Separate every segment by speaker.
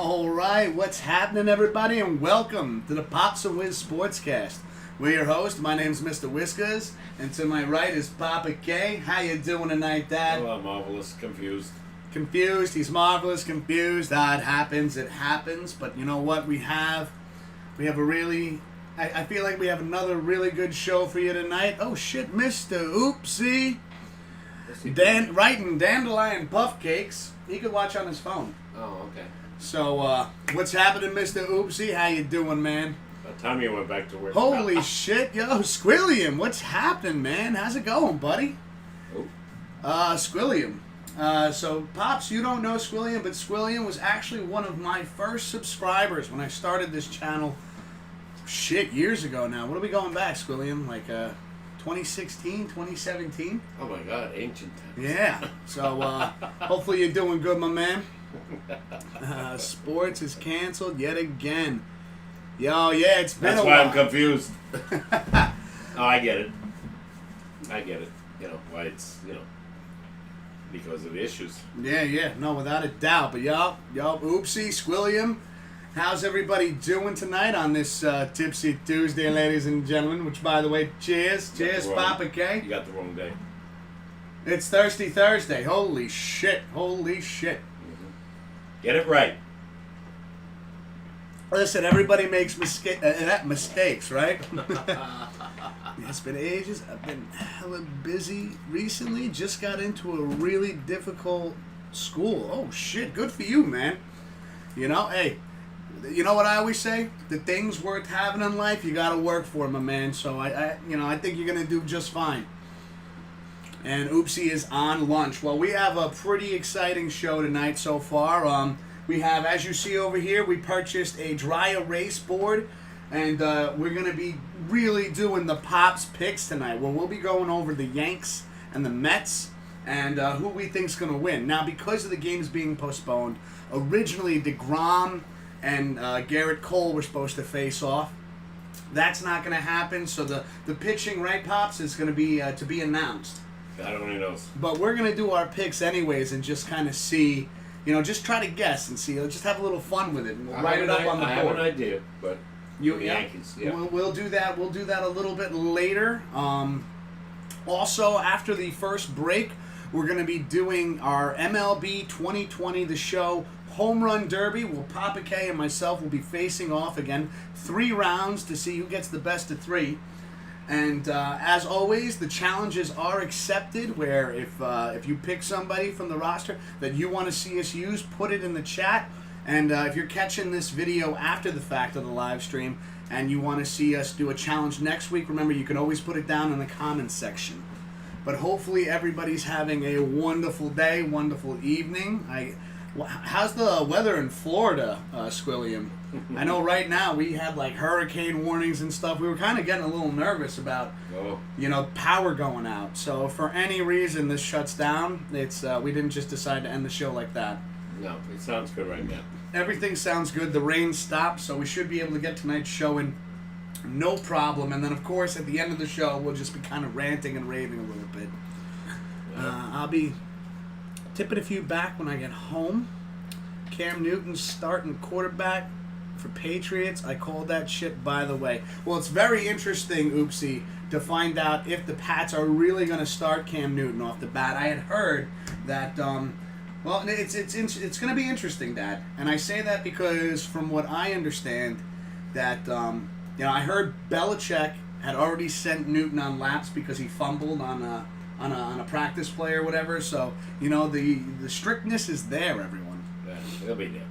Speaker 1: All right, what's happening, everybody, and welcome to the Pops and Wiz SportsCast. We're your host. My name's Mr. Whiskers, and to my right is Papa K. How you doing tonight, Dad?
Speaker 2: Oh, marvelous, confused.
Speaker 1: Confused. He's marvelous, confused. It happens. It happens. But you know what? We have a really. I feel like we have another really good show for you tonight. Oh shit, Mr. Oopsie. Dan writing dandelion puff cakes. He could watch on his phone.
Speaker 2: Oh, okay.
Speaker 1: So, what's happening, Mr. Oopsie? How you doing, man?
Speaker 2: Tommy went back to work.
Speaker 1: Holy shit, yo, Squilliam, what's happening, man? How's it going, buddy?
Speaker 2: Oh.
Speaker 1: Squilliam. So, Pops, you don't know Squilliam, but Squilliam was actually one of my first subscribers when I started this channel, years ago now. What are we going back, Squilliam? Like, 2016, 2017?
Speaker 2: Oh my God, ancient times.
Speaker 1: Yeah. So, hopefully you're doing good, my man. Sports is canceled yet again. Yo, yeah, it's been
Speaker 2: That's
Speaker 1: a
Speaker 2: why
Speaker 1: while.
Speaker 2: I'm confused. Oh, I get it. You know, why it's, because of the issues.
Speaker 1: Yeah, no, without a doubt. But yo, Oopsie, Squilliam, how's everybody doing tonight on this Tipsy Tuesday, ladies and gentlemen? Which, by the way, cheers, Papa K.
Speaker 2: You got the wrong day.
Speaker 1: It's Thirsty Thursday. Holy shit.
Speaker 2: Get it right.
Speaker 1: Listen, everybody makes mistakes, right? It's been ages. I've been hella busy recently. Just got into a really difficult school. Oh, shit. Good for you, man. Hey, you know what I always say? The things worth having in life, you got to work for, my man. So, I think you're going to do just fine. And Oopsie is on lunch. Well, we have a pretty exciting show tonight so far. We have, as you see over here, we purchased a dry erase board, and we're going to be really doing the Pops picks tonight, where we'll be going over the Yanks and the Mets and who we think's going to win. Now, because of the games being postponed, originally DeGrom and Garrett Cole were supposed to face off. That's not going to happen, so the pitching, right, Pops, is going to be announced.
Speaker 2: God only knows.
Speaker 1: But we're going to do our picks anyways and just kind of see, just try to guess and see. Just have a little fun with it. And we'll write it up on the board.
Speaker 2: I have an idea, but
Speaker 1: Yankees.
Speaker 2: Yeah.
Speaker 1: We'll do that. We'll do that a little bit later. Also, after the first break, we're going to be doing our MLB 2020, the show, Home Run Derby. Papa K and myself will be facing off again. 3 rounds to see who gets the best of 3. And as always, the challenges are accepted, where if you pick somebody from the roster that you want to see us use, put it in the chat. And if you're catching this video after the fact of the live stream and you want to see us do a challenge next week, remember, you can always put it down in the comments section. But hopefully everybody's having a wonderful day, wonderful evening. How's the weather in Florida, Squilliam? I know right now we had like hurricane warnings and stuff. We were kind of getting a little nervous about, power going out. So if for any reason this shuts down, it's we didn't just decide to end the show like that.
Speaker 2: No, it sounds good right now.
Speaker 1: Everything sounds good. The rain stopped, so we should be able to get tonight's show in no problem. And then, of course, at the end of the show, we'll just be kind of ranting and raving a little bit. I'll be tipping a few back when I get home. Cam Newton's starting quarterback for Patriots. I called that shit, by the way. Well, it's very interesting, Oopsie, to find out if the Pats are really going to start Cam Newton off the bat. I had heard that, it's going to be interesting, Dad. And I say that because from what I understand, that, I heard Belichick had already sent Newton on laps because he fumbled on a practice play or whatever. So, the strictness is there, everyone.
Speaker 2: Yeah, he'll be there.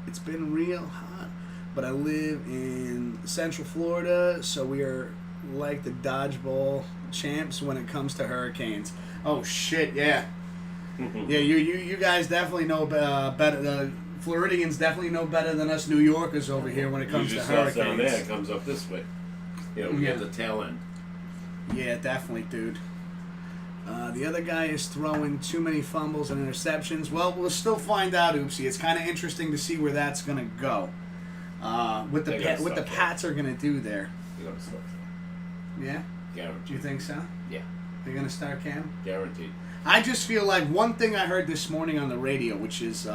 Speaker 1: It's been real hot, but I live in Central Florida, so we are like the dodgeball champs when it comes to hurricanes. Oh, shit, yeah. Yeah, you guys definitely know better. The Floridians definitely know better than us New Yorkers over here when it comes to hurricanes.
Speaker 2: Down there, it comes up this way. We get the tail end.
Speaker 1: Yeah, definitely, dude. The other guy is throwing too many fumbles and interceptions. Well, we'll still find out, Oopsie. It's kind of interesting to see where that's going to go. What the Pats are going to do there.
Speaker 2: They're going to start.
Speaker 1: Yeah?
Speaker 2: Guaranteed.
Speaker 1: Do you think so?
Speaker 2: Yeah.
Speaker 1: They're going to start Cam?
Speaker 2: Guaranteed.
Speaker 1: I just feel like one thing I heard this morning on the radio, which is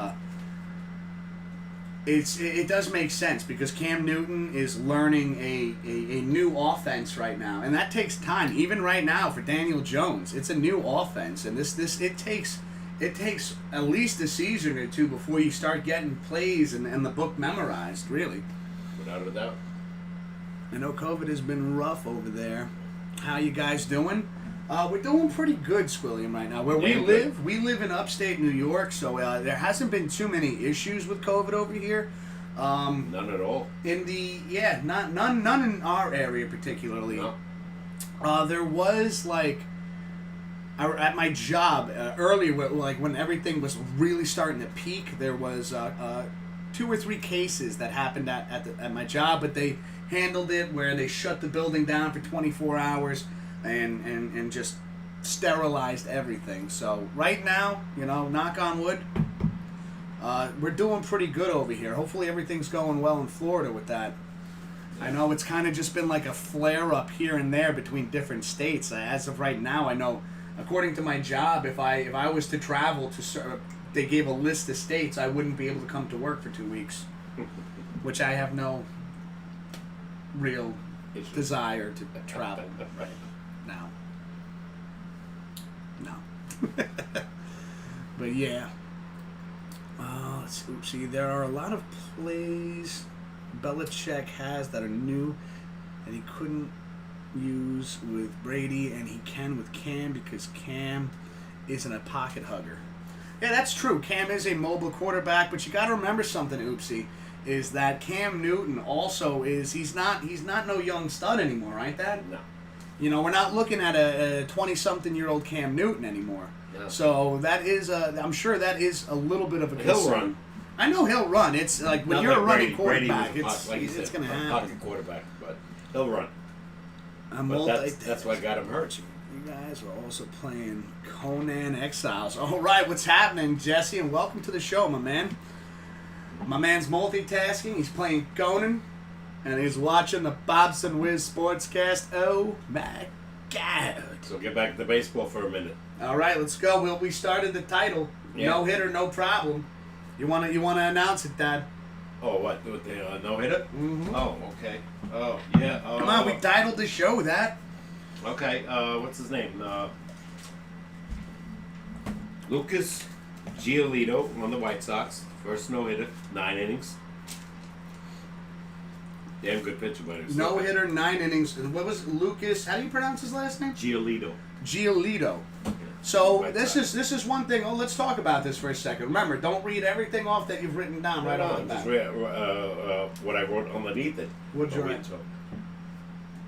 Speaker 1: it does make sense because Cam Newton is learning a new offense right now, and that takes time. Even right now for Daniel Jones, it's a new offense, and it takes at least a season or two before you start getting plays and the book memorized. Really,
Speaker 2: Without a doubt.
Speaker 1: I know COVID has been rough over there. How you guys doing? We're doing pretty good, Squilliam, right now. Where we live in upstate New York, so there hasn't been too many issues with COVID over here.
Speaker 2: None at all.
Speaker 1: None in our area particularly.
Speaker 2: No.
Speaker 1: There was at my job earlier, when everything was really starting to peak, there was 2 or 3 cases that happened at my job, but they handled it where they shut the building down for 24 hours. And just sterilized everything. So right now, knock on wood, we're doing pretty good over here. Hopefully everything's going well in Florida with that. I know it's kind of just been like a flare up here and there between different states. As of right now, I know, according to my job, if I was to travel they gave a list of states, I wouldn't be able to come to work for 2 weeks, which I have no real desire to travel.
Speaker 2: Right.
Speaker 1: No. But yeah. See, there are a lot of plays Belichick has that are new that he couldn't use with Brady, and he can with Cam because Cam isn't a pocket hugger. Yeah, that's true. Cam is a mobile quarterback, but you got to remember something, Oopsie, is that Cam Newton also he's not no young stud anymore, right, Dad?
Speaker 2: No.
Speaker 1: We're not looking at a 20-something-year-old Cam Newton anymore.
Speaker 2: No.
Speaker 1: So that is, I'm sure that is a little bit of a concern.
Speaker 2: He'll run.
Speaker 1: I know he'll run. It's like when you're a running quarterback,
Speaker 2: it's going to happen. Pocket quarterback, but he'll run. That's what got him hurt.
Speaker 1: You guys are also playing Conan Exiles. All right, what's happening, Jesse? And welcome to the show, my man. My man's multitasking. He's playing Conan. And he's watching the Bobson Wiz Sportscast. Oh my God!
Speaker 2: So get back to baseball for a minute.
Speaker 1: All right, let's go. Well, we started the title. Yeah. No hitter, no problem. You wanna announce it, Dad?
Speaker 2: Oh, what? With the no hitter?
Speaker 1: Mm-hmm.
Speaker 2: Oh, okay. Oh, yeah.
Speaker 1: Come on, we titled the show with that.
Speaker 2: Okay. What's his name? Lucas Giolito on the White Sox. First no hitter, 9 innings. Damn good pitcher, but
Speaker 1: no hitter, 9 innings. What was Lucas? How do you pronounce his last name?
Speaker 2: Giolito.
Speaker 1: Yeah. So this is one thing. Oh, let's talk about this for a second. Remember, don't read everything off that you've written down right off the bat.
Speaker 2: Just read what I wrote underneath it.
Speaker 1: What'd you write?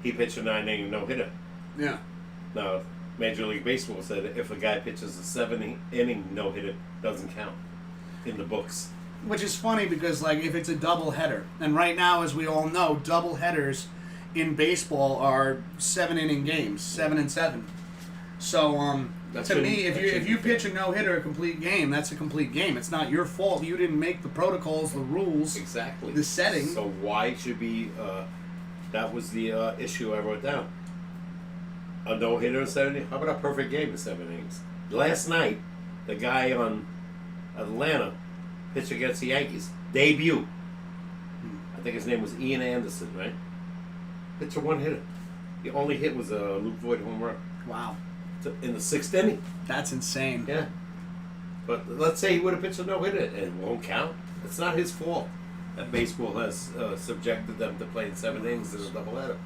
Speaker 2: He pitched a 9-inning no hitter.
Speaker 1: Yeah.
Speaker 2: Now, Major League Baseball said if a guy pitches a 7-inning no hitter, doesn't count in the books.
Speaker 1: Which is funny because, if it's a double header, and right now, as we all know, double headers in baseball are 7-inning games, 7 and 7. So, to me, if you pitch a no hitter, a complete game, that's a complete game. It's not your fault. You didn't make the protocols, the rules,
Speaker 2: exactly,
Speaker 1: the setting.
Speaker 2: So why should be? That was the issue I wrote down. A no hitter in 7 innings. How about a perfect game in 7 innings? Last night, the guy on Atlanta pitched against the Yankees. Debut. I think his name was Ian Anderson, right? Pitched a 1-hitter. The only hit was a Luke Voigt home run.
Speaker 1: Wow.
Speaker 2: In the 6th inning.
Speaker 1: That's insane.
Speaker 2: Yeah. But let's say he would have pitched a no-hitter. It won't count. It's not his fault that baseball has subjected them to playing 7 innings in a doubleheader.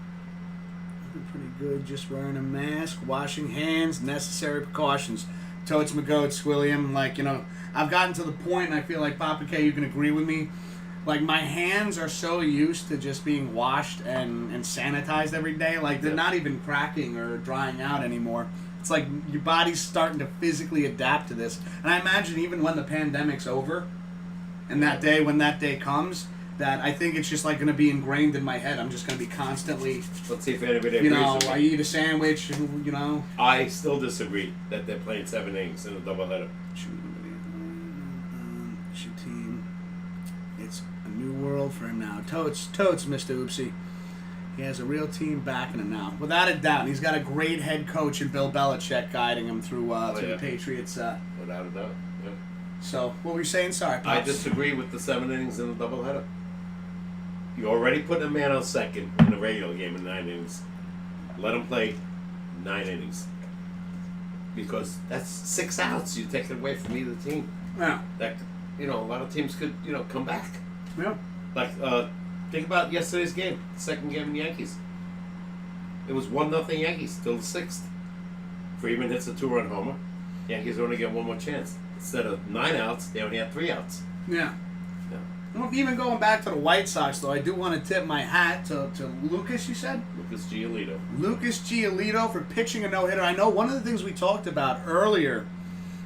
Speaker 1: Pretty good. Just wearing a mask, washing hands, necessary precautions. Totes McGoats, William. I've gotten to the point, and I feel like Papa K, you can agree with me. My hands are so used to just being washed and sanitized every day. They're not even cracking or drying out anymore. It's like your body's starting to physically adapt to this. And I imagine even when the pandemic's over, and when that day comes, that I think it's just going to be ingrained in my head. I'm just going to be constantly.
Speaker 2: Let's see if anybody agrees with me.
Speaker 1: I eat a sandwich,
Speaker 2: I still disagree that they're playing 7 innings in a doubleheader.
Speaker 1: Shoot team. It's a new world for him now. Totes, Mr. Oopsie. He has a real team backing him now, without a doubt. And he's got a great head coach in Bill Belichick guiding him through the Patriots.
Speaker 2: Without a doubt. Yeah.
Speaker 1: So, what were you saying? Sorry, Pops.
Speaker 2: I disagree with the 7 innings in the doubleheader. You already put a man on second in the regular game in 9 innings. Let him play 9 innings. Because that's 6 outs. You take it away from either team.
Speaker 1: Yeah.
Speaker 2: That, a lot of teams could, come back.
Speaker 1: Yeah.
Speaker 2: Like, think about yesterday's game, the second game in the Yankees. It was 1-0 Yankees till the 6th. Freeman hits a 2-run homer. Yankees only get one more chance. Instead of 9 outs, they only had 3 outs.
Speaker 1: Yeah. Well, even going back to the White Sox, though, I do want to tip my hat to Lucas, you said?
Speaker 2: Lucas Giolito.
Speaker 1: Lucas Giolito for pitching a no-hitter. I know one of the things we talked about earlier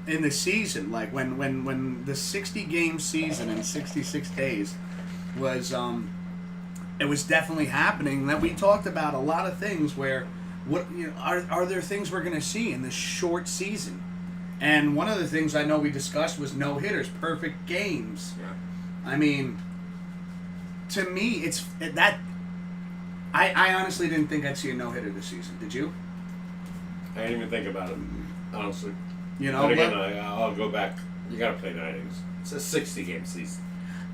Speaker 1: in the season, like when the 60-game season in 66 days was, it was definitely happening, that we talked about a lot of things where, are there things we're going to see in this short season? And one of the things I know we discussed was no-hitters, perfect games.
Speaker 2: Yeah.
Speaker 1: I mean, to me, it's that. I honestly didn't think I'd see a no-hitter this season. Did you?
Speaker 2: I didn't even think about it, honestly.
Speaker 1: But
Speaker 2: again, I'll go back. You got to play 9 innings. It's a 60-game season.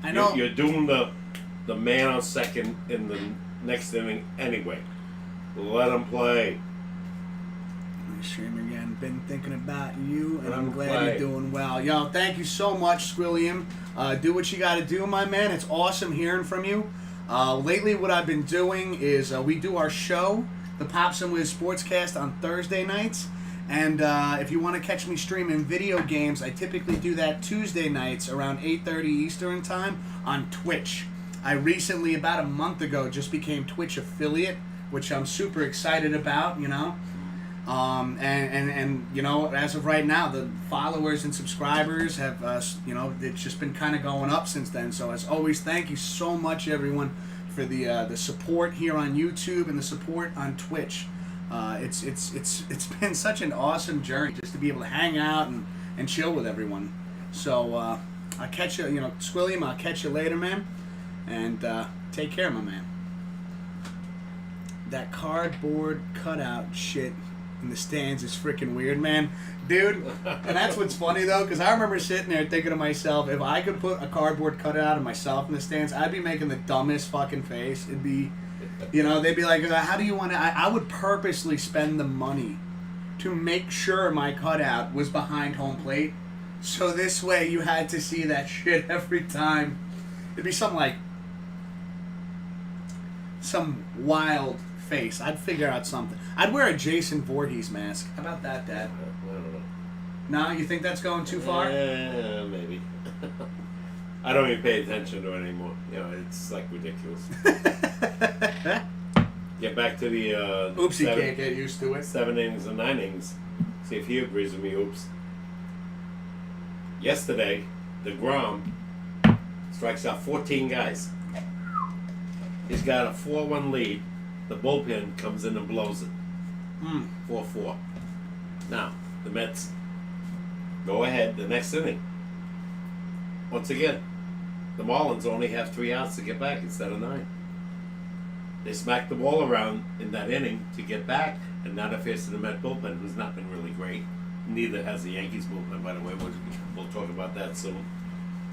Speaker 1: I know.
Speaker 2: You're doing the man on second in the next inning anyway. Let him play.
Speaker 1: Stream again. Been thinking about you, and I'm glad
Speaker 2: play.
Speaker 1: you're doing well. Yo, thank you so much, Squilliam. Do what you got to do, my man. It's awesome hearing from you. Lately, what I've been doing is we do our show, the Pops and Wiz SportsCast, on Thursday nights. And if you want to catch me streaming video games, I typically do that Tuesday nights around 8:30 Eastern Time on Twitch. I recently, about a month ago, just became Twitch affiliate, which I'm super excited about, And as of right now, the followers and subscribers have, it's just been kind of going up since then. So as always, thank you so much, everyone, for the support here on YouTube and the support on Twitch. It's been such an awesome journey just to be able to hang out and chill with everyone. So I'll catch you, Squilliam, I'll catch you later, man. And take care, my man. That cardboard cutout shit in the stands is freaking weird, man. Dude, and that's what's funny, though, because I remember sitting there thinking to myself, if I could put a cardboard cutout of myself in the stands, I'd be making the dumbest fucking face. It'd be, they'd be like, how do you want to... I would purposely spend the money to make sure my cutout was behind home plate, so this way you had to see that shit every time. It'd be something like... some wild face. I'd figure out something. I'd wear a Jason Voorhees mask. How about that, Dad?
Speaker 2: I don't know.
Speaker 1: No, you think that's going too far?
Speaker 2: Yeah, maybe. I don't even pay attention to it anymore. It's like ridiculous. Get back to the
Speaker 1: Oops, you can't get used to it.
Speaker 2: 7 innings and 9 innings. See if he agrees with me. Oops. Yesterday, DeGrom strikes out 14 guys. He's got a 4-1 lead. The bullpen comes in and blows it. 4-4. Now, the Mets go ahead the next inning. Once again, the Marlins only have 3 outs to get back instead of 9. They smack the ball around in that inning to get back, and now they're facing the Met bullpen, who's not been really great. Neither has the Yankees bullpen, by the way. We'll talk about that soon.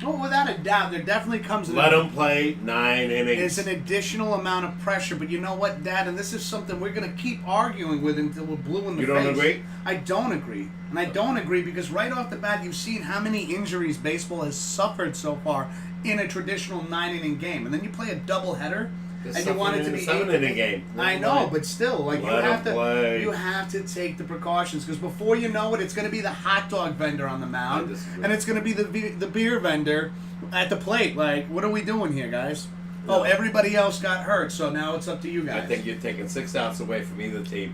Speaker 1: Well, without a doubt, there definitely comes...
Speaker 2: Let them play 9 innings.
Speaker 1: It's an additional amount of pressure, but you know what, Dad? And this is something we're going to keep arguing with until we're blue in the face.
Speaker 2: You don't agree?
Speaker 1: I don't agree. And I don't agree because right off the bat, you've seen how many injuries baseball has suffered so far in a traditional 9-inning game. And then you play a doubleheader, and you want it to be
Speaker 2: 7-inning game.
Speaker 1: I know, but still, like you
Speaker 2: play.
Speaker 1: you have to take the precautions because before you know it, it's going to be the hot dog vendor on the mound, and it's going to be the beer vendor at the plate. Like, what are we doing here, guys? Oh, everybody else got hurt, so now it's up to you guys.
Speaker 2: I think you're taking 6 outs away from either team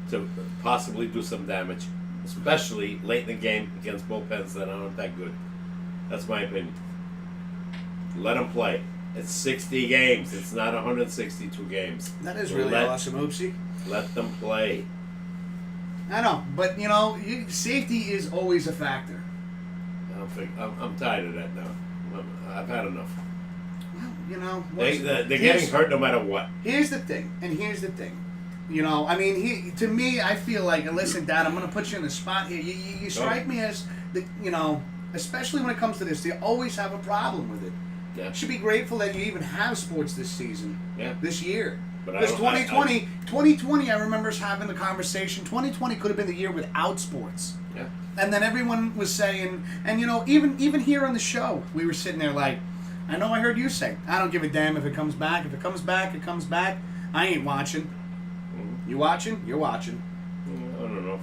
Speaker 2: to possibly do some damage, especially late in the game against bullpens that aren't that good. That's my opinion. Let them play. It's 60 games. It's not 162 games.
Speaker 1: That is really awesome, Oopsie.
Speaker 2: Let them play.
Speaker 1: I know, but safety is always a factor.
Speaker 2: I'm tired of that now. I've had enough.
Speaker 1: Well,
Speaker 2: they're getting hurt no matter what.
Speaker 1: Here's the thing. To me, I feel like, and listen, Dad, I'm going to put you in the spot here. You strike me as especially when it comes to this. They always have a problem with it.
Speaker 2: Yeah.
Speaker 1: You should be grateful that you even have sports this season, this year.
Speaker 2: But
Speaker 1: Because 2020, I remember us having the conversation. 2020 could have been the year without sports.
Speaker 2: Yeah.
Speaker 1: And then everyone was saying, and even here on the show, we were sitting there like, I know I heard you say, I don't give a damn if it comes back. If it comes back, it comes back. I ain't watching.
Speaker 2: Mm-hmm.
Speaker 1: You watching? You're watching.
Speaker 2: I don't know.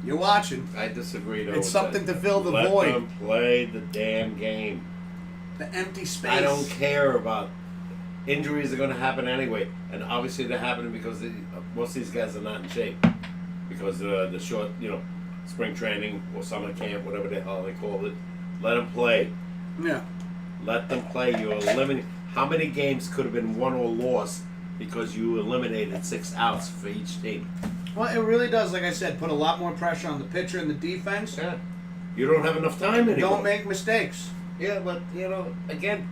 Speaker 1: You're watching.
Speaker 2: I disagree, though.
Speaker 1: It's something to fill the
Speaker 2: Let
Speaker 1: void.
Speaker 2: Let them play the damn game.
Speaker 1: The empty space.
Speaker 2: I don't care about injuries are going to happen anyway, and obviously they're happening because most of these guys are not in shape because the short, spring training or summer camp, whatever the hell they call it. Let them play.
Speaker 1: Yeah.
Speaker 2: Let them play. You eliminate. How many games could have been won or lost because you eliminated 6 outs for each team?
Speaker 1: Well, it really does, like I said, put a lot more pressure on the pitcher and the defense.
Speaker 2: Yeah. You don't have enough time anymore.
Speaker 1: Don't make mistakes.
Speaker 2: Yeah, but, again,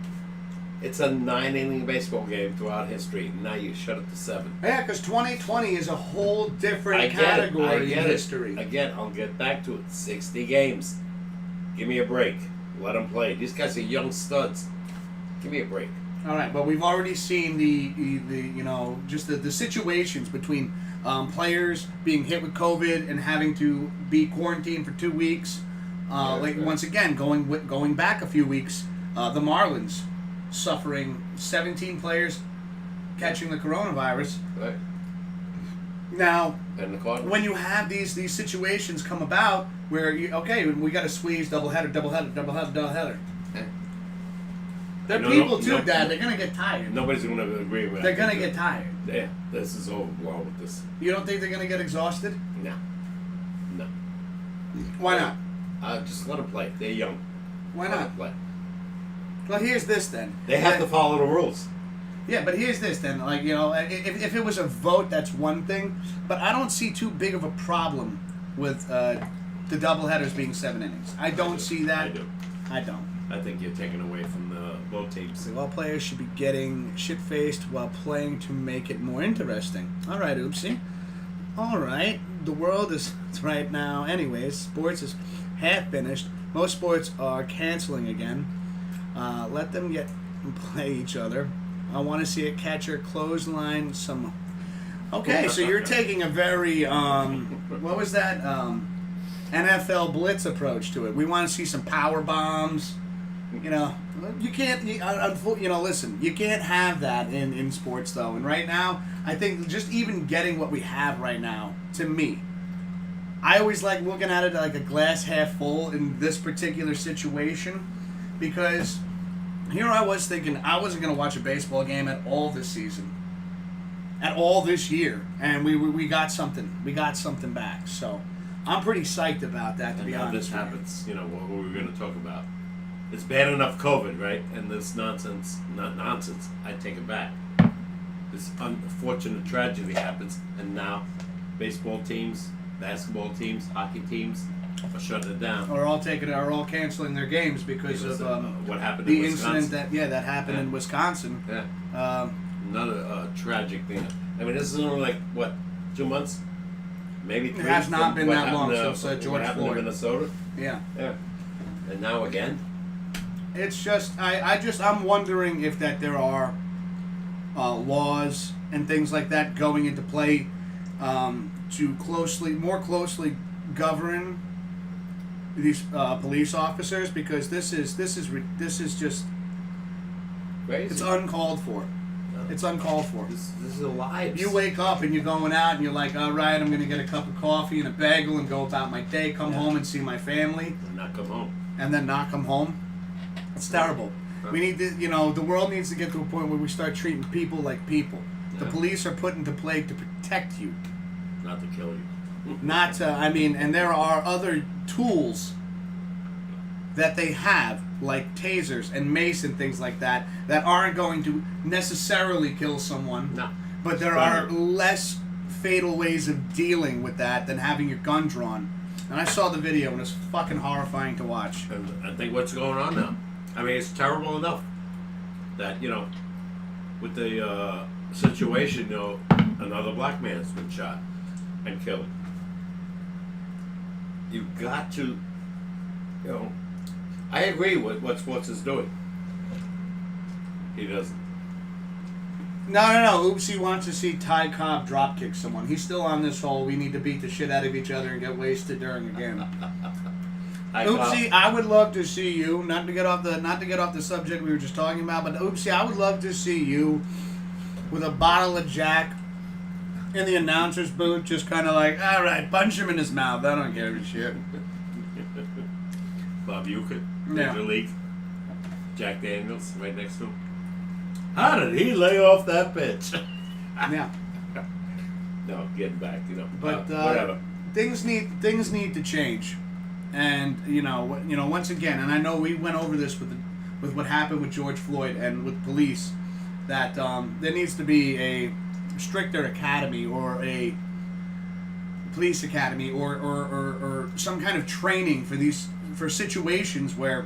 Speaker 2: it's a 9-inning baseball game throughout history. Now you shut it to 7.
Speaker 1: Yeah, because 2020 is a whole different category in history.
Speaker 2: Again, I'll get back to it. 60 games. Give me a break. Let them play. These guys are young studs. Give me a break.
Speaker 1: All right, but we've already seen the situations between players being hit with COVID and having to be quarantined for 2 weeks. Once again, going back a few weeks, the Marlins suffering 17 players catching the coronavirus.
Speaker 2: Right.
Speaker 1: Now,
Speaker 2: and the Cardinals.
Speaker 1: When you have these situations come about where we got to squeeze doubleheader.
Speaker 2: Yeah.
Speaker 1: They're people too, Dad. They're gonna get tired.
Speaker 2: Nobody's gonna agree with that.
Speaker 1: They're gonna get tired.
Speaker 2: Yeah, this is overblown with this.
Speaker 1: You don't think they're gonna get exhausted?
Speaker 2: No.
Speaker 1: Why not?
Speaker 2: Just let them play. They're young.
Speaker 1: Why
Speaker 2: Let
Speaker 1: not?
Speaker 2: them play.
Speaker 1: Well, here's this then.
Speaker 2: They have to follow the rules.
Speaker 1: Yeah, but here's this then. If it was a vote, that's one thing. But I don't see too big of a problem with the doubleheaders being 7 innings. I don't see that.
Speaker 2: I do.
Speaker 1: I don't.
Speaker 2: I think you're taking away from the both teams.
Speaker 1: All players should be getting shit-faced while playing to make it more interesting. All right, Oopsie. All right. The world is right now. Anyways, sports is half finished. Most sports are canceling again. Let them get and play each other. I want to see a catcher clothesline some. Okay, so you're taking a very what was that NFL blitz approach to it. We want to see some power bombs. You can't. Listen, you can't have that in sports though. And right now, I think just even getting what we have right now, to me, I always like looking at it like a glass half full in this particular situation, because here I was thinking I wasn't going to watch a baseball game at all this season, at all this year, and we got something. We got something back. So I'm pretty psyched about that. To be honest,
Speaker 2: this happens. What we're going to talk about. It's bad enough COVID, right? And this nonsense, not nonsense, I take it back. This unfortunate tragedy happens, and now baseball teams, basketball teams, hockey teams are shutting it down.
Speaker 1: Are all canceling their games because of
Speaker 2: what happened
Speaker 1: the
Speaker 2: in Wisconsin.
Speaker 1: incident that happened in Wisconsin.
Speaker 2: Yeah. Another tragic thing. I mean, this is only like, 2 months? Maybe 3?
Speaker 1: It has not been that long since George
Speaker 2: what happened
Speaker 1: Floyd.
Speaker 2: in Minnesota?
Speaker 1: Yeah.
Speaker 2: Yeah. And now again?
Speaker 1: It's just I'm wondering if that there are laws and things like that going into play to more closely govern these police officers, because this is just
Speaker 2: Crazy.
Speaker 1: it's uncalled for. It's uncalled for.
Speaker 2: This is a lie.
Speaker 1: You wake up and you're going out and you're like, all right, I'm going to get a cup of coffee and a bagel and go about my day, come home and see my family.
Speaker 2: And not come home.
Speaker 1: And then not come home. It's terrible. We need to, the world needs to get to a point where we start treating people like people.
Speaker 2: Yeah.
Speaker 1: The police are put into play to protect you.
Speaker 2: Not to kill you.
Speaker 1: Not to, and there are other tools that they have, like tasers and mace and things like that aren't going to necessarily kill someone.
Speaker 2: No.
Speaker 1: But there are less fatal ways of dealing with that than having your gun drawn. And I saw the video and it's fucking horrifying to watch.
Speaker 2: And I think what's going on now. I mean, it's terrible enough that, with the situation, another black man's been shot and killed. You've got to, You know, I agree with what Sports is doing. He doesn't.
Speaker 1: No. Oopsie wants to see Ty Cobb drop kick someone. He's still on this whole we need to beat the shit out of each other and get wasted during a game. Oopsie, I would love to see you. Not to get off the subject we were just talking about, but Oopsie, I would love to see you with a bottle of Jack in the announcer's booth, just kind of like, all right, punch him in his mouth. I don't give a shit.
Speaker 2: Bob Uecker,
Speaker 1: Yeah.
Speaker 2: Major League. Jack Daniels, right next to him. How did he lay off that pitch?
Speaker 1: Yeah.
Speaker 2: No, getting back,
Speaker 1: But
Speaker 2: whatever.
Speaker 1: things need to change, and once again, and I know we went over this with what happened with George Floyd and with police, that there needs to be a stricter academy or a police academy or some kind of training for situations where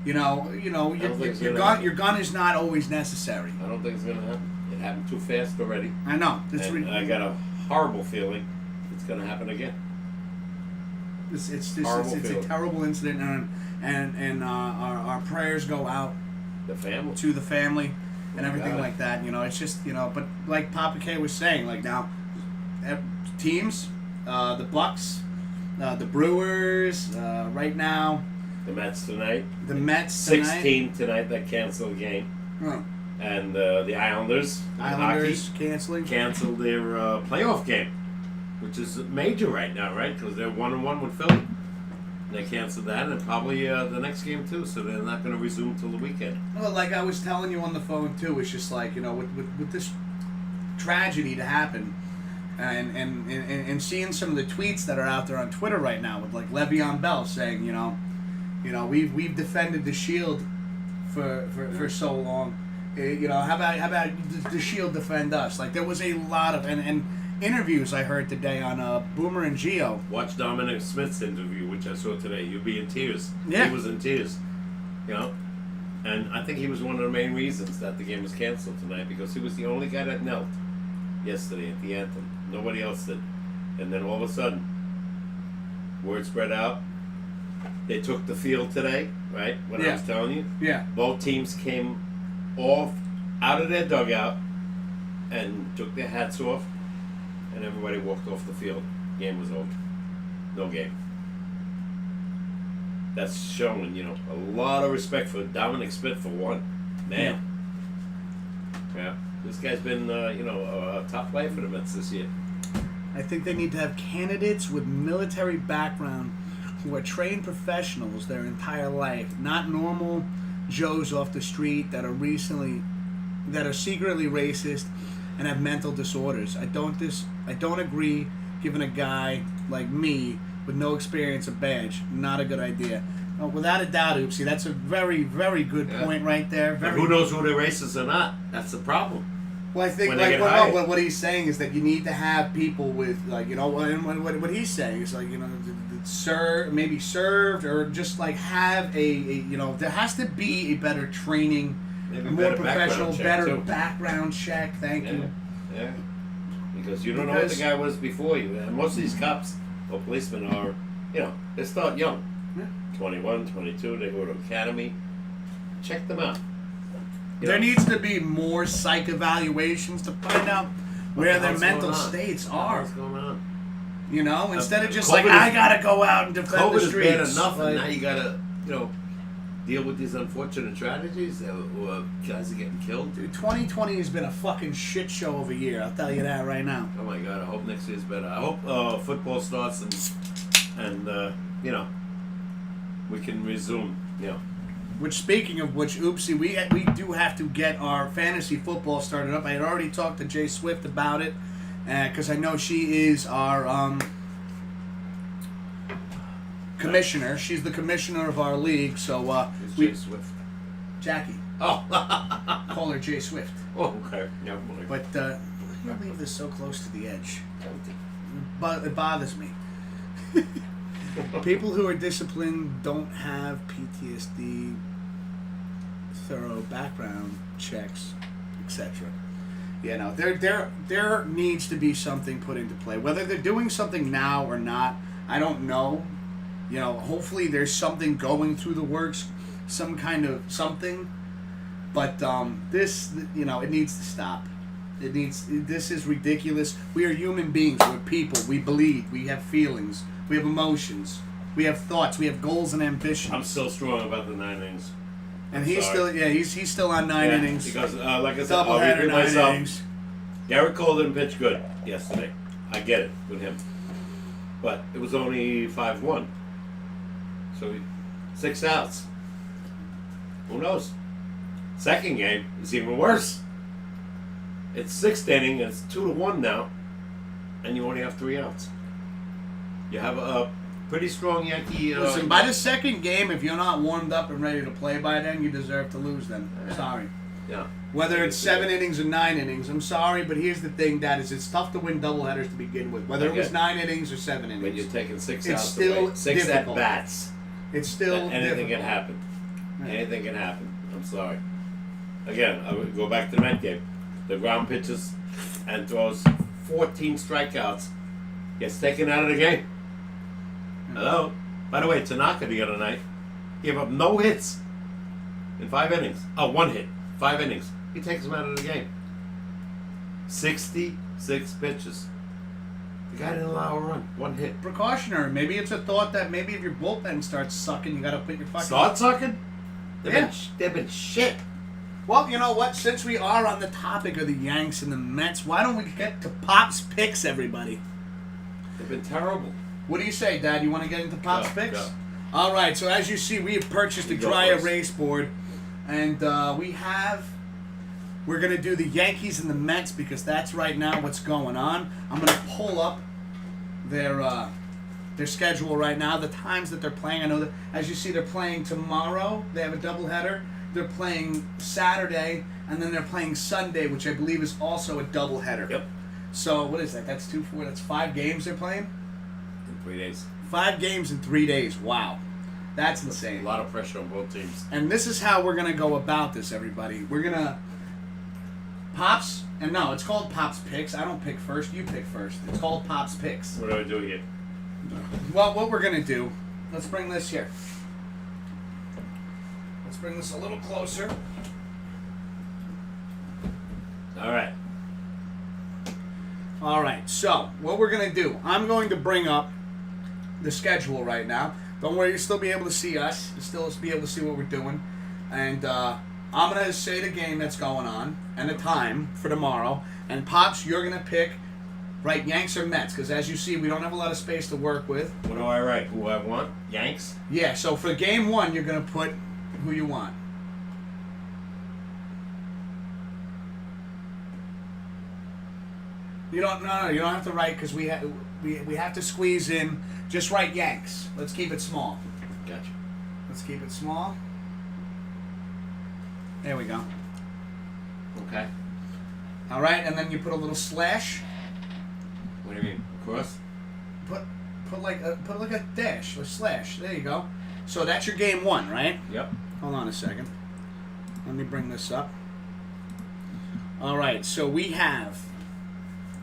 Speaker 1: your gun is not always necessary.
Speaker 2: I don't think it's going to happen. It happened too fast already.
Speaker 1: I know.
Speaker 2: I got a horrible feeling it's going to happen again.
Speaker 1: It's a terrible incident, and our prayers go out to the family and everything like that. It's just but like Papa K was saying, like now, teams, the Bucks, the Brewers, right now.
Speaker 2: The Mets tonight.
Speaker 1: 16
Speaker 2: tonight that canceled the game.
Speaker 1: Oh.
Speaker 2: And the Islanders hockey, canceled their playoff game, which is major right now, right? Because they're 1-1 with Philly. And they canceled that, and probably the next game too. So they're not going to resume till the weekend.
Speaker 1: Well, like I was telling you on the phone too, it's just like with this tragedy to happen, and seeing some of the tweets that are out there on Twitter right now with like Le'Veon Bell saying, we've defended the Shield for so long. How about the Shield defend us? Like there was a lot of and interviews I heard today on Boomer and Geo.
Speaker 2: Watch Dominic Smith's interview, which I saw today. You'll be in tears.
Speaker 1: Yeah.
Speaker 2: He was in tears. And I think he was one of the main reasons that the game was canceled tonight, because he was the only guy that knelt yesterday at the anthem. Nobody else did. And then all of a sudden, word spread out. They took the field today, right? When I was telling you.
Speaker 1: Yeah.
Speaker 2: Both teams came out of their dugout and took their hats off, and everybody walked off the field. Game was over. No game. That's showing, a lot of respect for Dominic Smith for one. Man. Yeah. This guy's been, a top player for the Mets this year.
Speaker 1: I think they need to have candidates with military background who are trained professionals their entire life, not normal Joes off the street that are secretly racist and have mental disorders. I don't agree giving a guy like me with no experience a badge. Not a good idea. Without a doubt, Oopsie, that's a very, very good point right there.
Speaker 2: Who knows who they're racist or not? That's the problem.
Speaker 1: Well, I think what he's saying is that you need to have people with what he's saying is maybe served or just like have there has to be a better training,
Speaker 2: maybe
Speaker 1: a more professional, better background check. Thank you.
Speaker 2: Yeah. Because you don't know what the guy was before you. And most of these cops or policemen are, they start young.
Speaker 1: Yeah.
Speaker 2: 21, 22, they go to academy. Check them out.
Speaker 1: There needs to be more psych evaluations to find out where their mental states are.
Speaker 2: What's going on?
Speaker 1: Instead of just I gotta go out and defend the streets.
Speaker 2: COVID is bad enough, and now you gotta, deal with these unfortunate tragedies. Guys are getting killed.
Speaker 1: Dude, 2020 has been a fucking shit show of a year. I'll tell you that right now.
Speaker 2: Oh my God! I hope next year's better. I hope football starts and we can resume.
Speaker 1: Which, speaking of which, Oopsie, we do have to get our fantasy football started up. I had already talked to Jay Swift about it, because I know she is our commissioner. She's the commissioner of our league, so
Speaker 2: Jay Swift.
Speaker 1: Jackie.
Speaker 2: Oh.
Speaker 1: Call her Jay Swift.
Speaker 2: Oh, okay. Yeah,
Speaker 1: but you leave this so close to the edge. But it bothers me. People who are disciplined don't have PTSD, thorough background checks, etc. There needs to be something put into play. Whether they're doing something now or not, I don't know. hopefully there's something going through the works, some kind of something. But this, it needs to stop. This is ridiculous. We are human beings. We're people. We bleed. We have feelings. We have emotions. We have thoughts. We have goals and ambitions.
Speaker 2: I'm still strong about the 9 innings.
Speaker 1: And he's still on 9 innings.
Speaker 2: Because, like I said, I'll
Speaker 1: Doubleheader,
Speaker 2: repeat
Speaker 1: 9
Speaker 2: myself.
Speaker 1: innings.
Speaker 2: Garrett Cole didn't pitch good yesterday. I get it with him. But it was only 5-1. So 6 outs. Who knows? Second game is even worse. It's 6th inning, and it's 2-1 now, and you only have 3 outs. You have a pretty strong Yankee.
Speaker 1: Listen, by the second game, if you're not warmed up and ready to play by then, you deserve to lose then. Sorry.
Speaker 2: Yeah.
Speaker 1: Whether it's 7 innings or 9 innings, I'm sorry, but here's the thing, Dad, is it's tough to win doubleheaders to begin with. Whether it was 9 innings or 7 innings.
Speaker 2: But you're taking 6
Speaker 1: it's
Speaker 2: outs
Speaker 1: still
Speaker 2: away. 6
Speaker 1: difficult.
Speaker 2: at-bats.
Speaker 1: It's still
Speaker 2: Anything
Speaker 1: difficult.
Speaker 2: can happen.
Speaker 1: Right.
Speaker 2: Anything can happen. I'm sorry. Again, I would go back to the Met game. The ground pitches and throws 14 strikeouts. Gets taken out of the game. Hello? By the way, Tanaka the other night gave up no hits in 5 innings. Oh, 1 hit. 5 innings. He takes him out of the game. 66 pitches. The guy didn't allow a run. 1 hit.
Speaker 1: Precautionary. Maybe it's a thought that maybe if your bullpen starts sucking, you got to put your fucking...
Speaker 2: Start sucking?
Speaker 1: Yeah.
Speaker 2: They've been shit.
Speaker 1: Well, you know what? Since we are on the topic of the Yanks and the Mets, why don't we get to Pop's picks, everybody?
Speaker 2: They've been terrible.
Speaker 1: What do you say, Dad? You want to get into Pop's picks?
Speaker 2: Go.
Speaker 1: All right. So as you see, we have purchased a
Speaker 2: You go
Speaker 1: dry
Speaker 2: first.
Speaker 1: erase board, and we're gonna do the Yankees and the Mets because that's right now what's going on. I'm gonna pull up their schedule right now, the times that they're playing. I know that, as you see, they're playing tomorrow. They have a doubleheader. They're playing Saturday, and then they're playing Sunday, which I believe is also a doubleheader.
Speaker 2: Yep.
Speaker 1: So what is that? That's 2, 4. That's 5 games they're playing.
Speaker 2: In 3 days.
Speaker 1: 5 games in 3 days. Wow, that's
Speaker 2: A
Speaker 1: insane.
Speaker 2: lot of pressure on both teams.
Speaker 1: And this is how we're gonna go about this, everybody. We're gonna Pops, and no, it's called Pops Picks. I don't pick first. You pick first. It's called Pops Picks.
Speaker 2: What do I do here?
Speaker 1: Well, what we're gonna do? Let's bring this here. Let's bring this a little closer.
Speaker 2: All right.
Speaker 1: All right. So what we're gonna do? I'm going to bring up the schedule right now. Don't worry, you'll still be able to see us. You'll still be able to see what we're doing. And I'm going to say the game that's going on and the time for tomorrow. And Pops, you're going to pick, right, Yanks or Mets. Because as you see, we don't have a lot of space to work with.
Speaker 2: What do I write? Who I want? Yanks?
Speaker 1: Yeah, so for game 1, you're going to put who you want. You don't have to write because we have to squeeze in. Just write Yanks. Let's keep it small.
Speaker 2: Gotcha.
Speaker 1: Let's keep it small. There we go.
Speaker 2: Okay.
Speaker 1: All right, and then you put a little slash.
Speaker 2: What do you mean? Across?
Speaker 1: Put like a dash or slash. There you go. So that's your game 1, right?
Speaker 2: Yep.
Speaker 1: Hold on a second. Let me bring this up. All right, so we have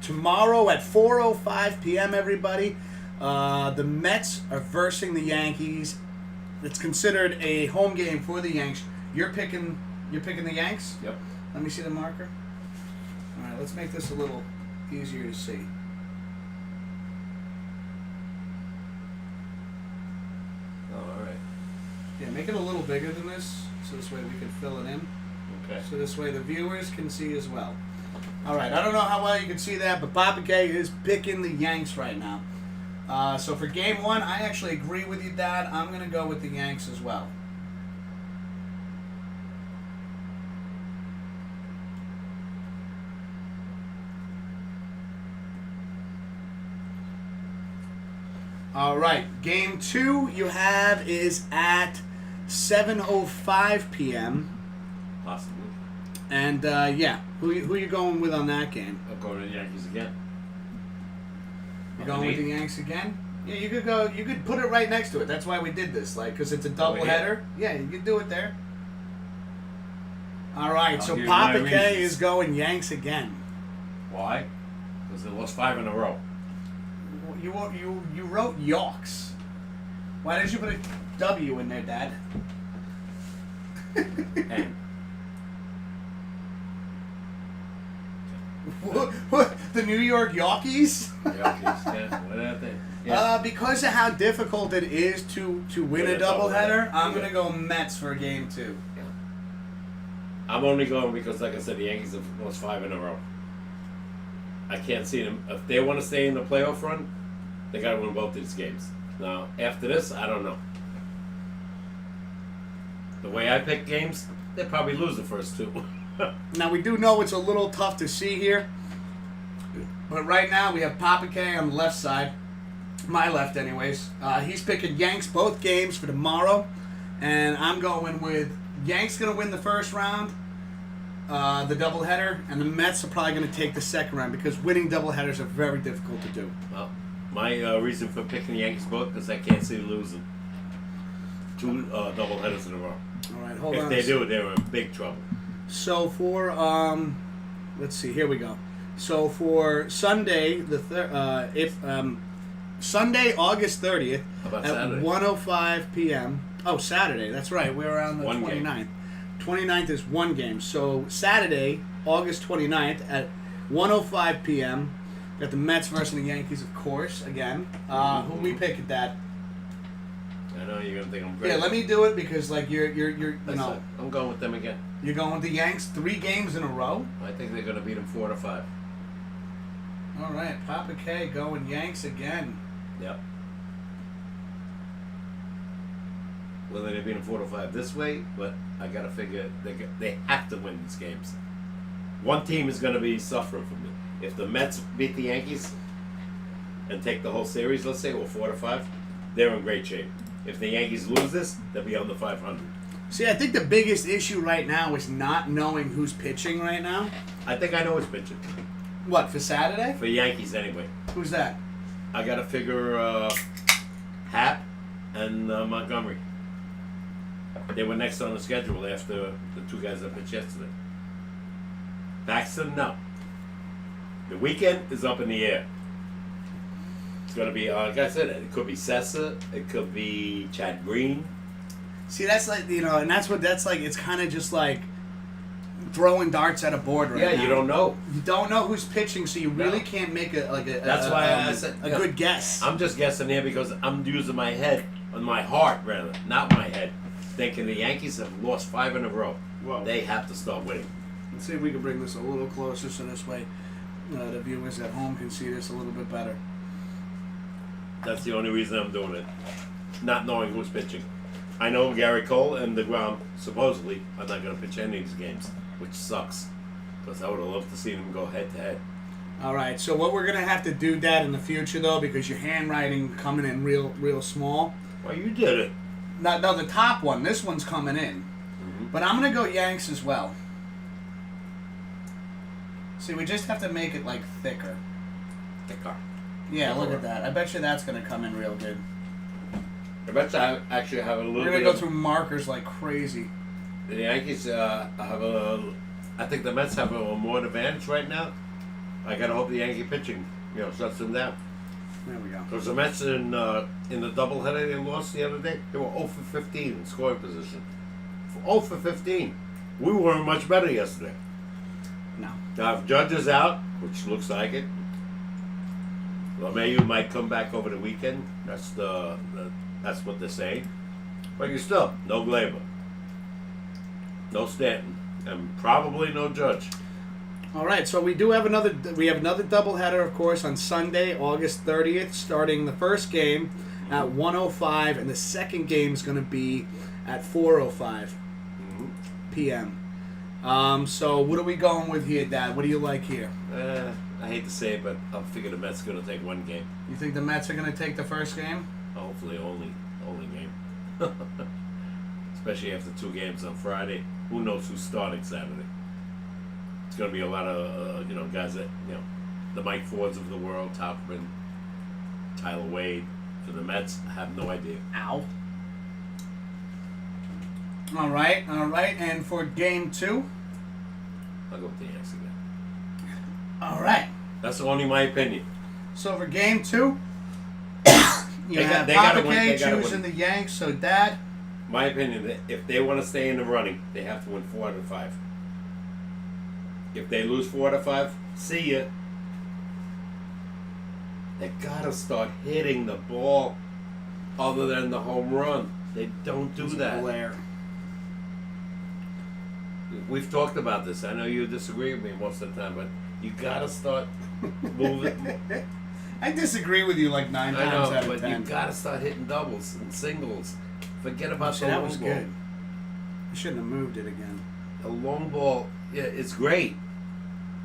Speaker 1: tomorrow at 4:05 p.m. Everybody, the Mets are versing the Yankees. It's considered a home game for the Yanks. You're picking the Yanks?
Speaker 2: Yep.
Speaker 1: Let me see the marker. All right, let's make this a little easier to see.
Speaker 2: Oh, all right.
Speaker 1: Yeah, make it a little bigger than this, so this way we can fill it in.
Speaker 2: Okay.
Speaker 1: So this way the viewers can see as well. All right, I don't know how well you can see that, but Papa K is picking the Yanks right now. So for game 1, I actually agree with you, Dad. I'm going to go with the Yanks as well. All right, game 2 you have is at 7:05 p.m.
Speaker 2: Possibly.
Speaker 1: And yeah, who you going with on that game?
Speaker 2: I'll go to the Yankees again.
Speaker 1: You going with the Yanks again? Yeah, you could go. You could put it right next to it. That's why we did this, like, because it's a doubleheader. Yeah, you could do it there. All right,
Speaker 2: I'll
Speaker 1: so
Speaker 2: give you
Speaker 1: Papa
Speaker 2: my
Speaker 1: K
Speaker 2: reasons.
Speaker 1: is going Yanks again.
Speaker 2: Why? Because they lost 5 in a row.
Speaker 1: You wrote Yorks. Why did you put a W in there, Dad?
Speaker 2: And
Speaker 1: What? The New York Yankees?
Speaker 2: what are they?
Speaker 1: Because of how difficult it is to win a doubleheader, I'm going to go Mets for game 2.
Speaker 2: Yeah. I'm only going because, like I said, the Yankees have lost 5 in a row. I can't see them. If they want to stay in the playoff run, they got to win both these games. Now, after this, I don't know. The way I pick games, they'll probably lose the first 2.
Speaker 1: Now, we do know it's a little tough to see here. But right now, we have Papa K on the left side. My left, anyways. He's picking Yanks both games for tomorrow. And I'm going with Yanks going to win the first round, the doubleheader, and the Mets are probably going to take the second round because winning doubleheaders are very difficult to do.
Speaker 2: Well, my reason for picking the Yankees both is I can't see losing 2 doubleheaders in a row.
Speaker 1: All right, hold on.
Speaker 2: If they do, they're in big trouble.
Speaker 1: So for let's see, here we go. So for Sunday, Sunday, August 30th at
Speaker 2: Saturday?
Speaker 1: 1:05 p.m. Oh, Saturday. That's right. We're on the 29th.
Speaker 2: Game.
Speaker 1: 29th is one game. So Saturday, August 29th at 1:05 p.m. Got the Mets versus the Yankees, of course. Again, who we pick at that?
Speaker 2: I know you're gonna think I'm crazy.
Speaker 1: Yeah, let me do it because like you're
Speaker 2: I'm going with them again.
Speaker 1: you're going with the Yanks 3 games in a row.
Speaker 2: I think they're gonna beat them 4-5.
Speaker 1: All right, Papa K going Yanks again.
Speaker 2: Yep. Whether they beat them 4-5 this way, but I gotta figure they have to win these games. One team is gonna be suffering from it. If the Mets beat the Yankees and take the whole series, let's say, or 4-5, they're in great shape. If the Yankees lose this, they'll be under 500.
Speaker 1: See, I think the biggest issue right now is not knowing who's pitching right now.
Speaker 2: I think I know who's pitching.
Speaker 1: What, for Saturday?
Speaker 2: For Yankees, anyway.
Speaker 1: Who's that?
Speaker 2: I gotta figure Happ and Montgomery. They were next on the schedule after the 2 guys that pitched yesterday. Paxton, no. The weekend is up in the air. It's gonna be, like I said, it could be Sessa, it could be Chad Green.
Speaker 1: See, that's like, and that's what that's like. It's kind of just like throwing darts at a board right now.
Speaker 2: Yeah, you don't know.
Speaker 1: You don't know who's pitching, so you really
Speaker 2: No.
Speaker 1: can't make
Speaker 2: That's why I said
Speaker 1: a good guess.
Speaker 2: I'm just guessing here because I'm using my head, on my heart rather, not my head, thinking the Yankees have lost 5 in a row.
Speaker 1: Whoa.
Speaker 2: They have to start winning.
Speaker 1: Let's see if we can bring this a little closer so this way the viewers at home can see this a little bit better.
Speaker 2: That's the only reason I'm doing it. Not knowing who's pitching. I know Gary Cole and DeGrom supposedly are not going to pitch any of these games, which sucks. Because I would have loved to see them go head to head.
Speaker 1: All right, so what we're going to have to do, Dad, in the future, though, because your handwriting coming in real small.
Speaker 2: Well, you did it.
Speaker 1: No, the top one. This one's coming in.
Speaker 2: Mm-hmm.
Speaker 1: But I'm going to go Yanks as well. See, we just have to make it, like, thicker.
Speaker 2: Thicker.
Speaker 1: Yeah, look at that. I bet you that's going to come in real good.
Speaker 2: I bet you I actually have a little
Speaker 1: We're
Speaker 2: bit
Speaker 1: going to go
Speaker 2: of-
Speaker 1: through markers like crazy.
Speaker 2: The Yankees have I think the Mets have a more advantage right now. I gotta hope the Yankee pitching, shuts them down.
Speaker 1: There we go.
Speaker 2: Because the Mets in the doubleheader they lost the other day, they were 0 for 15 in scoring position. 0 for 15. We weren't much better yesterday.
Speaker 1: No.
Speaker 2: Now if Judge is out, which looks like it, LeMahieu might come back over the weekend. That's what they're saying. But you're still no Glaber, no Stanton, and probably no Judge.
Speaker 1: All right, so we have another doubleheader, of course, on Sunday, August 30th, starting the first game at 1:05, and the second game is going to be at 4:05 p.m. So what are we going with here, Dad? What do you like here?
Speaker 2: I hate to say it, but I'm figuring the Mets are going to take one game.
Speaker 1: You think the Mets are going to take the first game?
Speaker 2: Hopefully, only game. Especially after 2 games on Friday. Who knows who's starting Saturday? It's going to be a lot of guys that the Mike Fords of the world, Topman, Tyler Wade. For the Mets, I have no idea.
Speaker 1: Ow. All right, and for game 2?
Speaker 2: I'll go with the Yanks again.
Speaker 1: All right.
Speaker 2: That's only my opinion.
Speaker 1: So for game 2, you
Speaker 2: They
Speaker 1: have
Speaker 2: gotta
Speaker 1: Papa
Speaker 2: win.
Speaker 1: K
Speaker 2: They gotta
Speaker 1: choosing
Speaker 2: win.
Speaker 1: the Yanks. So Dad,
Speaker 2: My opinion, if they want to stay in the running, they have to win 4 out of 5. If they lose 4 out of 5, see ya. They gotta start hitting the ball other than the home run. They don't do that.
Speaker 1: Blair.
Speaker 2: We've talked about this. I know you disagree with me most of the time, but you gotta start moving.
Speaker 1: I disagree with you like 9
Speaker 2: I
Speaker 1: times
Speaker 2: know,
Speaker 1: out of
Speaker 2: but
Speaker 1: 10.
Speaker 2: you gotta start hitting doubles and singles. Forget about the
Speaker 1: that
Speaker 2: long
Speaker 1: was
Speaker 2: ball.
Speaker 1: good. I shouldn't have moved it again.
Speaker 2: The long ball, yeah, it's great,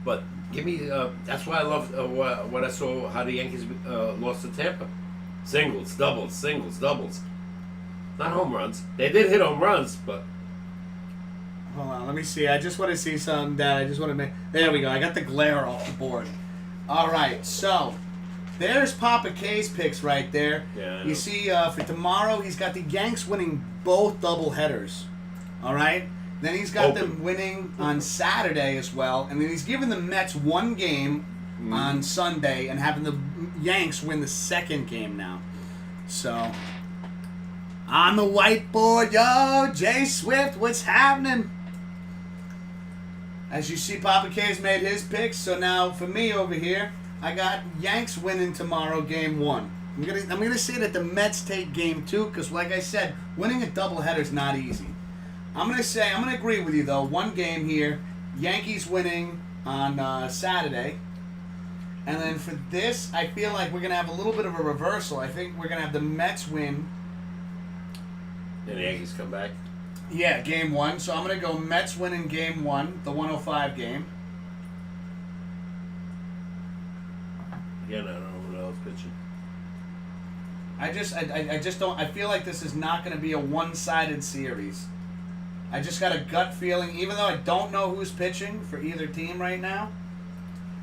Speaker 2: but give me. That's why I love what I saw. How the Yankees lost to Tampa. Singles, doubles, singles, doubles. Not home runs. They did hit home runs, but
Speaker 1: Hold on, let me see. I just want to see something, Dad. I just want to make... There we go. I got the glare off the board. All right, so there's Papa K's picks right there.
Speaker 2: Yeah, I know.
Speaker 1: You see, for tomorrow, he's got the Yanks winning both double headers. All right? Then he's got them winning on Saturday as well. And then he's giving the Mets one game on Sunday and having the Yanks win the second game now. So, on the whiteboard, yo, Jay Swift, what's happening? As you see, Papa K's made his picks. So now, for me over here, I got Yanks winning tomorrow, game 1. I'm gonna say that the Mets take game 2 because, like I said, winning a doubleheader is not easy. I'm gonna agree with you though. One game here, Yankees winning on Saturday, and then for this, I feel like we're gonna have a little bit of a reversal. I think we're gonna have the Mets win.
Speaker 2: then the Yankees come back.
Speaker 1: Yeah, game 1. So I'm gonna go Mets winning game 1, the 105 game.
Speaker 2: Again, I don't know who else pitching.
Speaker 1: I just don't. I feel like this is not going to be a one-sided series. I just got a gut feeling, even though I don't know who's pitching for either team right now.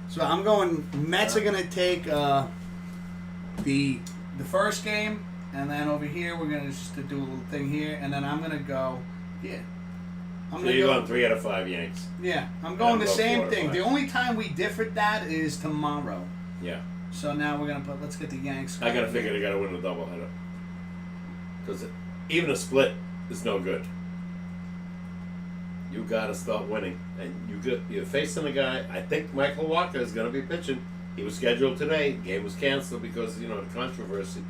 Speaker 1: So I'm going. Mets are going to take the first game, and then over here we're going to just do a little thing here, and then I'm going to go. Yeah. I'm
Speaker 2: So
Speaker 1: gonna
Speaker 2: you're
Speaker 1: go.
Speaker 2: going 3 out of 5 Yanks.
Speaker 1: Yeah, I'm going the
Speaker 2: go 4
Speaker 1: same
Speaker 2: out of
Speaker 1: thing.
Speaker 2: 5.
Speaker 1: The only time we differed that is tomorrow.
Speaker 2: Yeah.
Speaker 1: So now we're gonna put. Let's get the Yanks.
Speaker 2: I gotta figure they gotta win a doubleheader. Because even a split is no good. You gotta start winning, and you're facing a guy. I think Michael Walker is gonna be pitching. He was scheduled today. Game was canceled because the controversy.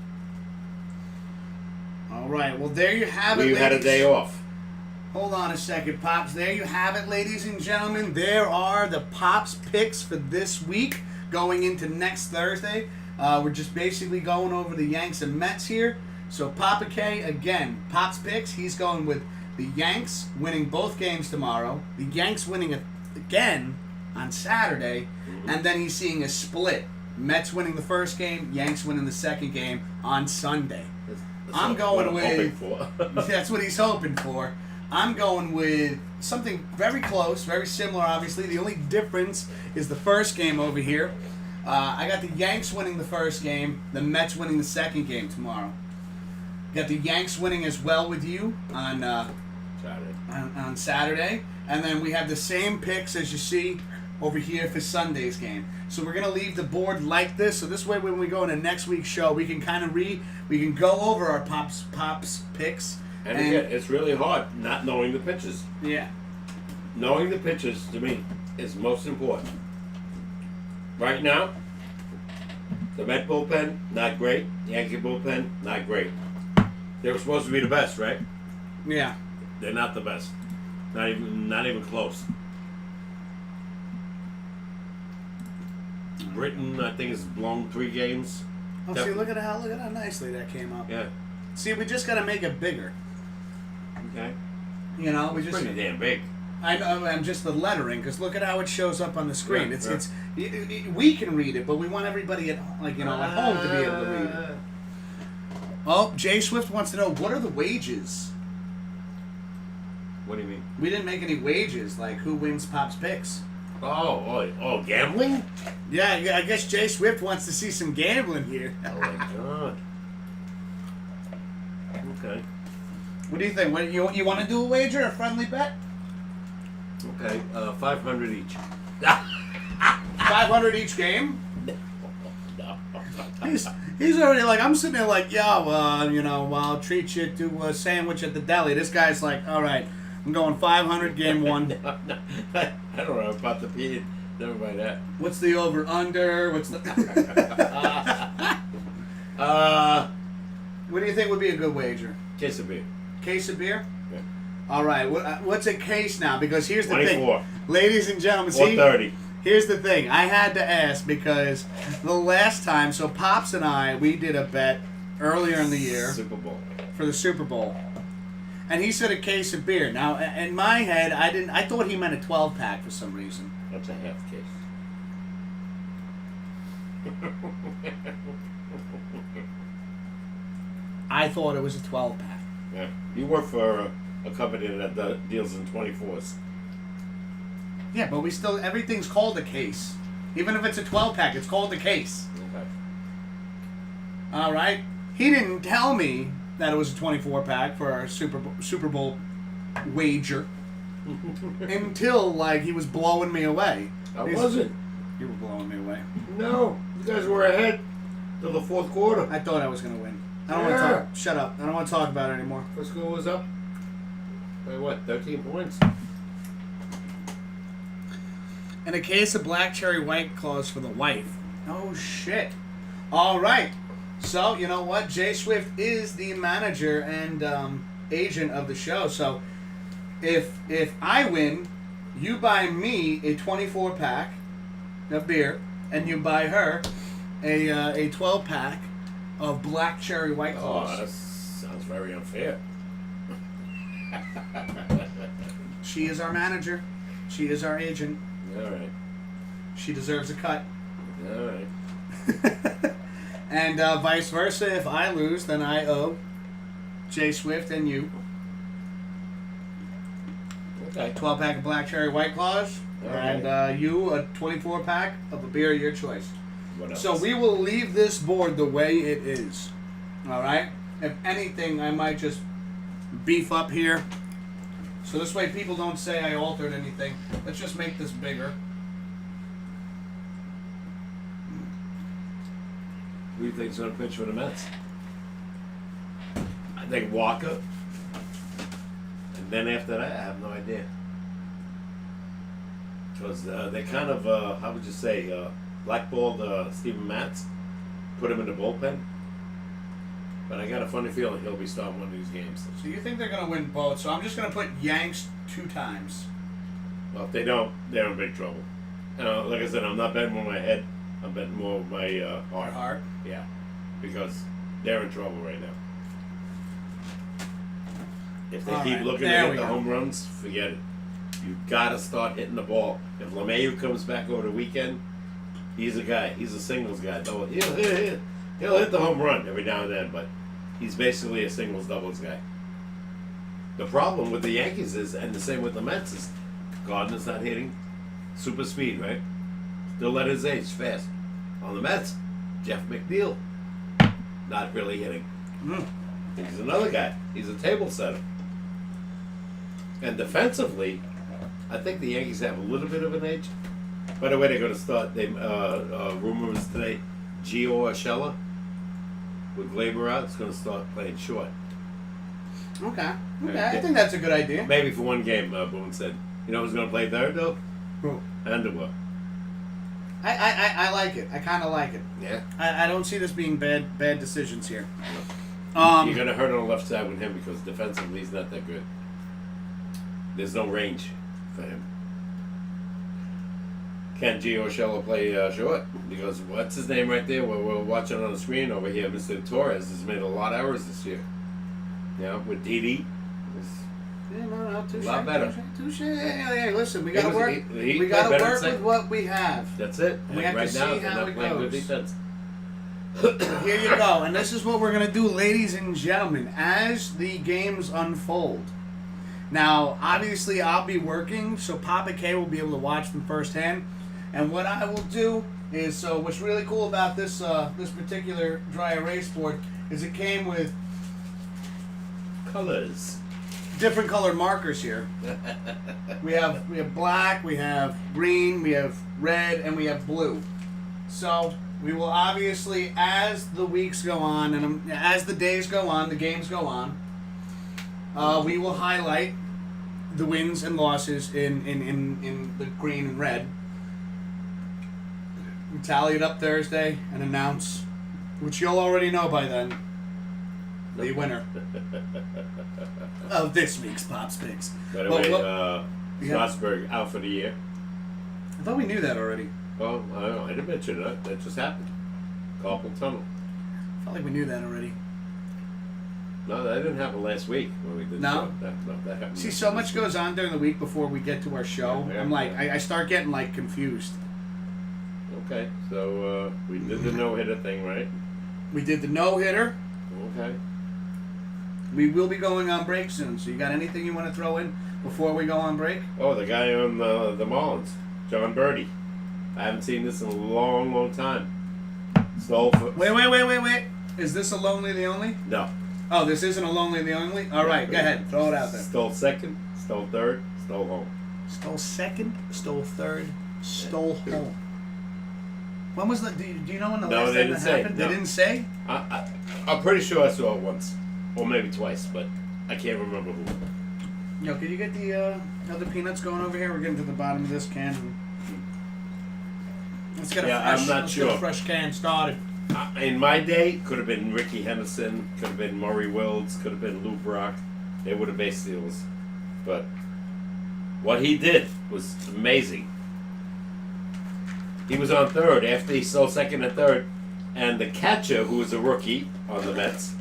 Speaker 1: All right. Well, there you have it.
Speaker 2: We had a
Speaker 1: ladies.
Speaker 2: day off.
Speaker 1: Hold on a second, Pops. There you have it, ladies and gentlemen. There are the Pops picks for this week going into next Thursday. We're just basically going over the Yanks and Mets here. So Papa K, again, Pops picks. He's going with the Yanks winning both games tomorrow. The Yanks winning again on Saturday. And then he's seeing a split. Mets winning the first game, Yanks winning the second game on Sunday.
Speaker 2: That's
Speaker 1: I'm
Speaker 2: what
Speaker 1: going
Speaker 2: I'm
Speaker 1: with...
Speaker 2: hoping for.
Speaker 1: That's what he's hoping for. I'm going with something very close, very similar, obviously. The only difference is the first game over here. I got the Yanks winning the first game, the Mets winning the second game tomorrow. Got the Yanks winning as well with you on Saturday. And then we have the same picks as you see over here for Sunday's game. So we're going to leave the board like this. So this way when we go into next week's show, we can kind of we can go over our Pops picks.
Speaker 2: And again, it's really hard not knowing the pitches.
Speaker 1: Yeah.
Speaker 2: Knowing the pitches, to me, is most important. Right now, the Met bullpen, not great. Yankee bullpen, not great. They were supposed to be the best, right?
Speaker 1: Yeah.
Speaker 2: They're not the best. Not even close. Britain, I think, has blown 3 games.
Speaker 1: Oh, see, look at how nicely that came up.
Speaker 2: Yeah.
Speaker 1: See, we just got to make it bigger.
Speaker 2: Okay.
Speaker 1: You know, we
Speaker 2: It's
Speaker 1: just.
Speaker 2: pretty damn big.
Speaker 1: I know, I'm just the lettering because look at how it shows up on the screen.
Speaker 2: Yeah,
Speaker 1: We can read it, but we want everybody at at home to be able to read it. Oh, Jay Swift wants to know what are the wages.
Speaker 2: What do you mean?
Speaker 1: We didn't make any wages, like who wins Pop's picks.
Speaker 2: Oh, gambling?
Speaker 1: Yeah, I guess Jay Swift wants to see some gambling here.
Speaker 2: Oh my god. Okay.
Speaker 1: What do you think? What, you want to do a wager, a friendly bet?
Speaker 2: Okay. 500 each.
Speaker 1: 500 each game.
Speaker 2: No.
Speaker 1: He's already like, I'm sitting there like, yo, I'll treat you to a sandwich at the deli. This guy's like, all right, I'm going 500 game one.
Speaker 2: No, I don't know about the P. Never mind that.
Speaker 1: What's the over under? What's the? What do you think would be a good wager?
Speaker 2: Case of beer.
Speaker 1: Case of beer?
Speaker 2: Yeah.
Speaker 1: All right. What's a case now? Because here's the
Speaker 2: 24.
Speaker 1: thing, ladies and gentlemen. See,
Speaker 2: 4:30.
Speaker 1: here's the thing. I had to ask because the last time, so Pops and I, we did a bet earlier in the year
Speaker 2: Super Bowl.
Speaker 1: for the Super Bowl, and he said a case of beer. Now, in my head, I thought he meant a 12-pack for some reason.
Speaker 2: That's a half case.
Speaker 1: I thought it was a 12-pack.
Speaker 2: Yeah. You work for a company that deals in 24s.
Speaker 1: Yeah, but we still, everything's called a case. Even if it's a 12-pack, it's called a case.
Speaker 2: Okay.
Speaker 1: All right? He didn't tell me that it was a 24-pack for our Super Bowl wager until, like, he was blowing me away.
Speaker 2: I wasn't.
Speaker 1: You were blowing me away.
Speaker 2: No. You guys were ahead till the fourth quarter.
Speaker 1: I thought I was going to win. I don't want to talk. Shut up. I don't want to talk about it anymore.
Speaker 2: First score was up by what? 13 points.
Speaker 1: And a case of black cherry white claws for the wife. Oh, shit. All right. So, you know what? Jay Swift is the manager and agent of the show. So, if I win, you buy me a 24-pack of beer, and you buy her a 12-pack of black cherry white claws.
Speaker 2: Oh, that sounds very unfair.
Speaker 1: She is our manager. She is our agent.
Speaker 2: All right.
Speaker 1: She deserves a cut.
Speaker 2: All right.
Speaker 1: And vice versa. If I lose, then I owe Jay Swift and you
Speaker 2: Okay.
Speaker 1: 12-pack of black cherry white claws,
Speaker 2: All
Speaker 1: and you a 24-pack of a beer of your choice.
Speaker 2: What else?
Speaker 1: So we will leave this board the way it is. All right. If anything, I might just beef up here, so this way people don't say I altered anything. Let's just make this bigger.
Speaker 2: Who do you think's going to pitch for the Mets? I think Walker. And then after that, I have no idea. Because they kind of, how would you say, blackballed Steven Matz, put him in the bullpen. But I got a funny feeling he'll be starting one of these games.
Speaker 1: So you think they're going to win both? So I'm just going to put Yanks 2 times.
Speaker 2: Well, if they don't, they're in big trouble. Like I said, I'm not betting with my head. I'm betting more with my heart.
Speaker 1: Heart?
Speaker 2: Yeah. Because they're in trouble right now. If they
Speaker 1: All
Speaker 2: keep
Speaker 1: right,
Speaker 2: looking to
Speaker 1: there
Speaker 2: hit
Speaker 1: we
Speaker 2: the
Speaker 1: go.
Speaker 2: home runs, forget it. You got to start hitting the ball. If LeMahieu comes back over the weekend, he's a guy. He's a singles guy. He'll hit the home run every now and then, but he's basically a singles doubles guy. The problem with the Yankees is, and the same with the Mets, is Gardner's not hitting super speed, right? Still at his age, fast. On the Mets, Jeff McNeil, not really hitting. He's another guy. He's a table setter. And defensively, I think the Yankees have a little bit of an edge. By the way, they're going to start. Rumors today, Gio Urshela with Glaber out, is going to start playing short.
Speaker 1: Okay.
Speaker 2: Yeah.
Speaker 1: I think that's a good idea.
Speaker 2: Maybe for one game, Boone said. You know who's going to play third, though?
Speaker 1: Who?
Speaker 2: Underwood.
Speaker 1: I like it. I kind of like it.
Speaker 2: Yeah.
Speaker 1: I don't see this being bad decisions here.
Speaker 2: You're going to hurt on the left side with him because defensively he's not that good. There's no range for him. Can Gio Urshela play short? Because what's his name right there? We're watching on the screen over here. Mr. Torres has made a lot of errors this year. You know, with Didi.
Speaker 1: Yeah, no, touche,
Speaker 2: A lot better.
Speaker 1: Touche. Hey, listen, we got to work.
Speaker 2: He
Speaker 1: We got to
Speaker 2: played better
Speaker 1: work
Speaker 2: than
Speaker 1: with what we have.
Speaker 2: That's it.
Speaker 1: We
Speaker 2: And
Speaker 1: have to
Speaker 2: right
Speaker 1: see
Speaker 2: now, they're
Speaker 1: how
Speaker 2: not
Speaker 1: it
Speaker 2: playing good
Speaker 1: goes.
Speaker 2: defense.
Speaker 1: Here you go, and this is what we're gonna do, ladies and gentlemen, as the games unfold. Now, obviously, I'll be working, so Papa K will be able to watch them firsthand. And what I will do is, so what's really cool about this this particular dry erase board is it came with
Speaker 2: Colors.
Speaker 1: different colored markers here. We have black, we have green, we have red, and we have blue. So We will obviously, as the weeks go on and as the days go on, the games go on, we will highlight the wins and losses in the green and red. We tally it up Thursday and announce, which you'll already know by then, the winner of this week's Pops Picks.
Speaker 2: By the way, Strasburg out for the year.
Speaker 1: I thought we knew that already.
Speaker 2: Oh, I don't know. I didn't mention that. That just happened. Carpal tunnel.
Speaker 1: I felt like we knew that already.
Speaker 2: No, that didn't happen last week when we did
Speaker 1: No?
Speaker 2: the show. That happened.
Speaker 1: See, so much goes on during the week before we get to our show.
Speaker 2: Yeah,
Speaker 1: I'm like,
Speaker 2: yeah.
Speaker 1: I start getting like confused.
Speaker 2: Okay, so we did the no-hitter thing, right?
Speaker 1: We did the no-hitter.
Speaker 2: Okay.
Speaker 1: We will be going on break soon. So you got anything you want to throw in before we go on break?
Speaker 2: Oh, the guy on the Marlins, John Birdie. I haven't seen this in a long, long time. Stole for...
Speaker 1: Wait. Is this a Lonely the Only?
Speaker 2: No.
Speaker 1: Oh, this isn't a Lonely the Only? All right, go ahead. Throw it out there.
Speaker 2: Stole second, stole third, stole home.
Speaker 1: Stole second, stole third, stole home. When was that? Do you know when the last time that happened?
Speaker 2: No.
Speaker 1: They didn't say?
Speaker 2: I'm pretty sure I saw it once. Or maybe twice, but I can't remember who.
Speaker 1: Yo, could you get the other peanuts going over here? We're getting to the bottom of this can. Let's get a fresh can started.
Speaker 2: In my day, could have been Ricky Henderson, could have been Murray Wilds, could have been Lou Brock. They were the base stealers. But what he did was amazing. He was on third after he stole second and third. And the catcher, who was a rookie on the Mets,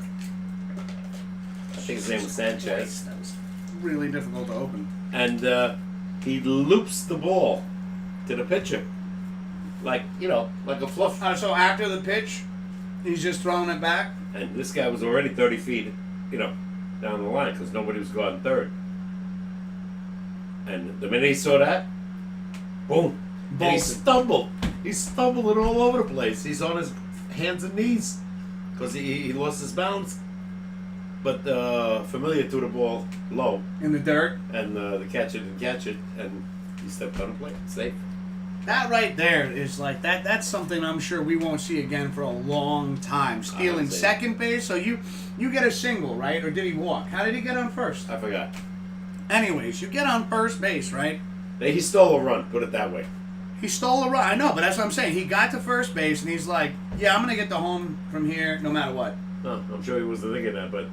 Speaker 2: I think his name was Sanchez.
Speaker 1: That was really difficult to open.
Speaker 2: And he loops the ball to the pitcher. Like a fluff.
Speaker 1: So after the pitch, he's just throwing it back?
Speaker 2: And this guy was already 30 feet, down the line because nobody was going third. And the minute he saw that, boom. And he stumbled. He's stumbling all over the place. He's on his hands and knees because he lost his balance. But Familia threw the ball low.
Speaker 1: In the dirt?
Speaker 2: And the catcher didn't catch it, and he stepped on the plate. Safe.
Speaker 1: That right there is like that's something I'm sure we won't see again for a long time. Stealing second base, so you get a single, right? Or did he walk? How did he get on first?
Speaker 2: I forgot.
Speaker 1: Anyways, you get on first base, right?
Speaker 2: He stole a run, put it that way.
Speaker 1: He stole a run. I know, but that's what I'm saying. He got to first base, and he's like, yeah, I'm going to get the home from here no matter what.
Speaker 2: No, I'm sure he wasn't thinking that, but,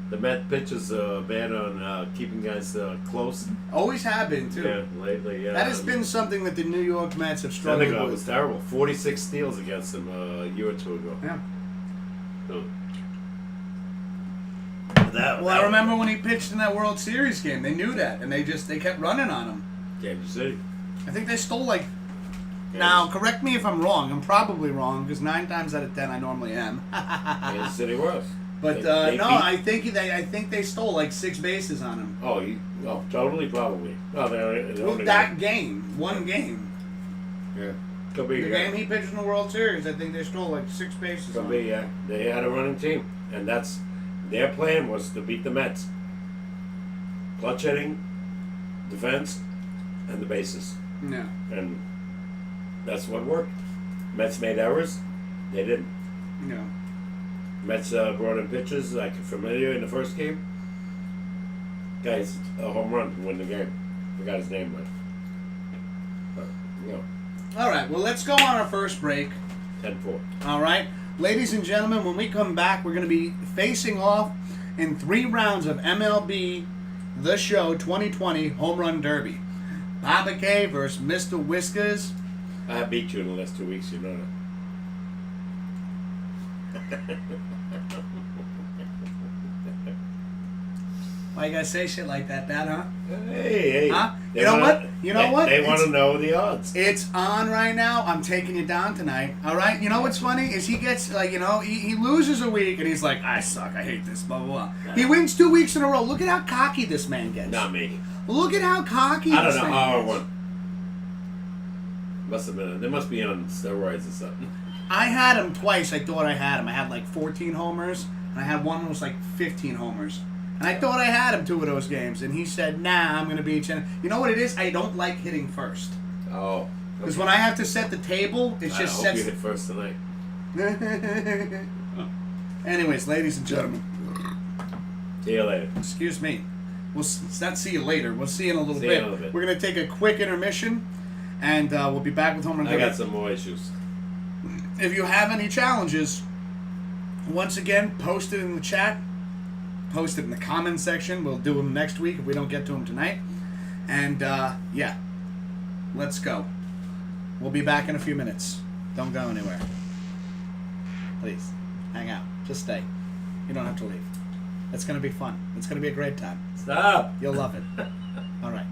Speaker 2: the Met pitchers are bad on keeping guys close.
Speaker 1: Always have been, too.
Speaker 2: Yeah, lately, yeah.
Speaker 1: That has been something that the New York Mets have struggled with.
Speaker 2: Was terrible. 46 steals against him a year or two ago.
Speaker 1: Yeah.
Speaker 2: So,
Speaker 1: I remember when he pitched in that World Series game. They knew that, and they kept running on him.
Speaker 2: Kansas City.
Speaker 1: I think they stole Now, correct me if I'm wrong. I'm probably wrong because 9 times out of 10 I normally am.
Speaker 2: Kansas City was.
Speaker 1: But I think they stole 6 bases on him.
Speaker 2: Oh, totally, probably. No,
Speaker 1: One game.
Speaker 2: Yeah, could be.
Speaker 1: The game he pitched in the World Series, I think they stole 6 bases.
Speaker 2: Could be. Yeah, they had a running team, and that's their plan was to beat the Mets. Clutch hitting, defense, and the bases.
Speaker 1: Yeah.
Speaker 2: And that's what worked. Mets made errors. They didn't.
Speaker 1: No.
Speaker 2: Mets brought in pitchers like Familia in the first game. Guys, a home run to win the game. Forgot his name, but
Speaker 1: All right, well, let's go on our first break.
Speaker 2: 10-4.
Speaker 1: All right. Ladies and gentlemen, when we come back, we're going to be facing off in 3 rounds of MLB The Show 2020 Home Run Derby. Papa K versus Mr. Whiskers.
Speaker 2: I have beat you in the last 2 weeks, you know that.
Speaker 1: Why you gotta say shit like that, huh?
Speaker 2: Hey.
Speaker 1: Huh? You know what?
Speaker 2: They want to know the odds.
Speaker 1: It's on right now. I'm taking you down tonight. All right? You know what's funny is he gets, he loses a week and he's like, I suck. I hate this, blah, blah, blah. He wins 2 weeks in a row. Look at how cocky this man gets.
Speaker 2: Not me.
Speaker 1: Look at how cocky
Speaker 2: I
Speaker 1: this
Speaker 2: don't know
Speaker 1: man
Speaker 2: how I
Speaker 1: gets.
Speaker 2: won. Must have been. They must be on steroids or something.
Speaker 1: I had him twice. I thought I had him. I had 14 homers, and I had one that was 15 homers. And I thought I had him 2 of those games, and he said, nah, I'm going to beat you. You know what it is? I don't like hitting first.
Speaker 2: Oh.
Speaker 1: Because when I have to set the table, it just
Speaker 2: I hope
Speaker 1: sets...
Speaker 2: you hit first tonight.
Speaker 1: Anyways, ladies and gentlemen,
Speaker 2: See you later.
Speaker 1: excuse me. We'll not see you later. We'll see you in a little
Speaker 2: See you in
Speaker 1: bit.
Speaker 2: a little bit.
Speaker 1: We're gonna take a quick intermission, and we'll be back with Home Run
Speaker 2: I
Speaker 1: Derby.
Speaker 2: got some more issues.
Speaker 1: If you have any challenges, once again, post it in the chat. Post it in the comments section. We'll do them next week if we don't get to them tonight. And yeah, let's go. We'll be back in a few minutes. Don't go anywhere. Please, hang out. Just stay. You don't have to leave. It's going to be fun. It's going to be a great time.
Speaker 2: Stop.
Speaker 1: You'll love it. All right.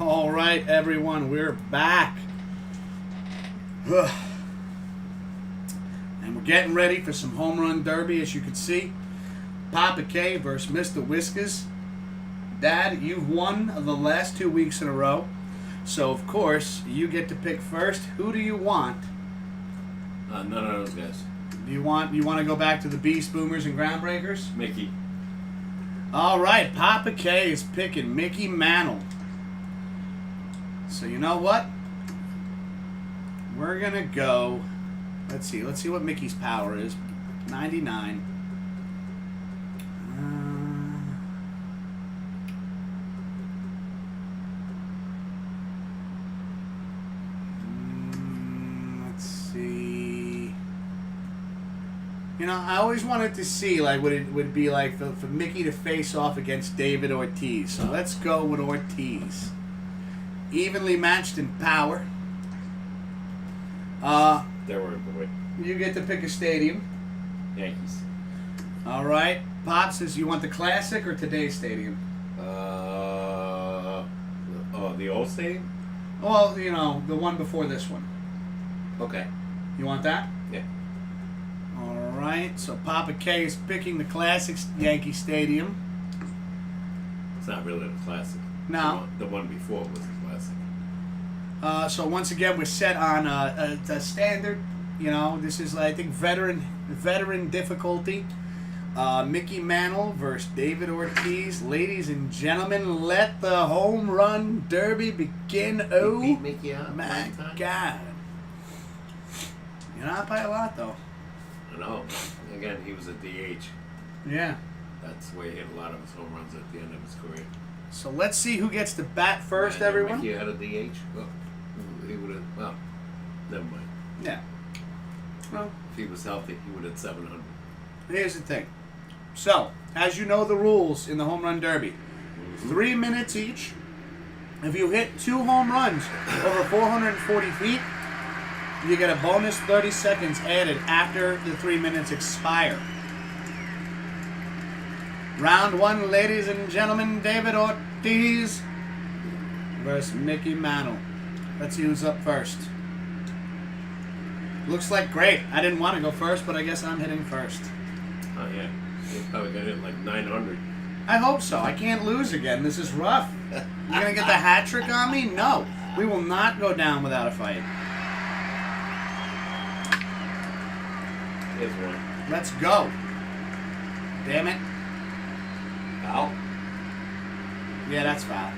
Speaker 1: All right, everyone, we're back. And we're getting ready for some home run derby, as you can see. Papa K versus Mr. Whiskers. Dad, you've won the last 2 weeks in a row. So, of course, you get to pick first. Who do you want?
Speaker 2: None of those guys.
Speaker 1: You want to go back to the Beast Boomers and Groundbreakers?
Speaker 2: Mickey.
Speaker 1: All right, Papa K is picking Mickey Mantle. So you know what? We're gonna go. Let's see what Mickey's power is. 99. Let's see. You know, I always wanted to see like what it would be like for Mickey to face off against David Ortiz. So let's go with Ortiz. Evenly matched in power.
Speaker 2: There were boy.
Speaker 1: You get to pick a stadium.
Speaker 2: Yankees.
Speaker 1: All right. Pop says you want the classic or today's stadium?
Speaker 2: The old stadium?
Speaker 1: Well, you know, the one before this one.
Speaker 2: Okay.
Speaker 1: You want that?
Speaker 2: Yeah.
Speaker 1: All right. So Papa K is picking the classic Yankee Stadium.
Speaker 2: It's not really a classic.
Speaker 1: No.
Speaker 2: The one before was a classic.
Speaker 1: So once again, we're set on a standard. You know, this is I think veteran difficulty. Mickey Mantle versus David Ortiz. Ladies and gentlemen, let the home run derby begin. Oh,
Speaker 2: He beat Mickey out
Speaker 1: my
Speaker 2: one time?
Speaker 1: God! You're not by a lot though.
Speaker 2: I know. Again, he was a DH.
Speaker 1: Yeah.
Speaker 2: That's where he hit a lot of his home runs at the end of his career.
Speaker 1: So let's see who gets to bat first,
Speaker 2: And
Speaker 1: everyone.
Speaker 2: Mickey had a DH. Well, he would have. Well, never mind.
Speaker 1: Yeah. Well,
Speaker 2: If he was healthy, he would have 700.
Speaker 1: here's the thing. So, as you know the rules in the home run derby, 3 minutes each. If you hit 2 home runs over 440 feet, you get a bonus 30 seconds added after the 3 minutes expire. Round 1, ladies and gentlemen, David Ortiz versus Mickey Mantle. Let's see who's up first. Looks like great. I didn't want to go first, but I guess I'm hitting first.
Speaker 2: Oh, yeah. He probably got hit like 900.
Speaker 1: I hope so. I can't lose again. This is rough. You're going to get the hat trick on me? No. We will not go down without a fight.
Speaker 2: Here's one.
Speaker 1: Let's go. Damn it.
Speaker 2: Foul?
Speaker 1: Yeah, that's foul.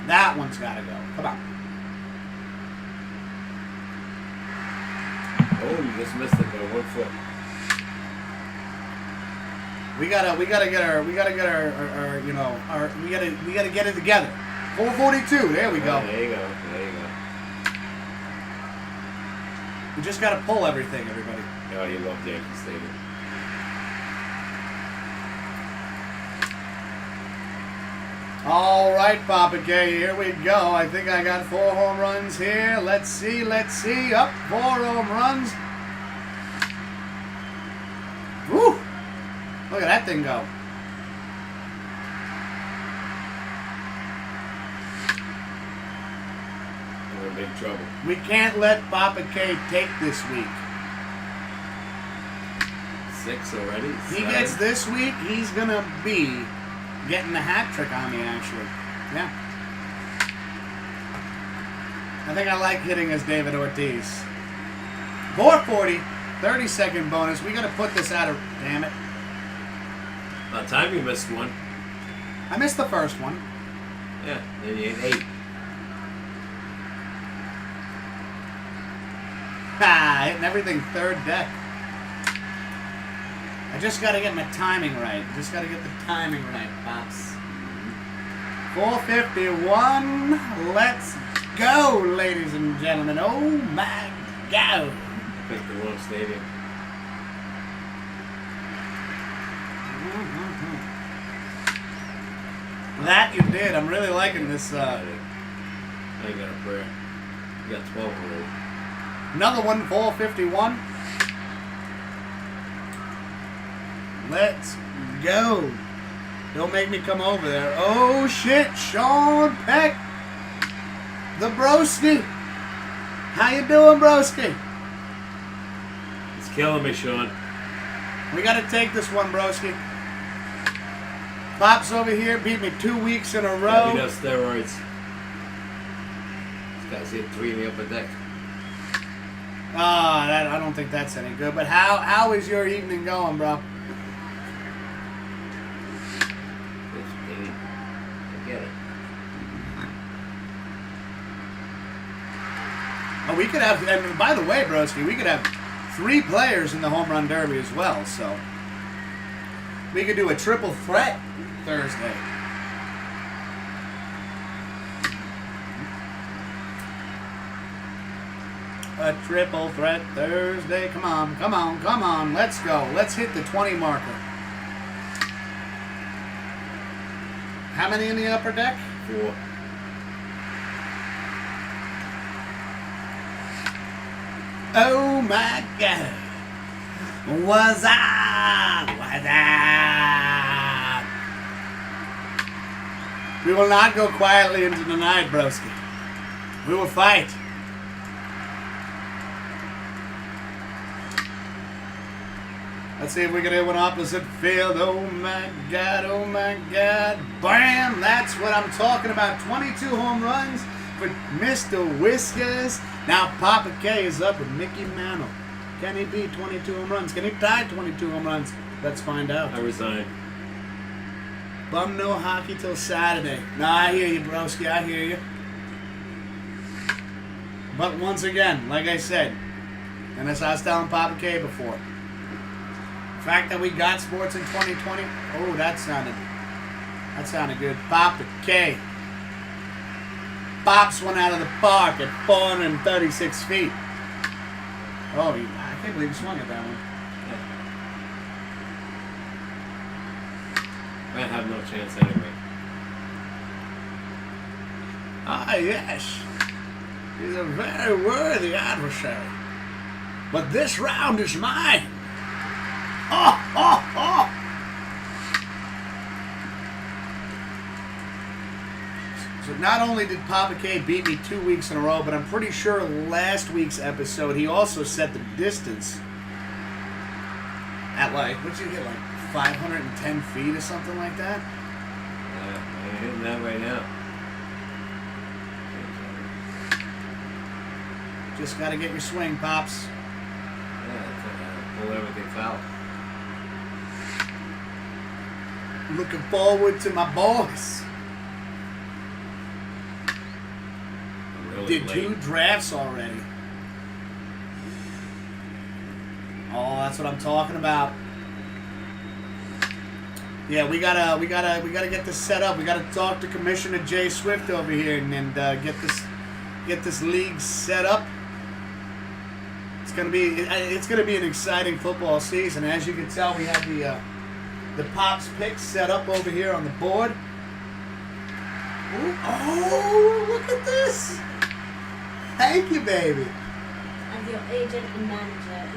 Speaker 1: That one's got to go. Come on.
Speaker 2: Oh, you just missed it by 1 foot.
Speaker 1: We gotta get our, you know, we gotta get it together. 442. There we go.
Speaker 2: Oh, there you go. There you go.
Speaker 1: We just gotta pull everything, everybody.
Speaker 2: Oh, you love Yankee Stadium.
Speaker 1: All right, Papa K, here we go. I think I got 4 home runs here. Let's see. Up, 4 home runs. Woo! Look at that thing go.
Speaker 2: We're in big trouble.
Speaker 1: We can't let Papa K take this week.
Speaker 2: 6 already?
Speaker 1: He
Speaker 2: 7?
Speaker 1: gets this week, he's gonna be getting the hat trick on me, actually. Yeah. I think I like hitting as David Ortiz. 440, 30-second bonus. We gotta put this out of... Damn it.
Speaker 2: By the time you missed one.
Speaker 1: I missed the first one.
Speaker 2: Yeah, then you hit 8.
Speaker 1: Ha! Hitting everything third deck. I just gotta get my timing right. Just gotta get the timing right, Pops. 451. Let's go, ladies and gentlemen. Oh my God.
Speaker 2: I picked the wrong stadium.
Speaker 1: That you did. I'm really liking this.
Speaker 2: I ain't got a prayer. You got 12 already.
Speaker 1: Another one, 451. Let's go. Don't make me come over there. Oh, shit. Sean Peck. The broski. How you doing, broski?
Speaker 2: It's killing me, Sean.
Speaker 1: We got to take this one, broski. Pops over here beat me 2 weeks in a row.
Speaker 2: Yeah, he does steroids. This guy's hit 3 in the upper deck.
Speaker 1: I don't think that's any good. But how is your evening going, bro?
Speaker 2: 15. I get it.
Speaker 1: Oh, we could have, and by the way, broski, we could have 3 players in the home run derby as well. So we could do a triple threat Thursday. A triple threat Thursday. Come on, come on, come on. Let's go. Let's hit the 20 marker. How many in the upper deck?
Speaker 2: 4.
Speaker 1: Oh my God. What's up? What's up? We will not go quietly into the night, broski. We will fight. Let's see if we can hit one opposite field. Oh my God, oh my God. Bam! That's what I'm talking about. 22 home runs for Mr. Whiskers. Now Papa K is up with Mickey Mantle. Can he beat 22 home runs? Can he tie 22 home runs? Let's find out.
Speaker 2: I resign.
Speaker 1: Bum no hockey till Saturday. Nah, I hear you, broski. I hear you. But once again, like I said, and as I was telling Papa K before, the fact that we got sports in 2020, oh, that sounded good. Papa K pops one out of the park at 436 feet. Oh, I can't believe he swung at that one.
Speaker 2: I have no chance anyway.
Speaker 1: Ah, yes. He's a very worthy adversary. But this round is mine. Oh, oh, oh. So not only did Papa K beat me 2 weeks in a row, but I'm pretty sure last week's episode he also set the distance at like, what'd you get, like 510 feet or something like that?
Speaker 2: Yeah, I'm hitting that right now.
Speaker 1: Just gotta get your swing, Pops.
Speaker 2: Yeah, pull everything foul.
Speaker 1: Looking forward to my boys.
Speaker 2: I'm really
Speaker 1: Did
Speaker 2: late.
Speaker 1: 2 drafts already. Oh, that's what I'm talking about. Yeah, we gotta get this set up. We gotta talk to Commissioner Jay Swift over here and get this league set up. It's gonna be an exciting football season. As you can tell, we have the Pops picks set up over here on the board. Ooh, oh, look at this! Thank you, baby.
Speaker 3: As your agent and manager,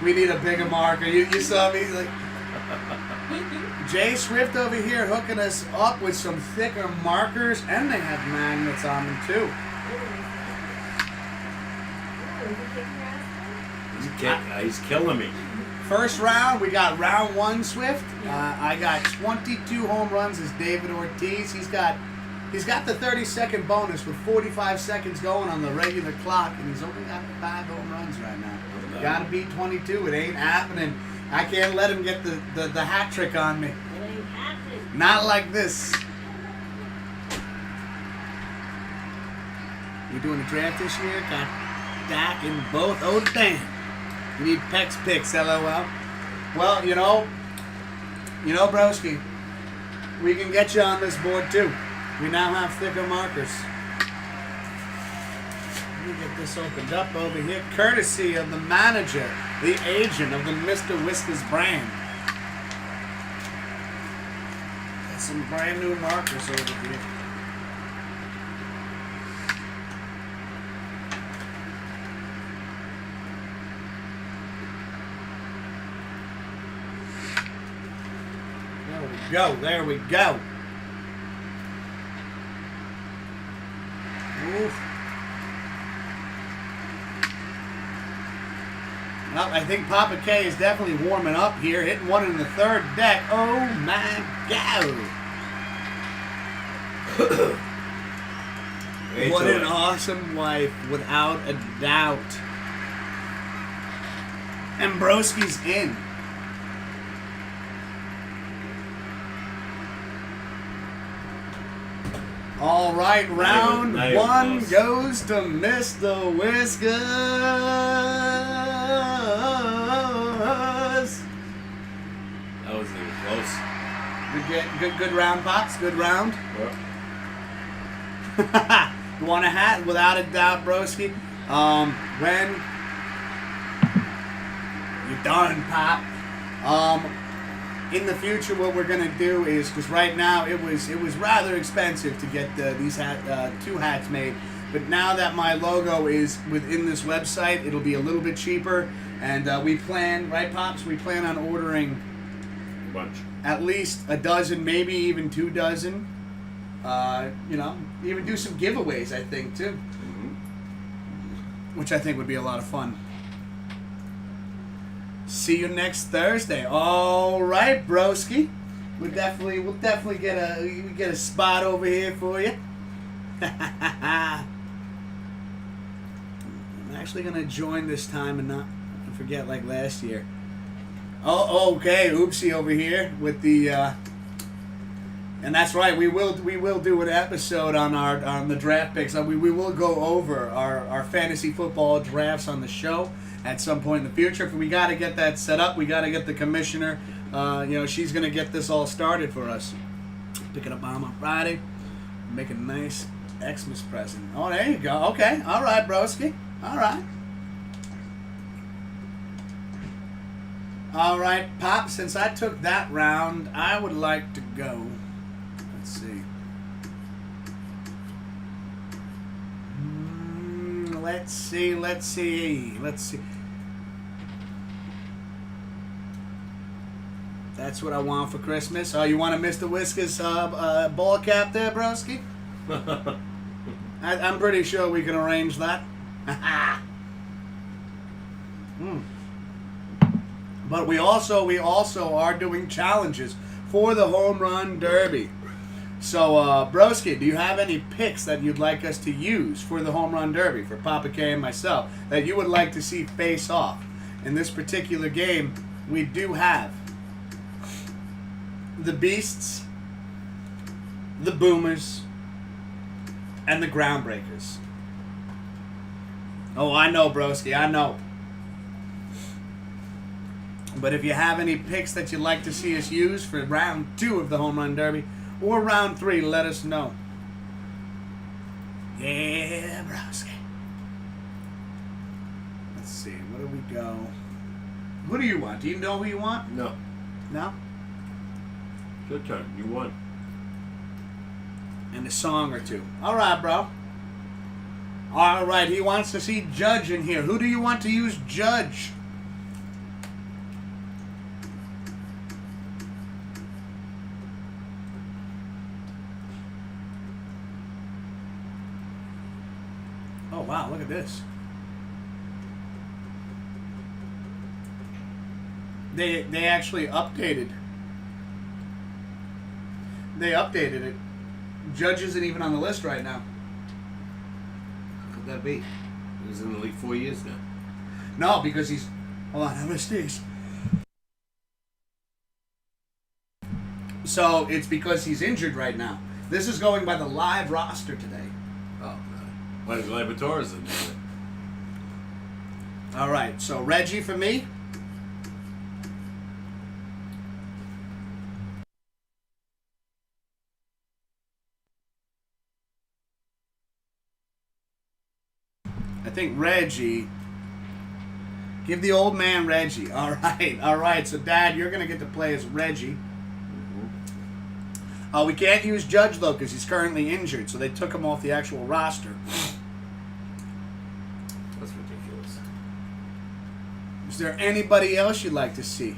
Speaker 3: we need a bigger
Speaker 1: marker. You saw me like Jay Swift over here hooking us up with some thicker markers, and they have magnets on them too.
Speaker 2: He's killing me.
Speaker 1: First round, we got round 1, Swift. I got 22 home runs as David Ortiz. He's got the 30-second bonus with 45 seconds going on the regular clock, and he's only got 5 home runs right now. Gotta beat 22. It ain't happening. I can't let him get the hat trick on me.
Speaker 3: It ain't happening.
Speaker 1: Not like this. We doing a draft this year? Got Dak in both. Oh, damn. You need Peck's picks, LOL. Well, you know, broski, we can get you on this board too. We now have thicker markers. Let me get this opened up over here, courtesy of the manager, the agent of the Mr. Whiskers brand. Got some brand new markers over here. There we go. There we go. Oof. Well, I think Papa K is definitely warming up here, hitting one in the third deck. Oh my God! What an awesome wife, without a doubt. And Broski's in. All right, round one goes to Mr. Whiskers.
Speaker 2: That wasn't even close.
Speaker 1: Good round, Pops. Good round.
Speaker 2: Yep.
Speaker 1: You want a hat? Without a doubt, Broski. When you're done, Pop. In the future, what we're gonna do is, because right now it was rather expensive to get these two hats made, but now that my logo is within this website, it'll be a little bit cheaper. And we plan, right, Pops? We plan on ordering
Speaker 2: A bunch.
Speaker 1: at least a dozen, maybe even 2 dozen. Even do some giveaways, I think, too. Which I think would be a lot of fun. See you next Thursday. All right, broski. We'll definitely get a spot over here for you. I'm actually gonna join this time and not forget like last year. Oh, okay. Oopsie over here with the. And that's right. We will do an episode on the draft picks. We will go over our fantasy football drafts on the show at some point in the future. If we got to get that set up, we got to get the commissioner. She's gonna get this all started for us. Picking up on Friday, make a nice Xmas present. Oh, there you go. Okay, all right, broski. All right. All right, Pop. Since I took that round, I would like to go. Let's see. Let's see. That's what I want for Christmas. Oh, you want a Mr. Whiskers ball cap there, broski? I'm pretty sure we can arrange that. But we also are doing challenges for the Home Run Derby. So, broski, do you have any picks that you'd like us to use for the Home Run Derby, for Papa K and myself, that you would like to see face off? In this particular game, we do have the Beasts, the Boomers, and the Groundbreakers. Oh, I know, broski, I know. But if you have any picks that you'd like to see us use for round 2 of the Home Run Derby, or round 3, let us know. Yeah, broski. Let's see, where do we go? Who do you want? Do you know who you want?
Speaker 2: No.
Speaker 1: No?
Speaker 2: Your turn. You won.
Speaker 1: And a song or 2. All right, bro. All right, he wants to see Judge in here. Who do you want to use Judge? Oh, wow, look at this. They actually updated. They updated it. Judge isn't even on the list right now.
Speaker 2: How could that be? He's in the league 4 years now.
Speaker 1: No, because he's... Hold on, MSDs. So, it's because he's injured right now. This is going by the live roster today.
Speaker 2: Oh, God. Why is Laboratories in there?
Speaker 1: All right, so Reggie for me. I think Reggie. Give the old man Reggie. All right. So, Dad, you're going to get to play as Reggie. We can't use Judge, though, because he's currently injured, so they took him off the actual roster.
Speaker 2: That's ridiculous.
Speaker 1: Is there anybody else you'd like to see?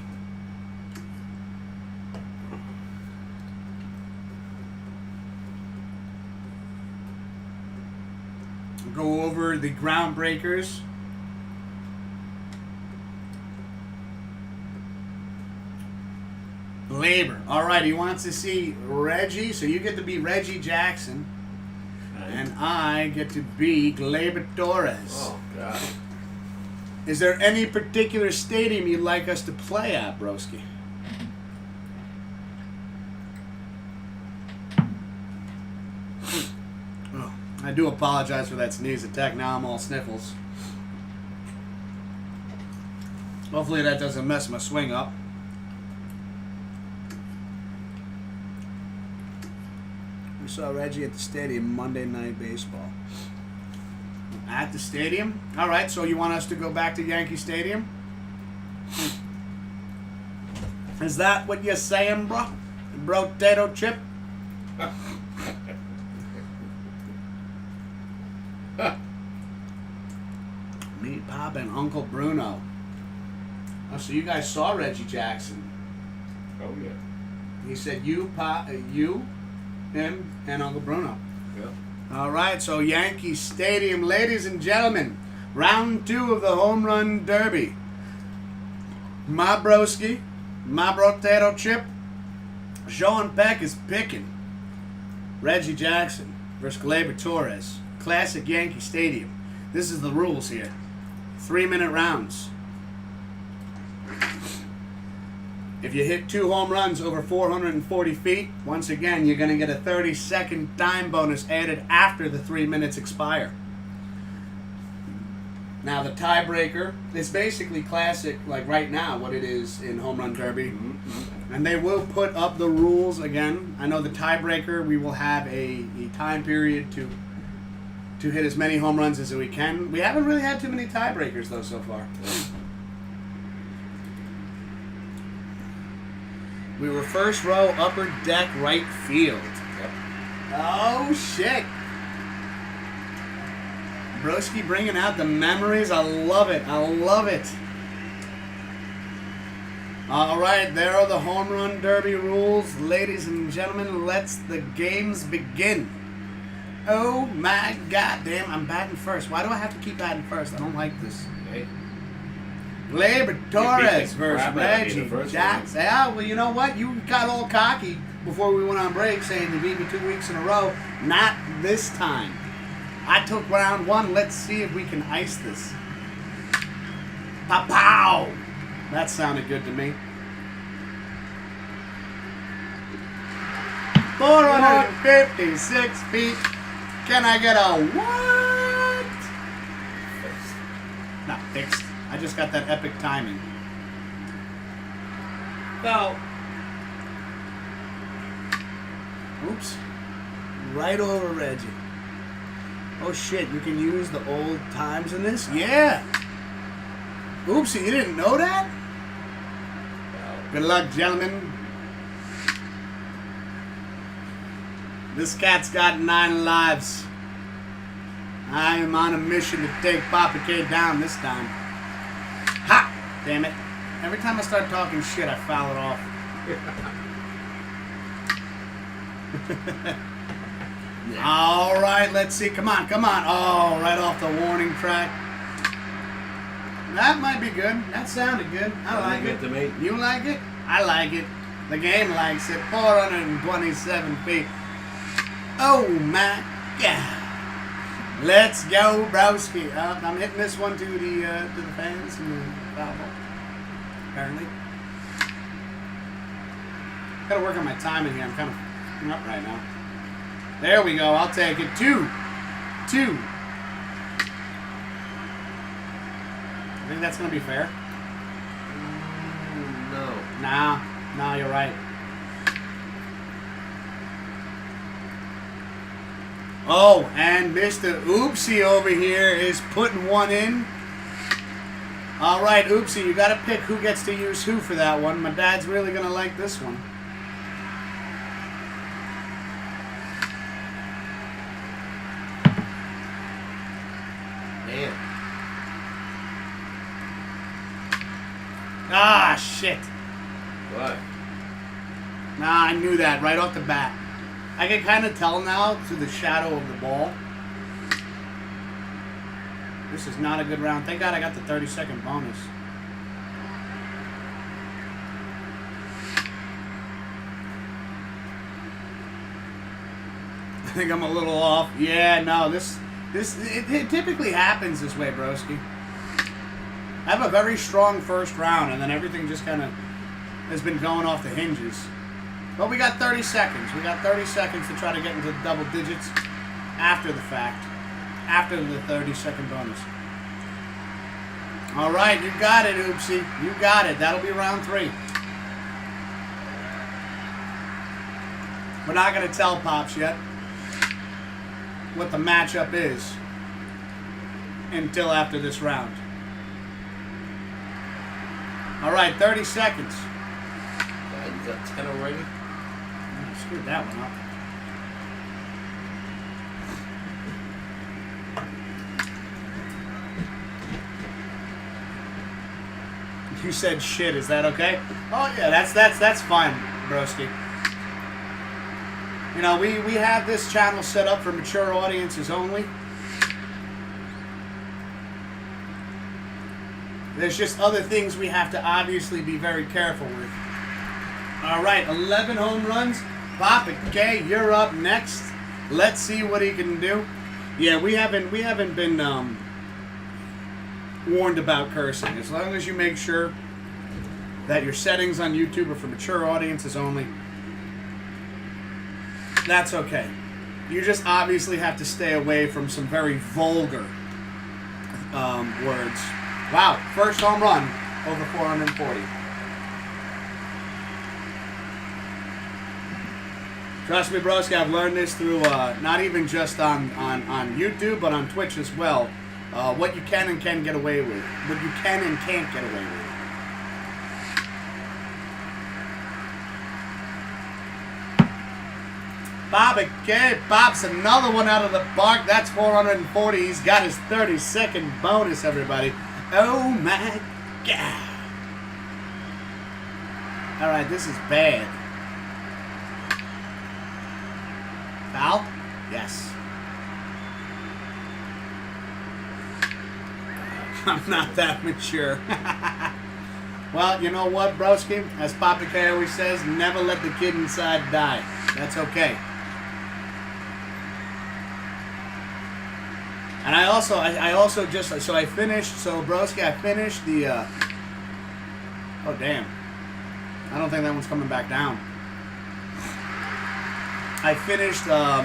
Speaker 1: go over the groundbreakers. Glaber. All right, he wants to see Reggie, so you get to be Reggie Jackson. And I get to be Glaber Torres.
Speaker 2: Oh, God.
Speaker 1: Is there any particular stadium you'd like us to play at, broski? Oh, I do apologize for that sneeze attack. Now I'm all sniffles. Hopefully that doesn't mess my swing up. We saw Reggie at the stadium Monday Night Baseball. At the stadium? All right, so you want us to go back to Yankee Stadium? Is that what you're saying, bro? Potato chip? Me, Pop, and Uncle Bruno. Oh, so you guys saw Reggie Jackson.
Speaker 2: Oh, yeah.
Speaker 1: He said you, Pop, you, him, and Uncle Bruno.
Speaker 2: Yeah.
Speaker 1: All right, so Yankee Stadium, ladies and gentlemen, round 2 of the Home Run Derby. My broski, my potato chip, Sean Peck is picking Reggie Jackson versus Glaber Torres. Classic Yankee Stadium. This is the rules here. 3-minute rounds. If you hit 2 home runs over 440 feet, once again, you're going to get a 30-second time bonus added after the 3 minutes expire. Now, the tiebreaker is basically classic, like right now, what it is in Home Run Derby. Mm-hmm. And they will put up the rules again. I know the tiebreaker, we will have a time period to hit as many home runs as we can. We haven't really had too many tiebreakers, though, so far. We were first row, upper deck, right field.
Speaker 2: Yep.
Speaker 1: Oh, shit. Broski bringing out the memories. I love it. I love it. All right, there are the Home Run Derby rules. Ladies and gentlemen, let's the games begin. Oh, my God damn. I'm batting first. Why do I have to keep batting first? I don't like this.
Speaker 2: Hey.
Speaker 1: Glaber Torres versus
Speaker 2: crap out of me the
Speaker 1: Reggie
Speaker 2: first
Speaker 1: Jackson. Yeah, well, you know what? You got all cocky before we went on break saying you beat me 2 weeks in a row. Not this time. I took round 1. Let's see if we can ice this. Pow! That sounded good to me. 456 feet. Can I get a what? Not fixed. I just got that epic timing.
Speaker 2: No.
Speaker 1: Oops. Right over Reggie. Oh shit, you can use the old times in this? Yeah. Oopsie, you didn't know that? Good luck, gentlemen. This cat's got 9 lives. I am on a mission to take Papa K down this time. Ha! Damn it. Every time I start talking shit, I foul it off. Yeah. All right, let's see. Come on, come on. Oh, right off the warning track. That might be good. That sounded good. I like it.
Speaker 2: To me.
Speaker 1: You like it? I like it. The game likes it. 427 feet. Oh, my God. Let's go, broski. I'm hitting this one to the fans and the foul ball. Apparently. Gotta work on my timing here. I'm kind of up right now. There we go. I'll take it. 2. I think that's gonna be fair.
Speaker 2: No.
Speaker 1: Nah, you're right. Oh, and Mr. Oopsie over here is putting one in. All right, Oopsie, you got to pick who gets to use who for that one. My dad's really going to like this one.
Speaker 2: Damn.
Speaker 1: Ah, shit.
Speaker 2: What?
Speaker 1: Nah, I knew that right off the bat. I can kind of tell now through the shadow of the ball. This is not a good round. Thank God I got the 30-second bonus. I think I'm a little off. Yeah, no, it typically happens this way, broski. I have a very strong first round, and then everything just kind of has been going off the hinges. But we got 30 seconds. We got 30 seconds to try to get into the double digits after the fact. After the 30-second bonus. All right, you got it, Oopsie. You got it. That'll be round 3. We're not going to tell Pops yet what the matchup is until after this round. All right, 30 seconds.
Speaker 2: You got 10 already?
Speaker 1: I screwed that one up. You said shit, is that okay? Oh yeah, that's fine, broski. You know, we have this channel set up for mature audiences only. There's just other things we have to obviously be very careful with. All right, 11 home runs. Papa K, you're up next. Let's see what he can do. Yeah, we haven't been warned about cursing. As long as you make sure that your settings on YouTube are for mature audiences only, that's okay. You just obviously have to stay away from some very vulgar words. Wow, first home run over 440. Trust me, broski, I've learned this through not even just on YouTube, but on Twitch as well. What you can and can't get away with. What you can and can't get away with. Bobby K. Pops another one out of the park. That's 440. He's got his 30-second bonus, everybody. Oh, my God. All right, this is bad. Foul? Yes. I'm not that mature. Well, you know what, broski? As Papa K always says, never let the kid inside die. That's okay. And I also just, so I finished, so broski, I finished the, oh damn. I don't think that one's coming back down. I finished the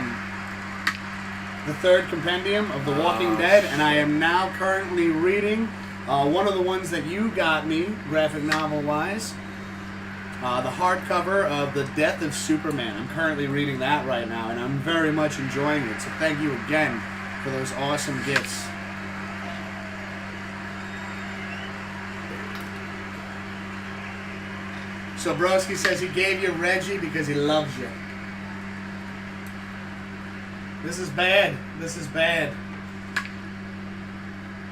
Speaker 1: third compendium of The Walking Dead, and I am now currently reading one of the ones that you got me, graphic novel-wise, the hardcover of The Death of Superman. I'm currently reading that right now, and I'm very much enjoying it, so thank you again for those awesome gifts. So broski says he gave you Reggie because he loves you. This is bad. This is bad.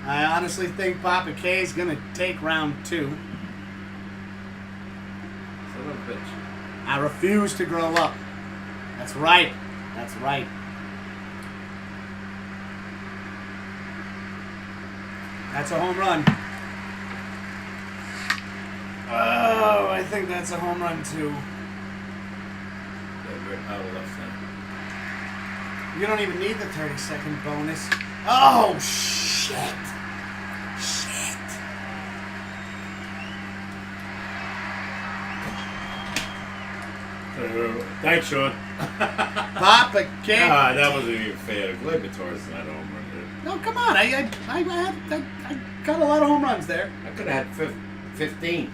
Speaker 1: I honestly think Papa K is going to take round 2.
Speaker 2: Son of a bitch.
Speaker 1: I refuse to grow up. That's right. That's right. That's a home run. Oh, I think that's a home run too.
Speaker 2: Yeah, you're out of left center.
Speaker 1: You don't even need the 30-second bonus. Oh, shit. Shit.
Speaker 2: Thanks, Sean.
Speaker 1: Papa K.
Speaker 2: That wasn't even fair. Gladiator's not a home run.
Speaker 1: No, come on. I got a lot of home runs there.
Speaker 2: I could have had 15.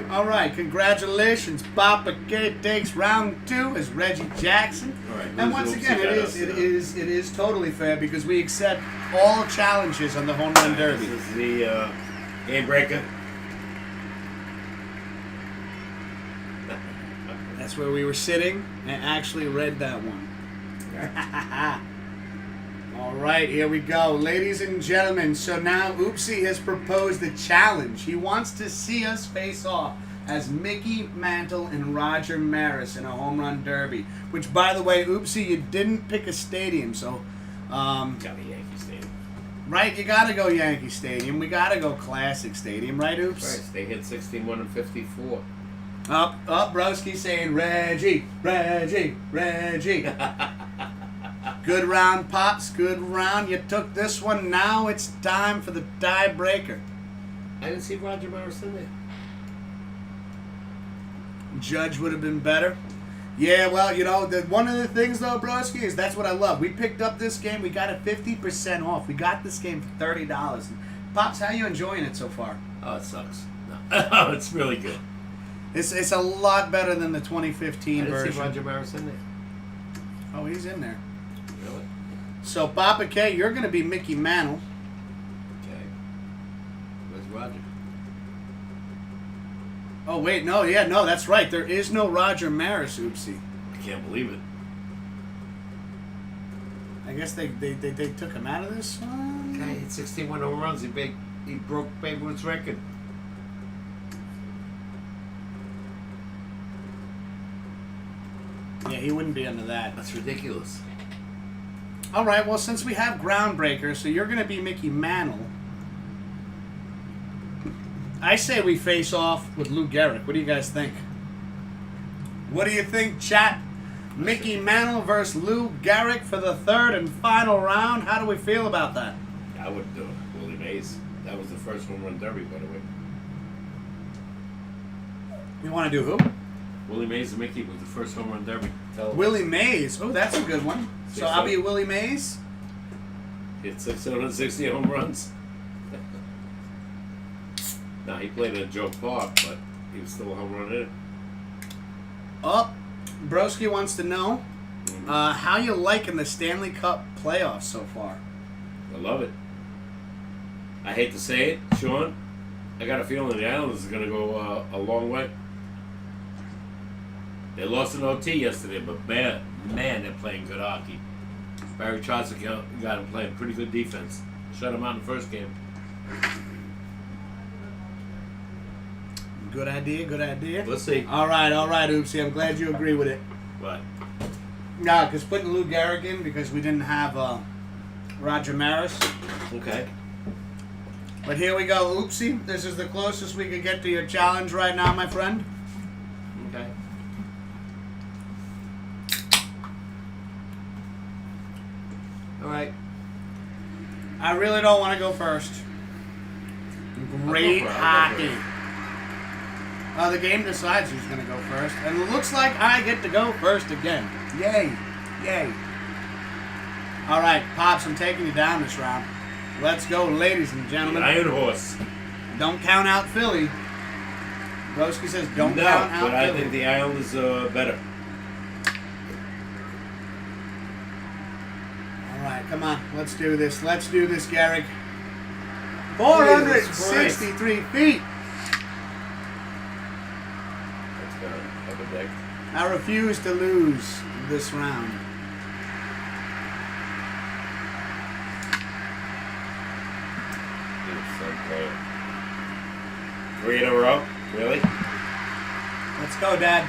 Speaker 1: All right, congratulations. Papa K takes round 2 as Reggie Jackson.
Speaker 2: All right,
Speaker 1: and once again, it is totally fair because we accept all challenges on the home run derby.
Speaker 2: This is the game breaker.
Speaker 1: That's where we were sitting and actually read that one. All right, here we go. Ladies and gentlemen, so now Oopsie has proposed a challenge. He wants to see us face off as Mickey Mantle and Roger Maris in a home run derby. Which, by the way, Oopsie, you didn't pick a stadium, so...
Speaker 2: Got a Yankee Stadium.
Speaker 1: Right, you gotta go Yankee Stadium. We gotta go Classic Stadium, right, Oops?
Speaker 2: Right, they hit 61 and 54.
Speaker 1: Up, Broski saying Reggie. Good round, Pops, good round. You took this one. Now it's time for the tiebreaker.
Speaker 2: I didn't see Roger Maris in there.
Speaker 1: Judge would have been better. Yeah, well, you know, one of the things, though, Broski, is that's what I love. We picked up this game. We got it 50% off. We got this game for $30. Pops, how you enjoying it so far?
Speaker 2: Oh, it sucks. No. It's really good.
Speaker 1: It's a lot better than the 2015
Speaker 2: I didn't
Speaker 1: version.
Speaker 2: see Roger Maris in there.
Speaker 1: Oh, he's in there.
Speaker 2: Really?
Speaker 1: So, Papa K, you're going to be Mickey Mantle.
Speaker 2: Okay. Where's Roger?
Speaker 1: Oh, wait, no, that's right. There is no Roger Maris, Oopsie.
Speaker 2: I can't believe it.
Speaker 1: I guess they took him out of this one.
Speaker 2: Guy hit 61 home runs. He broke Babe Ruth's record.
Speaker 1: Yeah, he wouldn't be under that.
Speaker 2: That's ridiculous.
Speaker 1: All right, well, since we have Groundbreaker, so you're going to be Mickey Mantle. I say we face off with Lou Gehrig. What do you guys think? What do you think, chat? Mickey Mantle versus Lou Gehrig for the third and final round. How do we feel about that?
Speaker 2: I would do it. Willie Mays. That was the first home run derby, by the way.
Speaker 1: You want to do who?
Speaker 2: Willie Mays and Mickey was the first home run derby.
Speaker 1: Willie Mays. Oh, that's a good one. So I'll be Willie Mays.
Speaker 2: Hit 660 home runs. Now, he played at Joe Park, but he was still a home run hitter.
Speaker 1: Oh, Broski wants to know how you liking the Stanley Cup playoffs so far.
Speaker 2: I love it. I hate to say it, Sean. I got a feeling the Islanders are going to go a long way. They lost in OT yesterday, but man, they're playing good hockey. Barry Trotz got him playing pretty good defense. Shut him out in the first game.
Speaker 1: Good idea.
Speaker 2: Let's see.
Speaker 1: All right, Oopsie. I'm glad you agree with it.
Speaker 2: What?
Speaker 1: No, because putting Lou Gehrig in because we didn't have Roger Maris.
Speaker 2: Okay.
Speaker 1: But here we go, Oopsie. This is the closest we could get to your challenge right now, my friend.
Speaker 2: Okay. All right.
Speaker 1: I really don't want to go first. Great hockey. The game decides who's going to go first. And it looks like I get to go first again. Yay. All right, Pops, I'm taking you down this round. Let's go, ladies and gentlemen.
Speaker 2: Iron Horse.
Speaker 1: Don't count out Philly. Broski says don't count out
Speaker 2: but I
Speaker 1: Philly.
Speaker 2: think the Islanders are better.
Speaker 1: All right, come on. Let's do this, Gehrig. 463 feet.
Speaker 2: That's going to have a deck.
Speaker 1: I refuse to lose this round.
Speaker 2: Three in a row? Really?
Speaker 1: Let's go, Dad.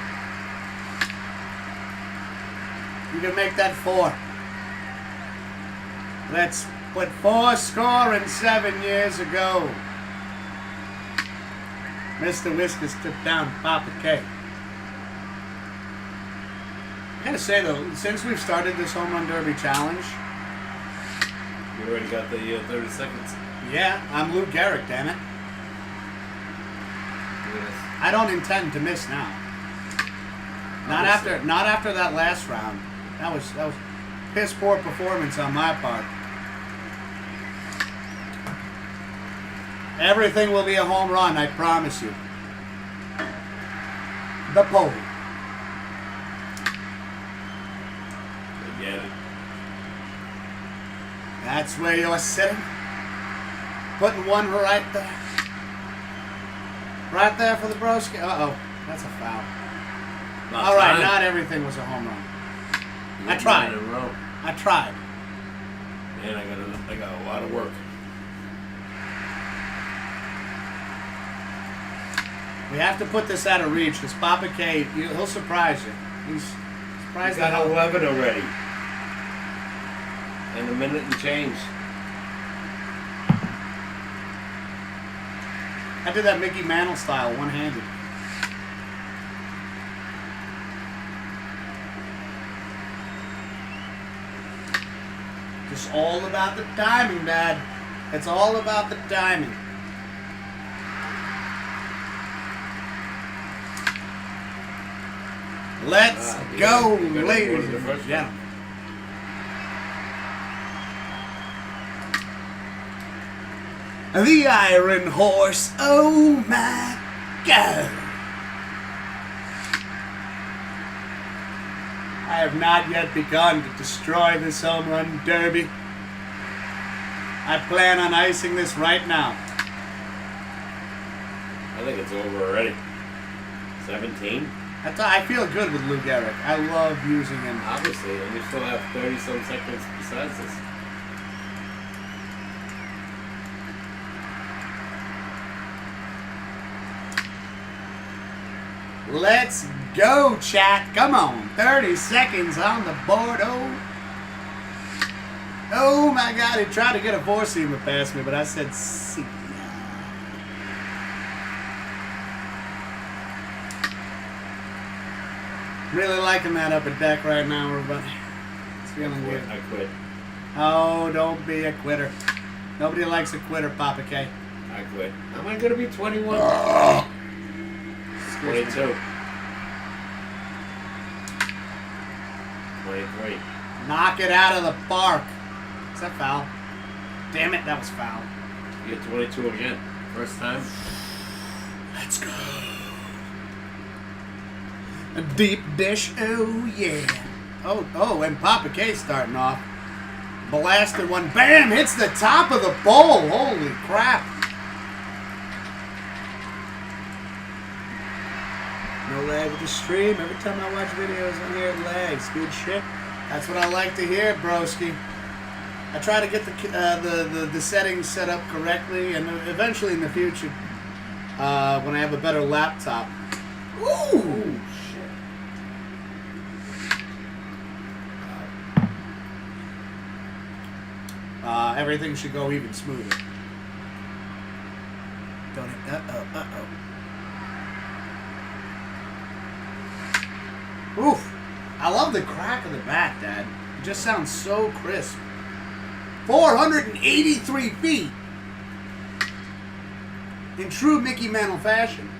Speaker 1: You can make that 4. Let's put 4 years ago. Mr. Whiskers took down Papa K. I gotta say though, since we've started this home run derby challenge,
Speaker 2: You already got the 30 seconds.
Speaker 1: yeah, I'm Lou Gehrig, damn it.
Speaker 2: Yes.
Speaker 1: I don't intend to miss now. Not after that last round. That was piss poor performance on my part. Everything will be a home run, I promise you. The pole.
Speaker 2: Get it.
Speaker 1: That's where you're sitting. Putting one right there. Right there for the broski. Uh-oh. That's a foul. All right, not everything was a home run. I tried.
Speaker 2: In a row.
Speaker 1: I tried.
Speaker 2: Man, I got a lot of work.
Speaker 1: We have to put this out of reach because Papa K, he'll surprise you. He's surprised.
Speaker 2: We got 11 already. And a minute and change.
Speaker 1: I did that Mickey Mantle style, one-handed. It's all about the timing, Dad. It's all about the timing. Let's go, ladies and gentlemen. The Iron Horse, oh my God. I have not yet begun to destroy this home run derby. I plan on icing this right now.
Speaker 2: I think it's over already. 17?
Speaker 1: I feel good with Lou Gehrig. I love using him.
Speaker 2: Obviously, and you still have 30-some seconds besides this.
Speaker 1: Let's go, chat. Come on. 30 seconds on the board. Oh my God. He tried to get a four-seamer past me, but I said see ya. Really liking that upper deck right now, everybody. It's feeling good.
Speaker 2: I quit.
Speaker 1: Oh, don't be a quitter. Nobody likes a quitter, Papa K.
Speaker 2: I quit. Am I going to be 21? 22. 23.
Speaker 1: Knock it out of the park. Is that foul? Damn it, that was foul.
Speaker 2: You get 22 again. First time.
Speaker 1: Let's go. A deep dish, oh yeah. Oh, and Papa K starting off. Blasted one, bam, hits the top of the bowl. Holy crap. No lag with the stream. Every time I watch videos on here, it lags. Good shit. That's what I like to hear, broski. I try to get the settings set up correctly, and eventually in the future, when I have a better laptop. Ooh! Everything should go even smoother. Don't it? Oof. I love the crack of the bat, Dad. It just sounds so crisp. 483 feet. In true Mickey Mantle fashion.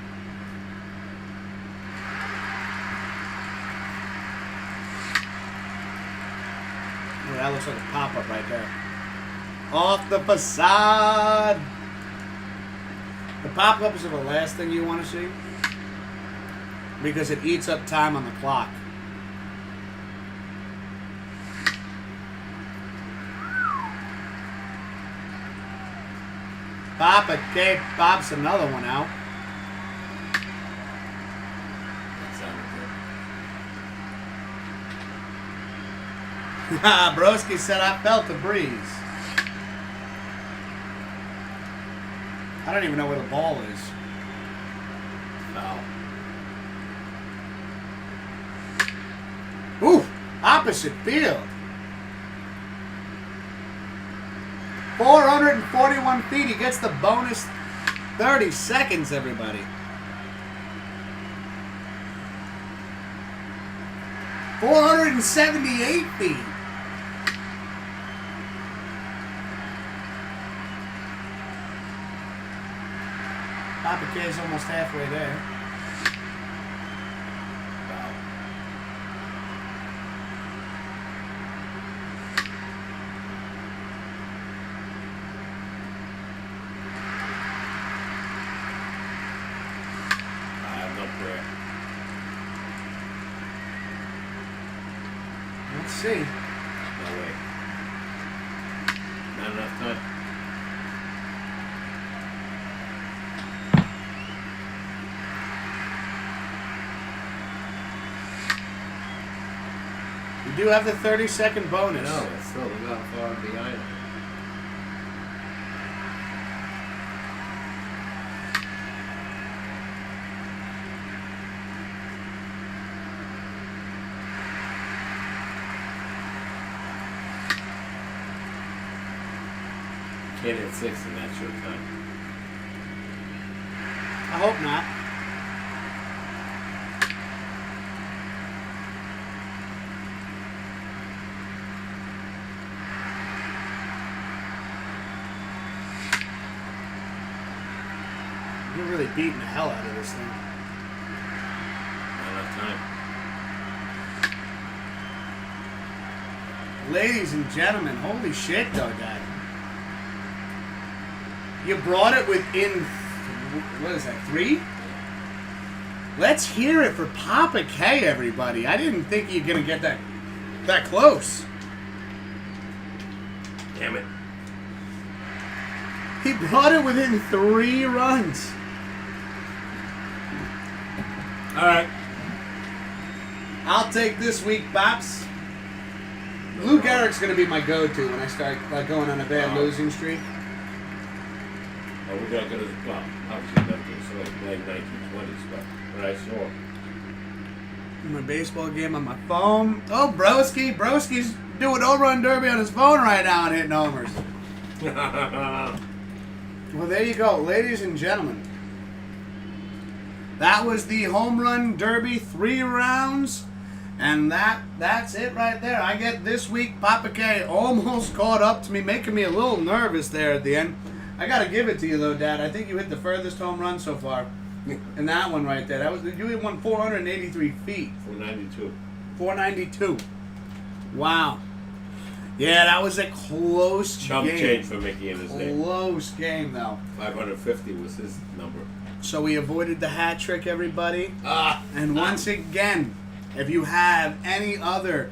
Speaker 1: Oh, that looks like a pop-up right there. Off the facade. The pop-ups are the last thing you want to see because it eats up time on the clock. Papa K pops another one out. Broski said I felt the breeze. I don't even know where the ball is. No. Ooh, opposite field. 441 feet. He gets the bonus 30 seconds, everybody. 478 feet. Papa K is almost halfway there. Wow.
Speaker 2: I have no prayer.
Speaker 1: Let's see.
Speaker 2: No way. Not enough time.
Speaker 1: You do have the 30-second bonus.
Speaker 2: No, it's still look how far behind. Can't hit 6 and that's your time.
Speaker 1: I hope not. You're really beating the hell out of this thing.
Speaker 2: Not enough time.
Speaker 1: Ladies and gentlemen, holy shit, though, Dad. You brought it within, what is that, 3? Let's hear it for Papa K, everybody. I didn't think you were going to get that close.
Speaker 2: Damn it.
Speaker 1: He brought it within 3 runs. All right. I'll take this week, Bops. Lou Gehrig's going to be my go-to when I start going on a bad losing streak.
Speaker 2: Oh, we're not going to, well, obviously not going to sort of play 1920s, but what I saw.
Speaker 1: My baseball game on my phone. Oh, Broski's doing home run derby on his phone right now and hitting homers. Well, there you go, ladies and gentlemen. That was the home run derby, 3 rounds, and that's it right there. I get this week, Papa K almost caught up to me, making me a little nervous there at the end. I got to give it to you, though, Dad. I think you hit the furthest home run so far. And that one right there. You hit one 483 feet.
Speaker 2: 492.
Speaker 1: 492. Wow. Yeah, that was a close
Speaker 2: Chump
Speaker 1: game.
Speaker 2: change for Mickey in his name.
Speaker 1: Close game, though.
Speaker 2: 550 was his number.
Speaker 1: So we avoided the hat trick, everybody.
Speaker 2: Ah!
Speaker 1: And once again, if you have any other,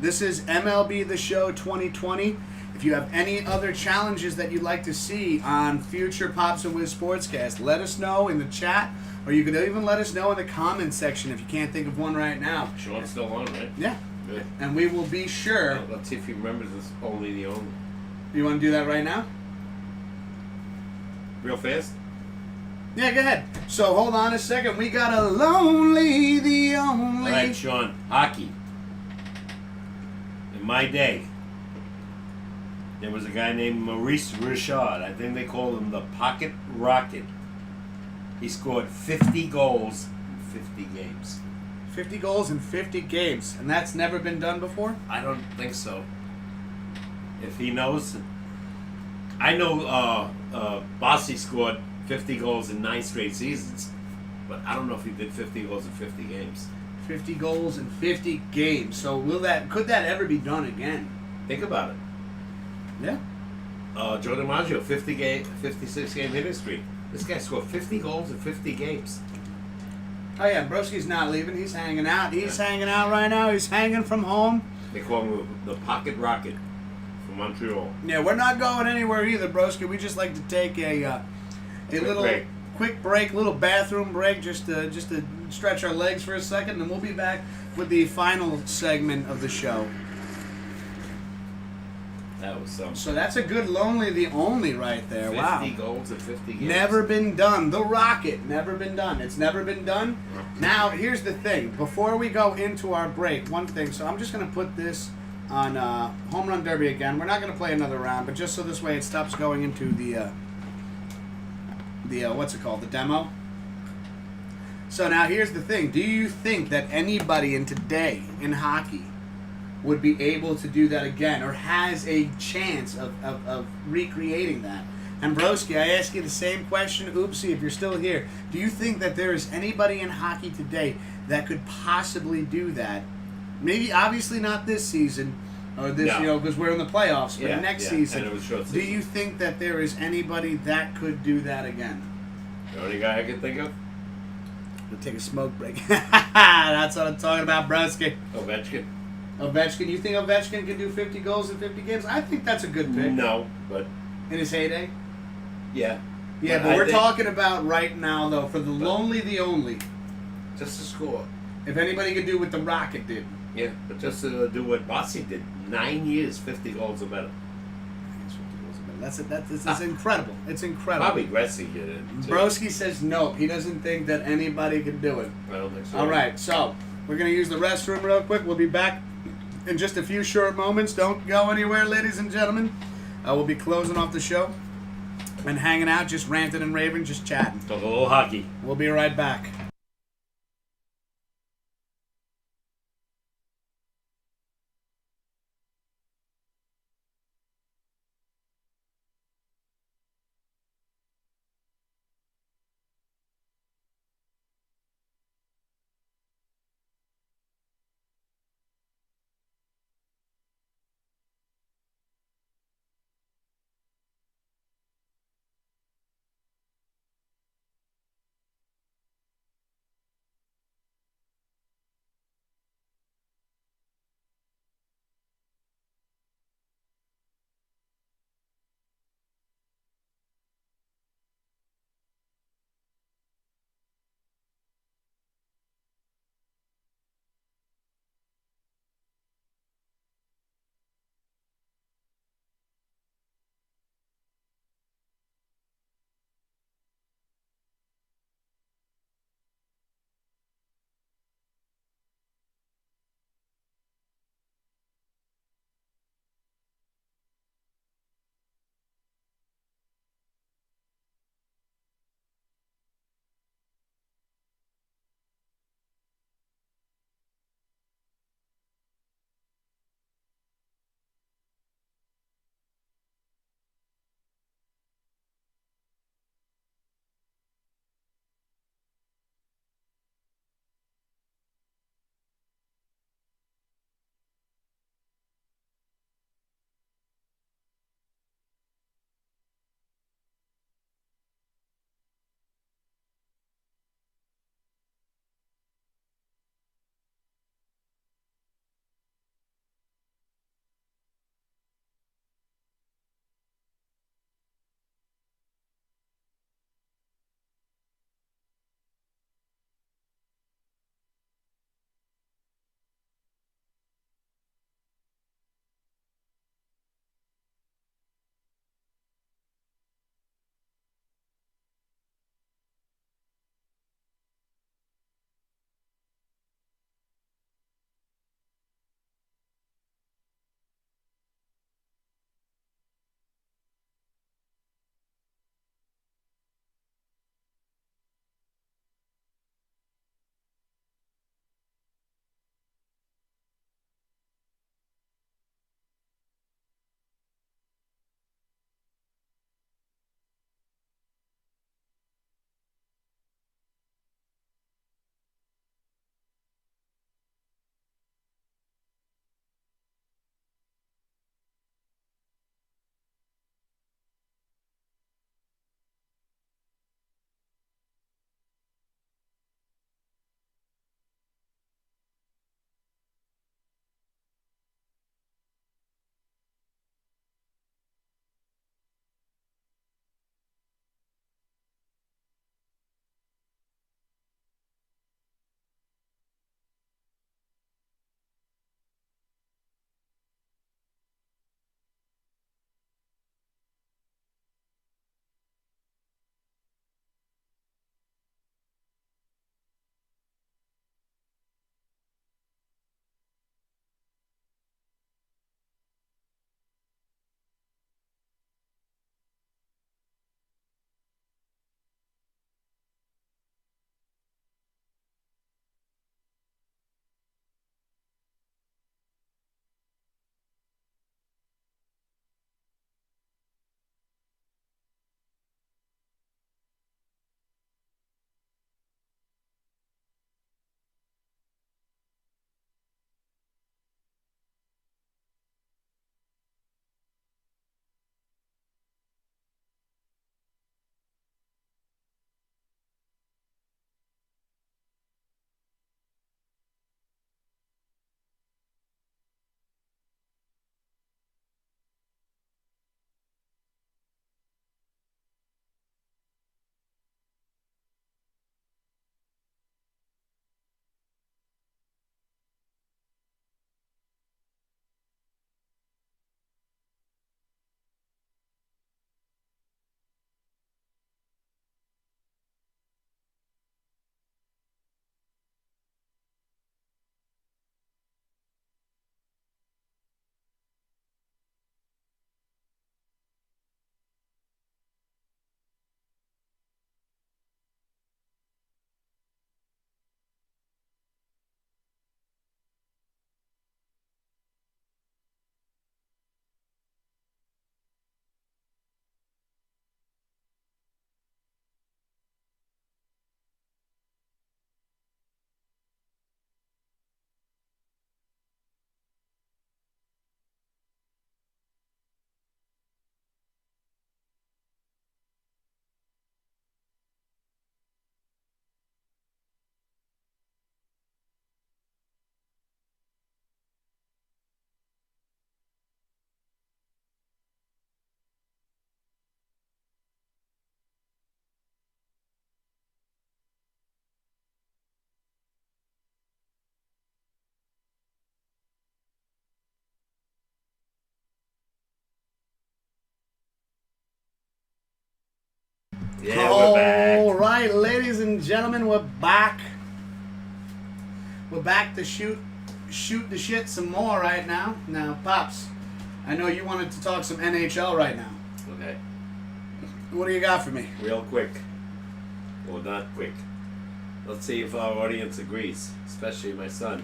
Speaker 1: this is MLB The Show 2020. If you have any other challenges that you'd like to see on future Pops and Wiz Sportscast, let us know in the chat, or you could even let us know in the comments section if you can't think of one right now.
Speaker 2: Sean's still on, right?
Speaker 1: Yeah.
Speaker 2: Good.
Speaker 1: And we will be sure.
Speaker 2: Let's see if he remembers this. Only the only.
Speaker 1: You want to do that right now?
Speaker 2: Real fast?
Speaker 1: Yeah, go ahead. So hold on a second. We got a lonely, the only.
Speaker 2: All right, Sean. Hockey. In my day, there was a guy named Maurice Richard. I think they called him the Pocket Rocket. He scored 50 goals in 50 games.
Speaker 1: 50 goals in 50 games. And that's never been done before?
Speaker 2: I don't think so. If he knows. I know Bossy scored 50 goals in 9 straight seasons. But I don't know if he did 50 goals in 50 games.
Speaker 1: 50 goals in 50 games. So could that ever be done again?
Speaker 2: Think about it.
Speaker 1: Yeah.
Speaker 2: Joe DiMaggio, 56 game hitting streak. This guy scored 50 goals in 50 games.
Speaker 1: Oh yeah, Broski's not leaving. He's hanging out. He's hanging out right now. He's hanging from home.
Speaker 2: They call him the Pocket Rocket from Montreal.
Speaker 1: Yeah, we're not going anywhere either, Broski. We just like to take a little quick break, little bathroom break, just to stretch our legs for a second, and we'll be back with the final segment of the show.
Speaker 2: That was something.
Speaker 1: So that's a good lonely the only right there.
Speaker 2: 50
Speaker 1: Wow.
Speaker 2: goals in 50 games.
Speaker 1: Never been done. The Rocket, never been done. It's never been done. Now, here's the thing. Before we go into our break, one thing. So I'm just going to put this on Home Run Derby again. We're not going to play another round, but just so this way it stops going into the what's it called? The demo. So now here's the thing. Do you think that anybody in today in hockey would be able to do that again, or has a chance of recreating that? And Broski, I ask you the same question. Oopsie, if you're still here, do you think that there is anybody in hockey today that could possibly do that? Maybe, obviously not this season, or this, because we're in the playoffs, but next season.
Speaker 2: And it was short
Speaker 1: Do
Speaker 2: season.
Speaker 1: you think that there is anybody that could do that again?
Speaker 2: The only guy I can think of?
Speaker 1: We'll take a smoke break. That's what I'm talking about, Broski.
Speaker 2: Ovechkin.
Speaker 1: Ovechkin, you think Ovechkin can do 50 goals in 50 games? I think that's a good pick.
Speaker 2: No, but
Speaker 1: In his heyday?
Speaker 2: yeah.
Speaker 1: Yeah, but we're talking about right now, though, for the lonely, the only.
Speaker 2: Just to score.
Speaker 1: If anybody could do what the Rocket did.
Speaker 2: Yeah, but just to do what Bossy did. 9 years, 50 goals or better.
Speaker 1: That's incredible. It's incredible.
Speaker 2: Probably Gretzky did it, too.
Speaker 1: Broski says no. He doesn't think that anybody can do it.
Speaker 2: I don't think so.
Speaker 1: All right, so we're going to use the restroom real quick. We'll be back in just a few short moments. Don't go anywhere, ladies and gentlemen. We'll be closing off the show. and hanging out, just ranting and raving, just chatting.
Speaker 2: Talk a little hockey.
Speaker 1: We'll be right back.
Speaker 2: Yeah, we're back.
Speaker 1: All right, ladies and gentlemen, we're back. We're back to shoot the shit some more right now. Now, Pops, I know you wanted to talk some NHL right now.
Speaker 2: Okay.
Speaker 1: What do you got for me?
Speaker 2: Real quick. Well, not quick. Let's see if our audience agrees, especially my son.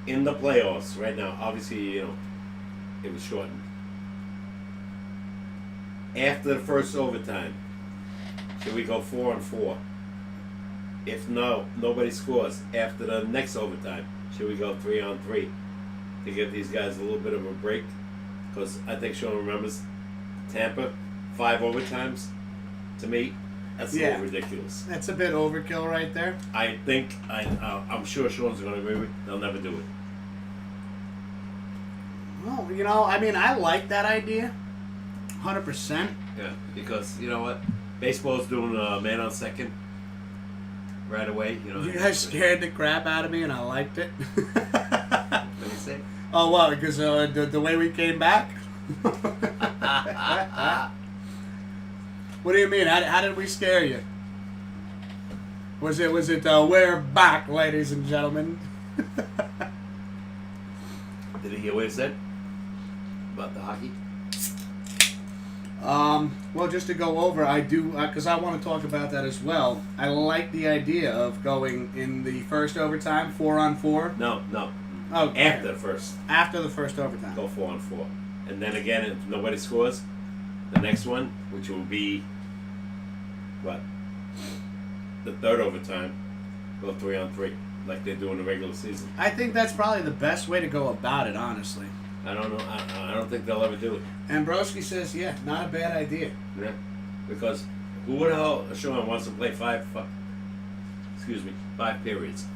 Speaker 2: In the playoffs right now, obviously, it was shortened. After the first overtime, should we go 4-on-4? If nobody scores after the next overtime, should we go 3-on-3 to give these guys a little bit of a break? Because I think Sean remembers Tampa, 5 overtimes. To me, that's a little ridiculous.
Speaker 1: That's a bit overkill right there.
Speaker 2: I think I'm sure Sean's going to agree with me. They'll never do it.
Speaker 1: Well, I like that idea. 100%.
Speaker 2: Yeah, because you know what? Baseball's doing man on second right away.
Speaker 1: You guys scared the crap out of me, and I liked it.
Speaker 2: Let me see.
Speaker 1: Oh, well, because the way we came back? What do you mean? How did we scare you? Was it we're back, ladies and gentlemen?
Speaker 2: Did he hear what he said about the hockey?
Speaker 1: Well, just to go over, I do, because I want to talk about that as well. I like the idea of going in the first overtime, 4-on-4.
Speaker 2: No.
Speaker 1: Oh,
Speaker 2: after the first.
Speaker 1: After the first overtime.
Speaker 2: Go 4-on-4. And then again, if nobody scores, the next one, which will be, the third overtime, go 3-on-3, like they do in the regular season.
Speaker 1: I think that's probably the best way to go about it, honestly.
Speaker 2: I don't know. I don't think they'll ever do it.
Speaker 1: And Broski says, yeah, not a bad idea.
Speaker 2: Yeah, because who the hell, Sean, wants to play 5 periods?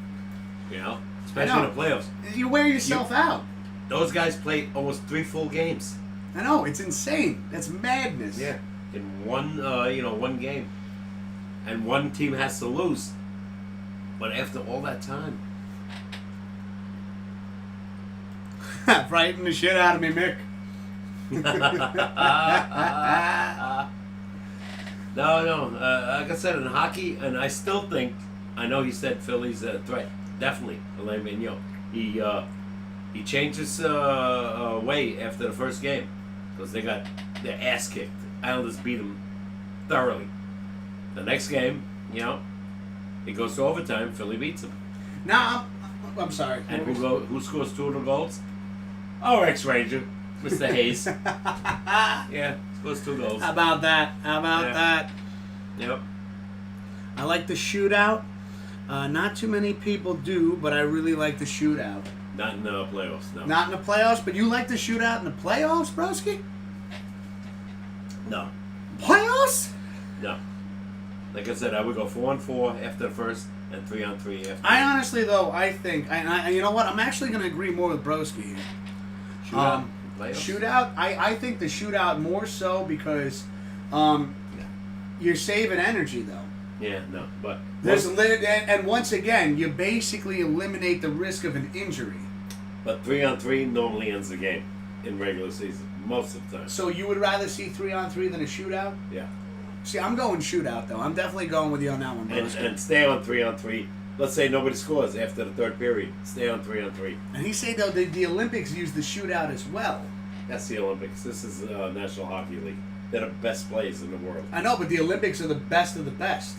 Speaker 2: Especially in the playoffs.
Speaker 1: You wear yourself out.
Speaker 2: Those guys play almost 3 full games.
Speaker 1: I know, it's insane. That's madness.
Speaker 2: Yeah, in one game, and one team has to lose. But after all that time.
Speaker 1: Frighten the shit out of me, Mick.
Speaker 2: No. Like I said, in hockey, and I still think, I know he said Philly's a threat. Definitely, Alain Vigneault. He changed his way after the first game because they got their ass kicked. Islanders beat them thoroughly. The next game, it goes to overtime. Philly beats them.
Speaker 1: Now, I'm sorry.
Speaker 2: And who scores 2 of the goals? Our ex-Ranger, Mr. Hayes. Yeah, scores 2 goals.
Speaker 1: How about that? That?
Speaker 2: Yep.
Speaker 1: I like the shootout. Not too many people do, but I really like the shootout.
Speaker 2: Not in the playoffs, no.
Speaker 1: Not in the playoffs, but you like the shootout in the playoffs, broski?
Speaker 2: No.
Speaker 1: Playoffs?
Speaker 2: No. Like I said, I would go 4-on-4 after the first and 3-on-3 after.
Speaker 1: I honestly, though, I think, and you know what? I'm actually going to agree more with Broski here. Shootout? I think the shootout more so because you're saving energy, though.
Speaker 2: Yeah, no, but
Speaker 1: and once again, you basically eliminate the risk of an injury.
Speaker 2: But 3-on-3 normally ends the game in regular season most of the time.
Speaker 1: So you would rather see 3-on-3 than a shootout?
Speaker 2: Yeah.
Speaker 1: See, I'm going shootout though. I'm definitely going with you on that one, bro.
Speaker 2: And stay on 3-on-3. Let's say nobody scores after the third period. Stay on 3-on-3.
Speaker 1: And he said though the Olympics use the shootout as well.
Speaker 2: That's the Olympics. This is the National Hockey League. They're the best players in the world.
Speaker 1: I know, but the Olympics are the best of the best.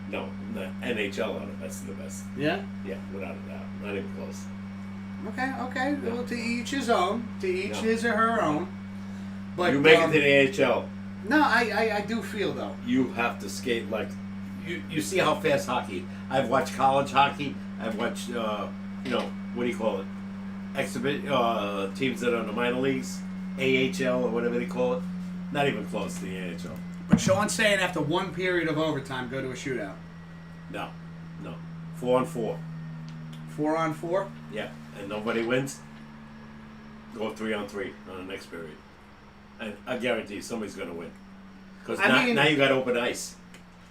Speaker 2: No, the NHL are the best of the best.
Speaker 1: Yeah?
Speaker 2: Yeah, without a doubt. Not even close.
Speaker 1: Okay.
Speaker 2: No.
Speaker 1: Well, to each his own. To each his or her own. But
Speaker 2: you make it to the AHL.
Speaker 1: No, I do feel though.
Speaker 2: You have to skate like you see how fast hockey. I've watched college hockey. I've watched what do you call it? Exhibit teams that are in the minor leagues, AHL or whatever they call it. Not even close to the NHL.
Speaker 1: But Sean's saying after one period of overtime, go to a shootout.
Speaker 2: No. 4-on-4.
Speaker 1: 4-on-4?
Speaker 2: Yeah, and nobody wins. Go 3-on-3 on the next period. And I guarantee somebody's going to win. Because now you got open ice.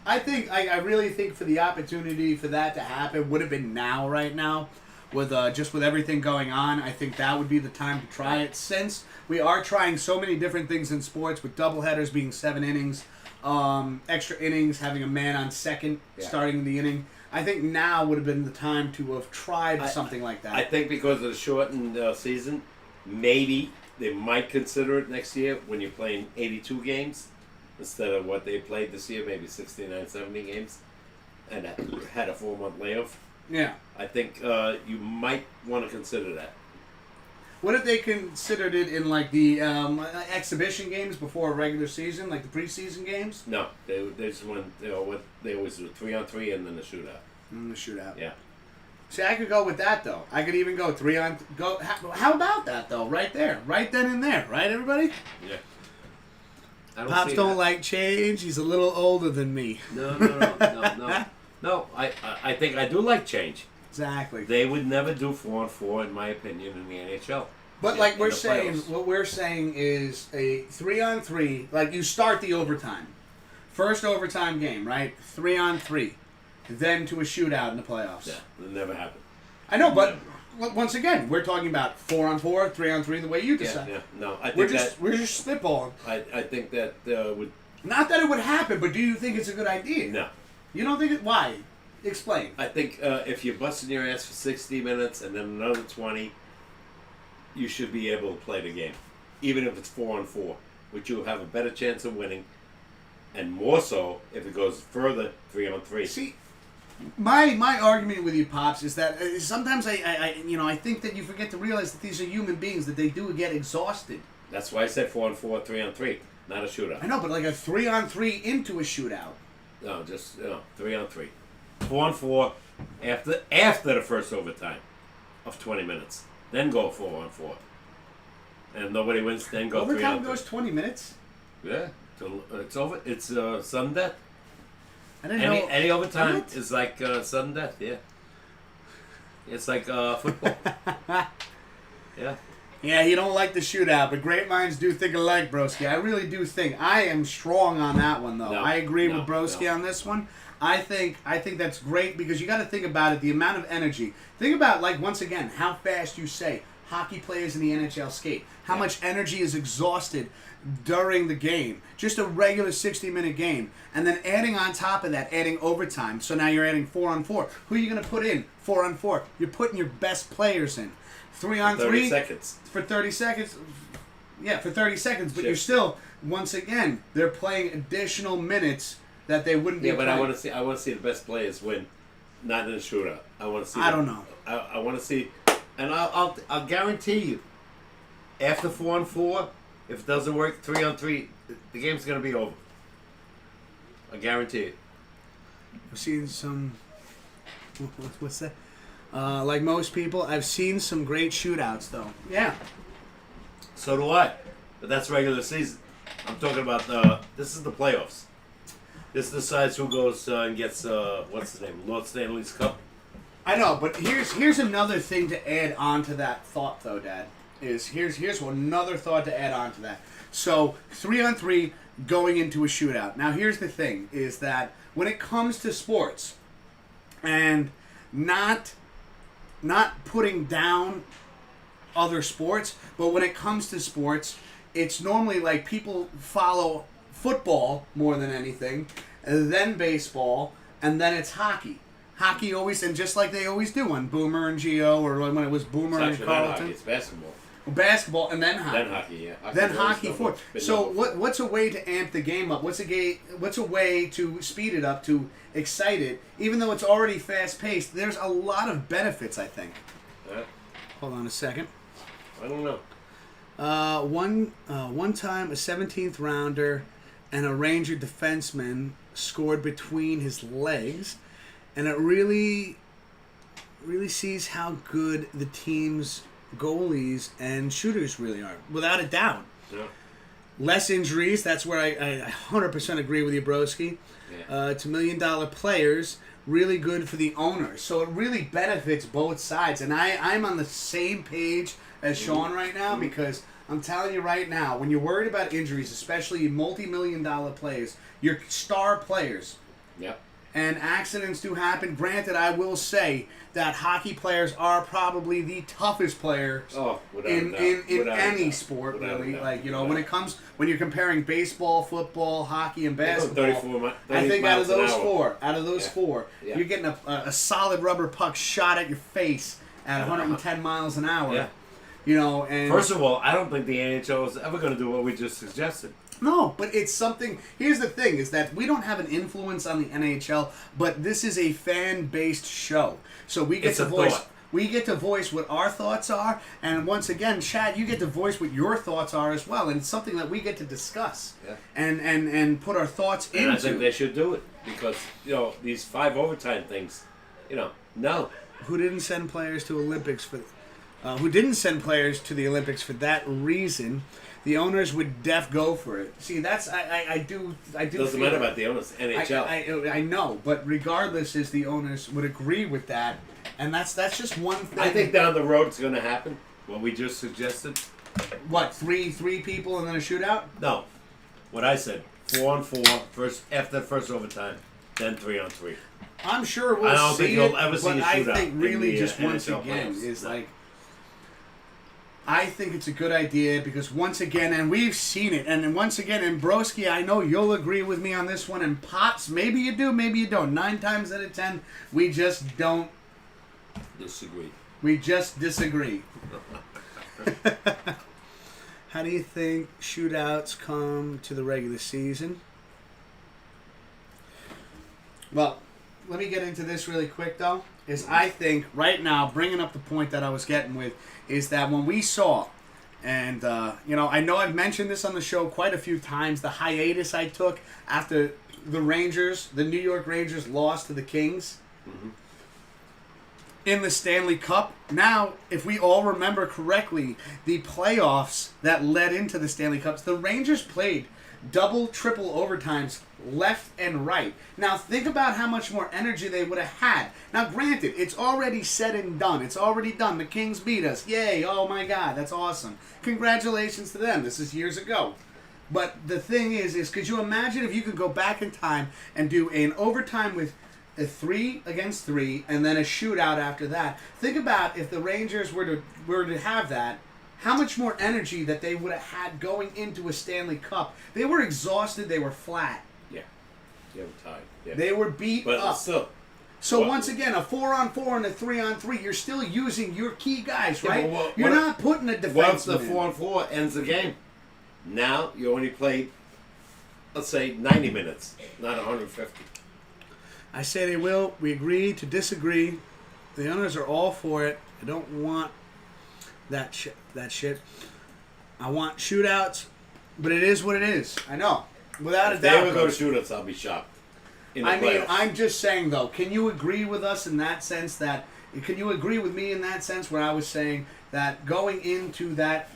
Speaker 1: I really think for the opportunity for that to happen would have been right now. With just with everything going on, I think that would be the time to try it. Since we are trying so many different things in sports, with doubleheaders being 7 innings, extra innings, having a man on second, starting the inning. I think now would have been the time to have tried something like that.
Speaker 2: I think because of the shortened season, maybe they might consider it next year when you're playing 82 games instead of what they played this year, maybe 69, 70 games, and had a 4-month layoff.
Speaker 1: Yeah.
Speaker 2: I think you might want to consider that.
Speaker 1: What if they considered it in like the exhibition games before a regular season, like the preseason games?
Speaker 2: No, they just went. What they always do: 3-on-3 and then the shootout.
Speaker 1: And the shootout.
Speaker 2: Yeah.
Speaker 1: See, I could go with that though. I could even go 3-on. Go. How about that though? Right there, right then and there, right, everybody?
Speaker 2: Yeah.
Speaker 1: Pops don't like change. He's a little older than me.
Speaker 2: No. I think I do like change.
Speaker 1: Exactly.
Speaker 2: They would never do 4-on-4, in my opinion, in the NHL.
Speaker 1: But like we're saying, what we're saying is a 3-on-3. Like you start the overtime, first overtime game, right? 3-on-3, then to a shootout in the playoffs.
Speaker 2: Yeah, it never happened.
Speaker 1: I know, but once again, we're talking about 4-on-4, 3-on-3, the way you decide.
Speaker 2: Yeah. No, I think
Speaker 1: we're just spitballing.
Speaker 2: I think that would.
Speaker 1: Not that it would happen, but do you think it's a good idea?
Speaker 2: No.
Speaker 1: You don't think it? Why? Explain.
Speaker 2: I think if you're busting your ass for 60 minutes and then another 20, you should be able to play the game, even if it's 4-on-4, which you'll have a better chance of winning, and more so if it goes further 3-on-3.
Speaker 1: See, my argument with you, Pops, is that sometimes I think that you forget to realize that these are human beings, that they do get exhausted.
Speaker 2: That's why I said 4-on-4, 3-on-3, not a shootout.
Speaker 1: I know, but like a 3-on-3 into a shootout.
Speaker 2: No, just 3-on-3. 4-on-4 after the first overtime of 20 minutes. Then go 4-on-4. And nobody wins, then go 3-on-3.
Speaker 1: Overtime goes 20 minutes?
Speaker 2: Yeah. It's over. It's sudden death.
Speaker 1: I didn't know.
Speaker 2: Any overtime
Speaker 1: What?
Speaker 2: is like sudden death, yeah. It's like football. Yeah.
Speaker 1: Yeah, you don't like the shootout, but great minds do think alike, Broski. I really do think. I am strong on that one, though. I agree with Broski on this one. I think that's great because you got to think about it, the amount of energy. Think about, like, once again, how fast you say hockey players in the NHL skate. How much energy is exhausted during the game. Just a regular 60-minute game. And then adding on top of that, adding overtime. So now you're adding 4-on-4. Who are you going to put in 4-on-4? You're putting your best players in. 3-on-3.
Speaker 2: 30 seconds.
Speaker 1: For 30 seconds. Yeah, for 30 seconds. But you're still, once again, they're playing additional minutes that they wouldn't be playing.
Speaker 2: Yeah, but I want to see the best players win, not in a shootout. I want to see.
Speaker 1: I don't know.
Speaker 2: I want to see, and I'll guarantee you, after 4-on-4, if it doesn't work 3-on-3, the game's gonna be over. I guarantee it.
Speaker 1: I've seen some. What's that? Like most people, I've seen some great shootouts, though. Yeah.
Speaker 2: So do I, but that's regular season. I'm talking about this is the playoffs. This decides who goes and gets what's his name, Lord Stanley's Cup.
Speaker 1: I know, but here's another thing to add on to that thought, though, Dad. Here's another thought to add on to that. So 3-on-3 going into a shootout. Now here's the thing: is that when it comes to sports, and not putting down other sports, but when it comes to sports, it's normally like people follow football more than anything, and then baseball, and then it's hockey. Hockey always, and just like they always do on Boomer and Geo, or when it was Boomer and Carlton.
Speaker 2: It's basketball.
Speaker 1: Basketball and then hockey.
Speaker 2: Then hockey, yeah.
Speaker 1: Then hockey four. So what's a way to amp the game up? What's a way to speed it up, to excite it? Even though it's already fast paced, there's a lot of benefits, I think. Hold on a second.
Speaker 2: I don't know.
Speaker 1: One time a 17th rounder and a Ranger defenseman scored between his legs, and it really sees how good the team's goalies and shooters really are, without a doubt.
Speaker 2: Yeah.
Speaker 1: Less injuries, that's where I 100% agree with you, Broski.
Speaker 2: Yeah.
Speaker 1: To $1 million players, really good for the owners. So it really benefits both sides. And I'm on the same page as Sean right now, because I'm telling you right now, when you're worried about injuries, especially multi-million-dollar players, your star players,
Speaker 2: Yep.
Speaker 1: and accidents do happen. Granted, I will say that hockey players are probably the toughest players in any sport, really. Like, when you're comparing baseball, football, hockey, and basketball, I think out of those four, you're getting a solid rubber puck shot at your face at 110 miles an hour.
Speaker 2: Yeah.
Speaker 1: And
Speaker 2: first of all, I don't think the NHL is ever going to do what we just suggested.
Speaker 1: No, but it's something. Here's the thing: is that we don't have an influence on the NHL, but this is a fan-based show, so we get to voice. We get to voice what our thoughts are, and once again, Chad, you get to voice what your thoughts are as well, and it's something that we get to discuss and put our thoughts into.
Speaker 2: And I think they should do it because these 5 overtime things, no.
Speaker 1: Who didn't send players to Olympics for? Who didn't send players to the Olympics for that reason? The owners would go for it. See, that's I do.
Speaker 2: Doesn't matter about the owners. NHL.
Speaker 1: I know, but regardless, is the owners would agree with that, and that's just one thing.
Speaker 2: I think down the road it's going to happen. What we just suggested.
Speaker 1: What, three people and then a shootout?
Speaker 2: No, what I said: 4-on-4 after the first overtime, then 3-on-3.
Speaker 1: I'm sure we'll see.
Speaker 2: I don't think you'll ever see a shootout.
Speaker 1: I think really just once
Speaker 2: NHL
Speaker 1: again
Speaker 2: playoffs.
Speaker 1: is like. I think it's a good idea because once again, and we've seen it, and once again, and Broski, I know you'll agree with me on this one, and Pops, maybe you do, maybe you don't. 9 times out of 10, we just don't
Speaker 2: disagree.
Speaker 1: We just disagree. How do you think shootouts come to the regular season? Well, let me get into this really quick, though. I think right now, bringing up the point that I was getting with, is that when we saw, and I know I've mentioned this on the show quite a few times, the hiatus I took after the New York Rangers lost to the Kings in the Stanley Cup. Now, if we all remember correctly, the playoffs that led into the Stanley Cups, the Rangers played double, triple overtimes left and right. Now, think about how much more energy they would have had. Now, granted, it's already said and done. It's already done. The Kings beat us. Yay. Oh, my God. That's awesome. Congratulations to them. This is years ago. But the thing is could you imagine if you could go back in time and do an overtime with a 3 against 3 and then a shootout after that? Think about if the Rangers were to have that, how much more energy that they would have had going into a Stanley Cup. They were exhausted. They were flat.
Speaker 2: Yeah, tied. Yeah.
Speaker 1: They were beat up.
Speaker 2: Still,
Speaker 1: once again, a 4-on-4 and a 3-on-3, you're still using your key guys, right?
Speaker 2: Yeah,
Speaker 1: you're not putting a defenseman.
Speaker 2: Once the 4-on-4 ends the game, now you only played, let's say, 90 minutes, not 150.
Speaker 1: I say they will. We agree to disagree. The owners are all for it. I don't want that shit. I want shootouts, but it is what it is. I know. Without a doubt.
Speaker 2: If they ever go to shootouts, I'll be shocked.
Speaker 1: I'm just saying, though, can you agree with us in that sense can you agree with me in that sense where I was saying that going into that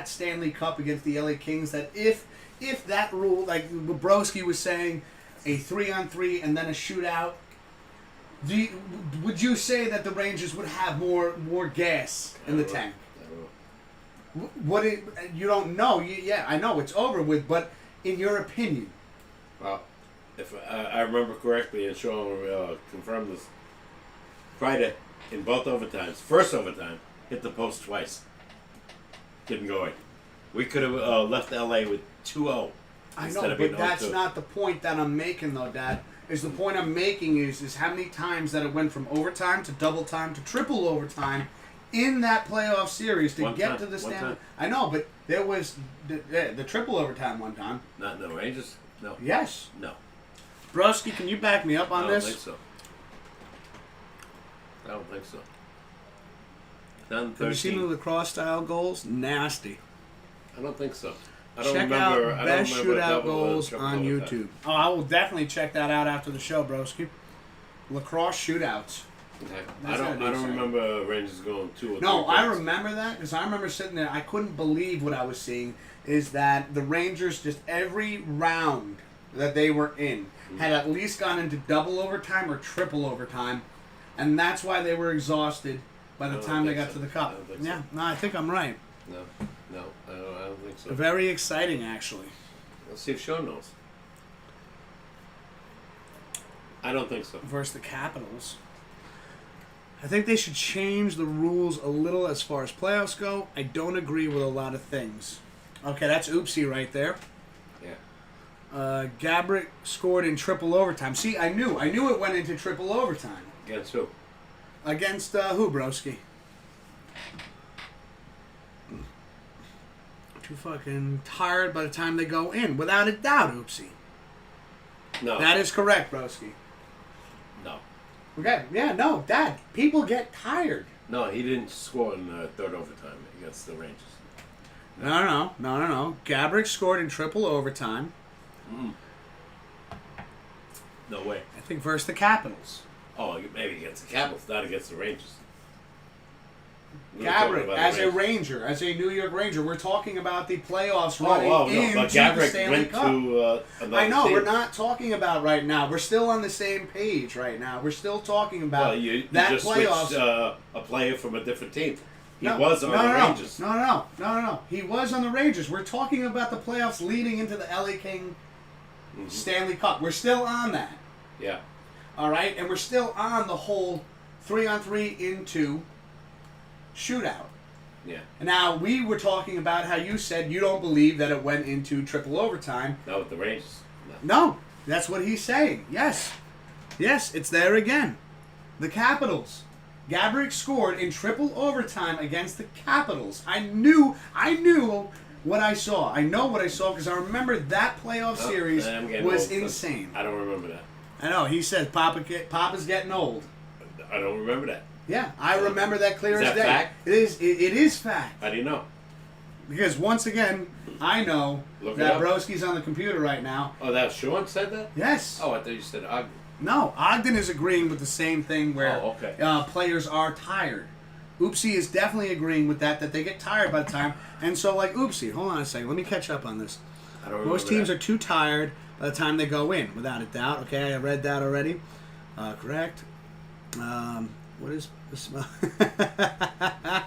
Speaker 1: Stanley Cup against the LA Kings, that if that rule, like Bobrovsky was saying, a 3-on-3 and then a shootout, would you say that the Rangers would have more gas in the tank? You don't know. I know it's over with, but in your opinion?
Speaker 2: Well, if I remember correctly, and Sean will confirm this, Kreider in both overtimes, first overtime, hit the post twice. Didn't go in. We could have left LA with 2-0.
Speaker 1: I know, but that's not the point that I'm making, though, Dad. The point I'm making is how many times that it went from overtime to double time to triple overtime in that playoff series to get to the Stanley. I know, but there was the triple overtime one time.
Speaker 2: Not in the Rangers? No.
Speaker 1: Yes.
Speaker 2: No.
Speaker 1: Broski, can you back me up on this?
Speaker 2: I don't think so. Have
Speaker 1: you seen the lacrosse style goals? Nasty.
Speaker 2: I don't think so.
Speaker 1: Check out best shootout goals on YouTube. Oh, I will definitely check that out after the show, broski. Lacrosse shootouts.
Speaker 2: Okay. I don't remember Rangers going 2 or 3.
Speaker 1: No, I remember that because I remember sitting there. I couldn't believe what I was seeing. Is that the Rangers just every round that they were in had at least gone into double overtime or triple overtime, and that's why they were exhausted by the time they got to the Cup. Yeah, no, I think I'm right.
Speaker 2: No, I don't think so.
Speaker 1: Very exciting, actually.
Speaker 2: Let's see if Sean knows. I don't think so.
Speaker 1: versus the Capitals. I think they should change the rules a little as far as playoffs go. I don't agree with a lot of things. Okay, that's oopsie right there.
Speaker 2: Yeah.
Speaker 1: Gabrick scored in triple overtime. See, I knew it went into triple overtime.
Speaker 2: Against who?
Speaker 1: Against who, broski? Too fucking tired by the time they go in. Without a doubt, oopsie.
Speaker 2: No.
Speaker 1: That is correct, broski.
Speaker 2: No.
Speaker 1: Okay, yeah, no, Dad. People get tired.
Speaker 2: No, he didn't score in the third overtime against the Rangers.
Speaker 1: No. Gabrick scored in triple overtime.
Speaker 2: No way.
Speaker 1: I think versus the Capitals.
Speaker 2: Oh, maybe against the Capitals, not against the Rangers.
Speaker 1: Gabrick, as a Ranger, as a New York Ranger, we're talking about the playoffs running into
Speaker 2: but
Speaker 1: the
Speaker 2: Gabrick
Speaker 1: Stanley
Speaker 2: went
Speaker 1: Cup.
Speaker 2: to
Speaker 1: I know,
Speaker 2: team.
Speaker 1: we're not talking about right now. We're still on the same page right now. We're still talking about
Speaker 2: Well, you
Speaker 1: that
Speaker 2: just
Speaker 1: playoffs.
Speaker 2: switched a player from a different team. He was on the Rangers.
Speaker 1: No. He was on the Rangers. We're talking about the playoffs leading into the LA King Stanley Cup. We're still on that.
Speaker 2: Yeah.
Speaker 1: All right? And we're still on the whole 3-on-3 into shootout.
Speaker 2: Yeah.
Speaker 1: Now, we were talking about how you said you don't believe that it went into triple overtime.
Speaker 2: Not with the Rangers.
Speaker 1: No, that's what he's saying. Yes, it's there again. The Capitals. Gabrick scored in triple overtime against the Capitals. I knew what I saw. I know what I saw because I remember that playoff series was insane.
Speaker 2: I don't remember that.
Speaker 1: I know. He says Papa's getting old.
Speaker 2: I don't remember that.
Speaker 1: Yeah, I remember that clear as
Speaker 2: Is
Speaker 1: day.
Speaker 2: that fact?
Speaker 1: It is fact.
Speaker 2: How do you know?
Speaker 1: Because once again, I know
Speaker 2: Look
Speaker 1: that
Speaker 2: it up.
Speaker 1: Broski's on the computer right now.
Speaker 2: Oh, that Sean said that?
Speaker 1: Yes.
Speaker 2: Oh, I thought you said Ogden.
Speaker 1: No, Ogden is agreeing with the same thing where players are tired. Oopsie is definitely agreeing with that they get tired by the time. And so, like, Oopsie, hold on a second. Let me catch up on this.
Speaker 2: I don't remember
Speaker 1: Most teams
Speaker 2: that.
Speaker 1: are too tired by the time they go in, without a doubt. Okay, I read that already. Correct. What is this? Without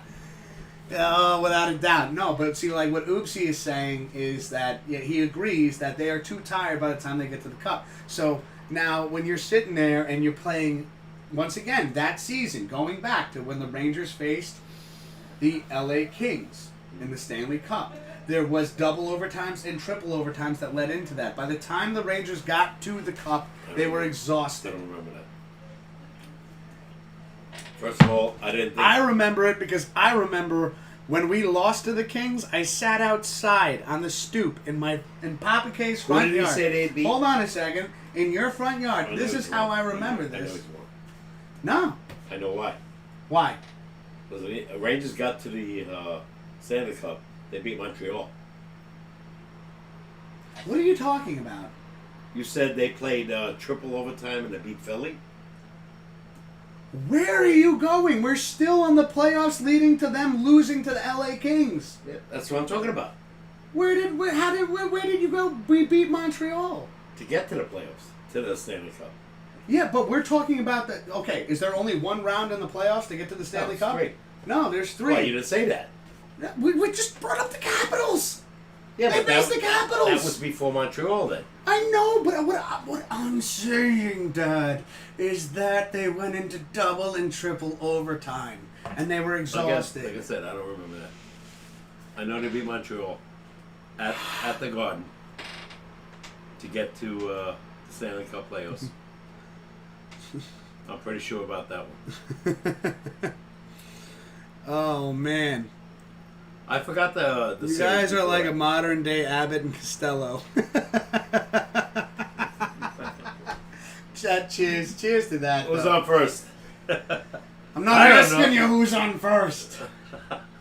Speaker 1: a doubt. No, but see, like, what Oopsie is saying is that he agrees that they are too tired by the time they get to the Cup. So now, when you're sitting there and you're playing, once again, that season, going back to when the Rangers faced the LA Kings in the Stanley Cup, there was double overtimes and triple overtimes that led into that. By the time the Rangers got to the Cup, they were exhausted.
Speaker 2: I don't remember that. First of all, I didn't think...
Speaker 1: I remember it because I remember when we lost to the Kings, I sat outside on the stoop in Papa K's front yard.
Speaker 2: What did he say they'd be?
Speaker 1: Hold on a second. In your front yard. This is how I remember
Speaker 2: I know
Speaker 1: this.
Speaker 2: he's wrong.
Speaker 1: No.
Speaker 2: I know why.
Speaker 1: Why?
Speaker 2: Because when the Rangers got to the Stanley Cup, they beat Montreal.
Speaker 1: What are you talking about?
Speaker 2: You said they played triple overtime and they beat Philly?
Speaker 1: Where are you going? We're still on the playoffs leading to them losing to the LA Kings.
Speaker 2: Yeah, that's what I'm talking about.
Speaker 1: Where did you go? We beat Montreal.
Speaker 2: To get to the playoffs, to the Stanley Cup.
Speaker 1: Yeah, but we're talking about the... Okay, is there only one round in the playoffs to get to the Stanley Cup?
Speaker 2: 3.
Speaker 1: No, there's 3.
Speaker 2: Why, you didn't say that?
Speaker 1: We just brought up the Capitals.
Speaker 2: Yeah,
Speaker 1: They
Speaker 2: but
Speaker 1: faced the Capitals.
Speaker 2: That was before Montreal then.
Speaker 1: I know, but what I'm saying, Dad, is that they went into double and triple overtime, and they were exhausted.
Speaker 2: Like I said, I don't remember that. I know they beat Montreal at the Garden to get to the Stanley Cup playoffs. I'm pretty sure about that one.
Speaker 1: Oh, man.
Speaker 2: I forgot the
Speaker 1: You
Speaker 2: series
Speaker 1: guys are
Speaker 2: before.
Speaker 1: like a modern day Abbott and Costello. Cheers to that.
Speaker 2: Who's
Speaker 1: though.
Speaker 2: on first?
Speaker 1: I'm not
Speaker 2: I don't
Speaker 1: asking
Speaker 2: know.
Speaker 1: you who's on first.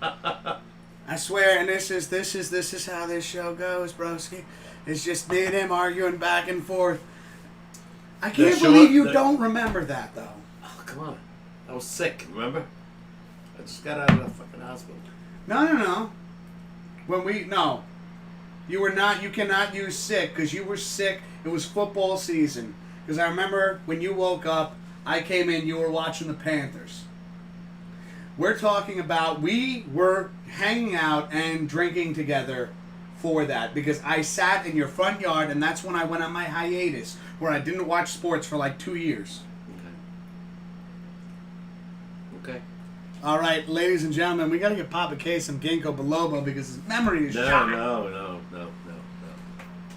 Speaker 1: I swear, and this is how this show goes, broski. It's just me and him arguing back and forth. I can't believe you don't remember that, though.
Speaker 2: Oh, come on. I was sick, remember? I just got out of the fucking hospital.
Speaker 1: No. You were not. You cannot use sick because you were sick. It was football season. Because I remember when you woke up, I came in. You were watching the Panthers. We're talking about we were hanging out and drinking together for that because I sat in your front yard, and that's when I went on my hiatus where I didn't watch sports for like 2 years.
Speaker 2: Okay.
Speaker 1: All right, ladies and gentlemen, we got to get Papa K some ginkgo biloba because his memory is shot.
Speaker 2: No.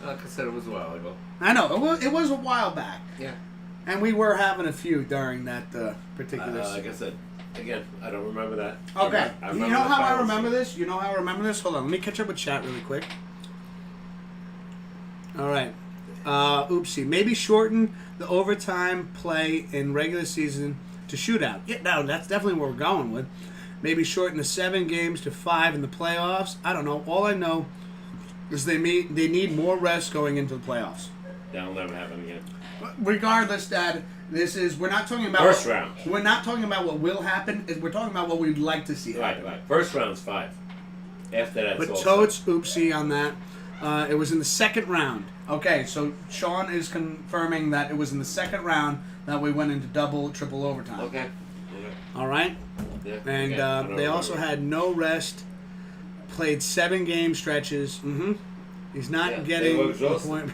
Speaker 2: Like I said, it was a while ago.
Speaker 1: I know it was a while back.
Speaker 2: Yeah.
Speaker 1: And we were having a few during that particular.
Speaker 2: Like I said, again, I don't remember that.
Speaker 1: Okay.
Speaker 2: I remember
Speaker 1: you know how I remember
Speaker 2: scene.
Speaker 1: this? You know how I remember this? Hold on. Let me catch up with chat really quick. All right. Oopsie. Maybe shorten the overtime play in regular season to shootout. Yeah, no, that's definitely what we're going with. Maybe shorten the 7 games to 5 in the playoffs. I don't know. All I know is they need more rest going into the playoffs.
Speaker 2: That'll never happen again.
Speaker 1: Regardless, Dad, we're not talking about
Speaker 2: First round.
Speaker 1: We're not talking about what will happen. We're talking about what we'd like to see happen.
Speaker 2: Right. First round's 5. After that,
Speaker 1: But
Speaker 2: it's all
Speaker 1: totes oopsie on that. It was in the second round. Okay, so Sean is confirming that it was in the second round that we went into double, triple overtime.
Speaker 2: Okay.
Speaker 1: All right.
Speaker 2: Yeah.
Speaker 1: And
Speaker 2: okay.
Speaker 1: they also had no rest. Played 7 game stretches. Mm-hmm. He's not getting the point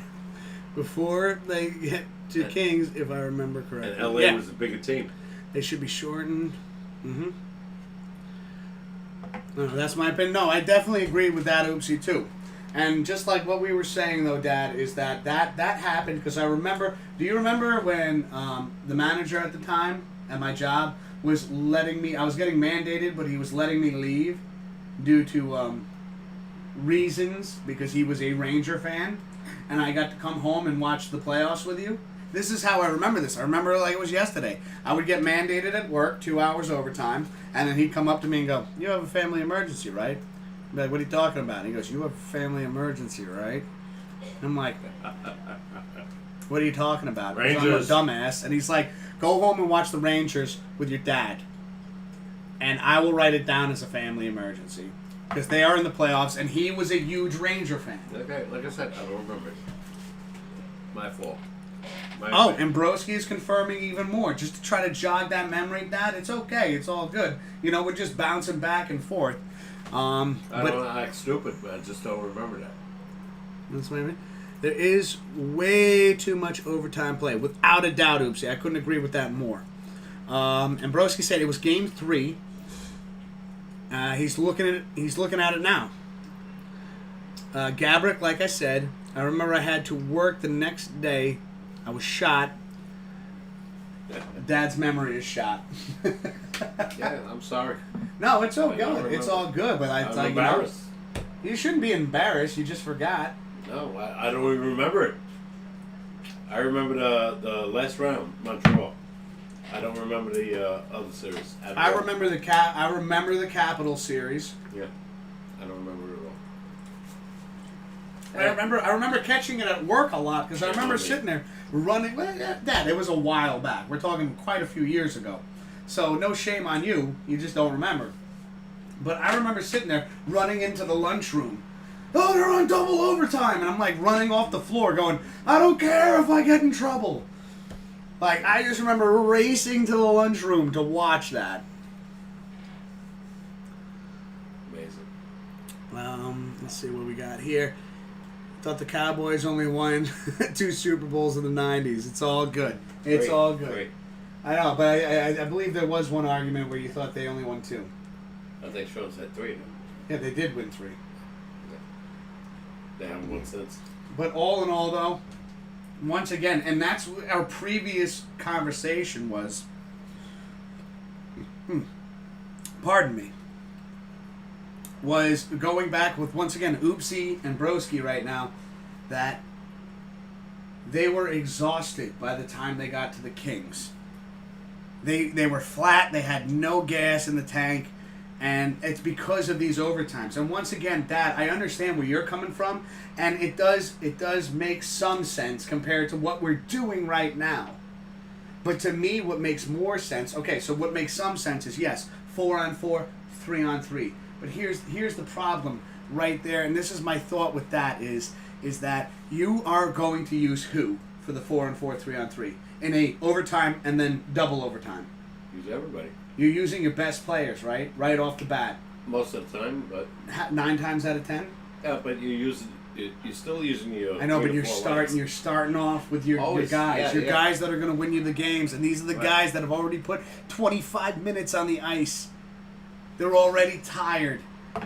Speaker 1: before they get to Kings, if I remember correctly.
Speaker 2: And LA was a bigger team.
Speaker 1: They should be shortened. Mm-hmm. No, that's my opinion. No, I definitely agreed with that oopsie too. And just like what we were saying though, Dad, is that happened because I remember. Do you remember when the manager at the time at my job was letting me? I was getting mandated, but he was letting me leave due to reasons because he was a Ranger fan, and I got to come home and watch the playoffs with you. This is how I remember this. I remember it like it was yesterday. I would get mandated at work, 2 hours overtime, and then he'd come up to me and go, "You have a family emergency, right?" I'd be like, "What are you talking about?" And he goes, "You have a family emergency, right?" I'm like, "What are you talking about?"
Speaker 2: Rangers.
Speaker 1: I'm a dumbass. And he's like, "Go home and watch the Rangers with your dad, and I will write it down as a family emergency." Because they are in the playoffs, and he was a huge Ranger fan.
Speaker 2: Okay, like I said, I don't remember it. My fault.
Speaker 1: And Broski is confirming even more. Just to try to jog that memory, Dad, it's okay. It's all good. You know, we're just bouncing back and forth.
Speaker 2: I don't act stupid, but I just don't remember that.
Speaker 1: That's what I mean. There is way too much overtime play. Without a doubt, Oopsie. I couldn't agree with that more. And Broski said it was Game 3. He's looking at it now. Gabrick, like I said, I remember I had to work the next day. I was shot. Dad's memory is shot.
Speaker 2: Yeah, I'm sorry.
Speaker 1: No, it's all good. It's all good. But
Speaker 2: I'm embarrassed.
Speaker 1: You shouldn't be embarrassed. You just forgot.
Speaker 2: No, I don't even remember it. I remember the last round, Montreal. I don't remember the other series.
Speaker 1: I remember the Capital series.
Speaker 2: Yeah, I don't remember it at all.
Speaker 1: I remember catching it at work a lot because I remember sitting there running. Well, Dad, it was a while back. We're talking quite a few years ago. So no shame on you. You just don't remember. But I remember sitting there running into the lunchroom. Oh, they're on double overtime, and I'm like running off the floor, going, I don't care if I get in trouble. Like, I just remember racing to the lunchroom to watch that.
Speaker 2: Amazing.
Speaker 1: Let's see what we got here. Thought the Cowboys only won 2 Super Bowls in the 90s. It's all good. It's all good.
Speaker 2: Great.
Speaker 1: I know, but I believe there was one argument where you thought they only won 2.
Speaker 2: I think Sean said 3 now.
Speaker 1: Yeah, they did win 3.
Speaker 2: They haven't won since.
Speaker 1: But all in all, though, once again, and that's what our previous conversation was. Pardon me. Was going back with, once again, Oopsie and Broski right now, that they were exhausted by the time they got to the Kings. They were flat. They had no gas in the tank. And it's because of these overtimes. And once again, Dad, I understand where you're coming from, and it does make some sense compared to what we're doing right now. But to me, what makes more sense, okay, so what makes some sense is, yes, 4-on-4, 3-on-3. But here's the problem right there, and this is my thought with that, is that you are going to use who for the 4-on-4, 3-on-3 in a overtime and then double overtime?
Speaker 2: Use everybody.
Speaker 1: You're using your best players, right? Right off the bat.
Speaker 2: Most of the time, but
Speaker 1: 9 times out of 10?
Speaker 2: Yeah, but you're still using your.
Speaker 1: I know, but
Speaker 2: 3 to 4 lines.
Speaker 1: you're starting off with your
Speaker 2: Always,
Speaker 1: guys,
Speaker 2: yeah,
Speaker 1: guys that are going to win you the games, and these are the
Speaker 2: Right.
Speaker 1: guys that have already put 25 minutes on the ice. They're already tired,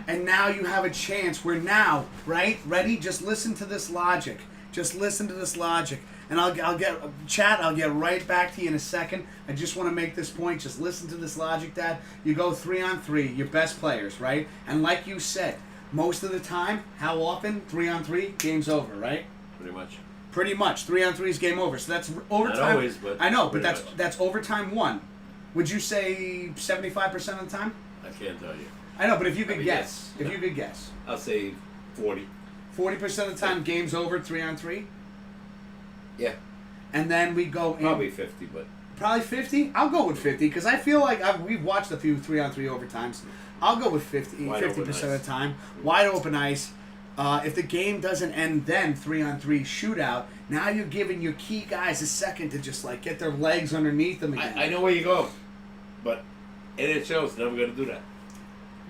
Speaker 1: and now you have a chance. We're now right, ready. Just listen to this logic. Just listen to this logic, and I'll get chat. I'll get right back to you in a second. I just want to make this point. Just listen to this logic, Dad. You go 3-on-3, your best players, right? And like you said, most of the time, how often 3-on-3, game's over, right?
Speaker 2: Pretty much.
Speaker 1: Pretty much 3-on-3 is game over. So that's overtime.
Speaker 2: Not always, but
Speaker 1: I know, but
Speaker 2: pretty much.
Speaker 1: that's overtime 1. Would you say 75% of the time?
Speaker 2: I can't tell you.
Speaker 1: I know, but if you could
Speaker 2: mean,
Speaker 1: guess,
Speaker 2: yes.
Speaker 1: if you could guess,
Speaker 2: I'll say 40.
Speaker 1: 40% of the time, game's over 3-on-3,
Speaker 2: Yeah,
Speaker 1: and then we go in
Speaker 2: probably 50, but
Speaker 1: probably 50. I'll go with 50 because I feel like we've watched a few 3-on-3 overtimes. I'll go with 50%
Speaker 2: Wide open
Speaker 1: of the
Speaker 2: ice.
Speaker 1: time. Wide open ice. If the game doesn't end then 3-on-3 shootout, now you're giving your key guys a second to just like get their legs underneath them again.
Speaker 2: I know where you go, but NHL's never going to do that.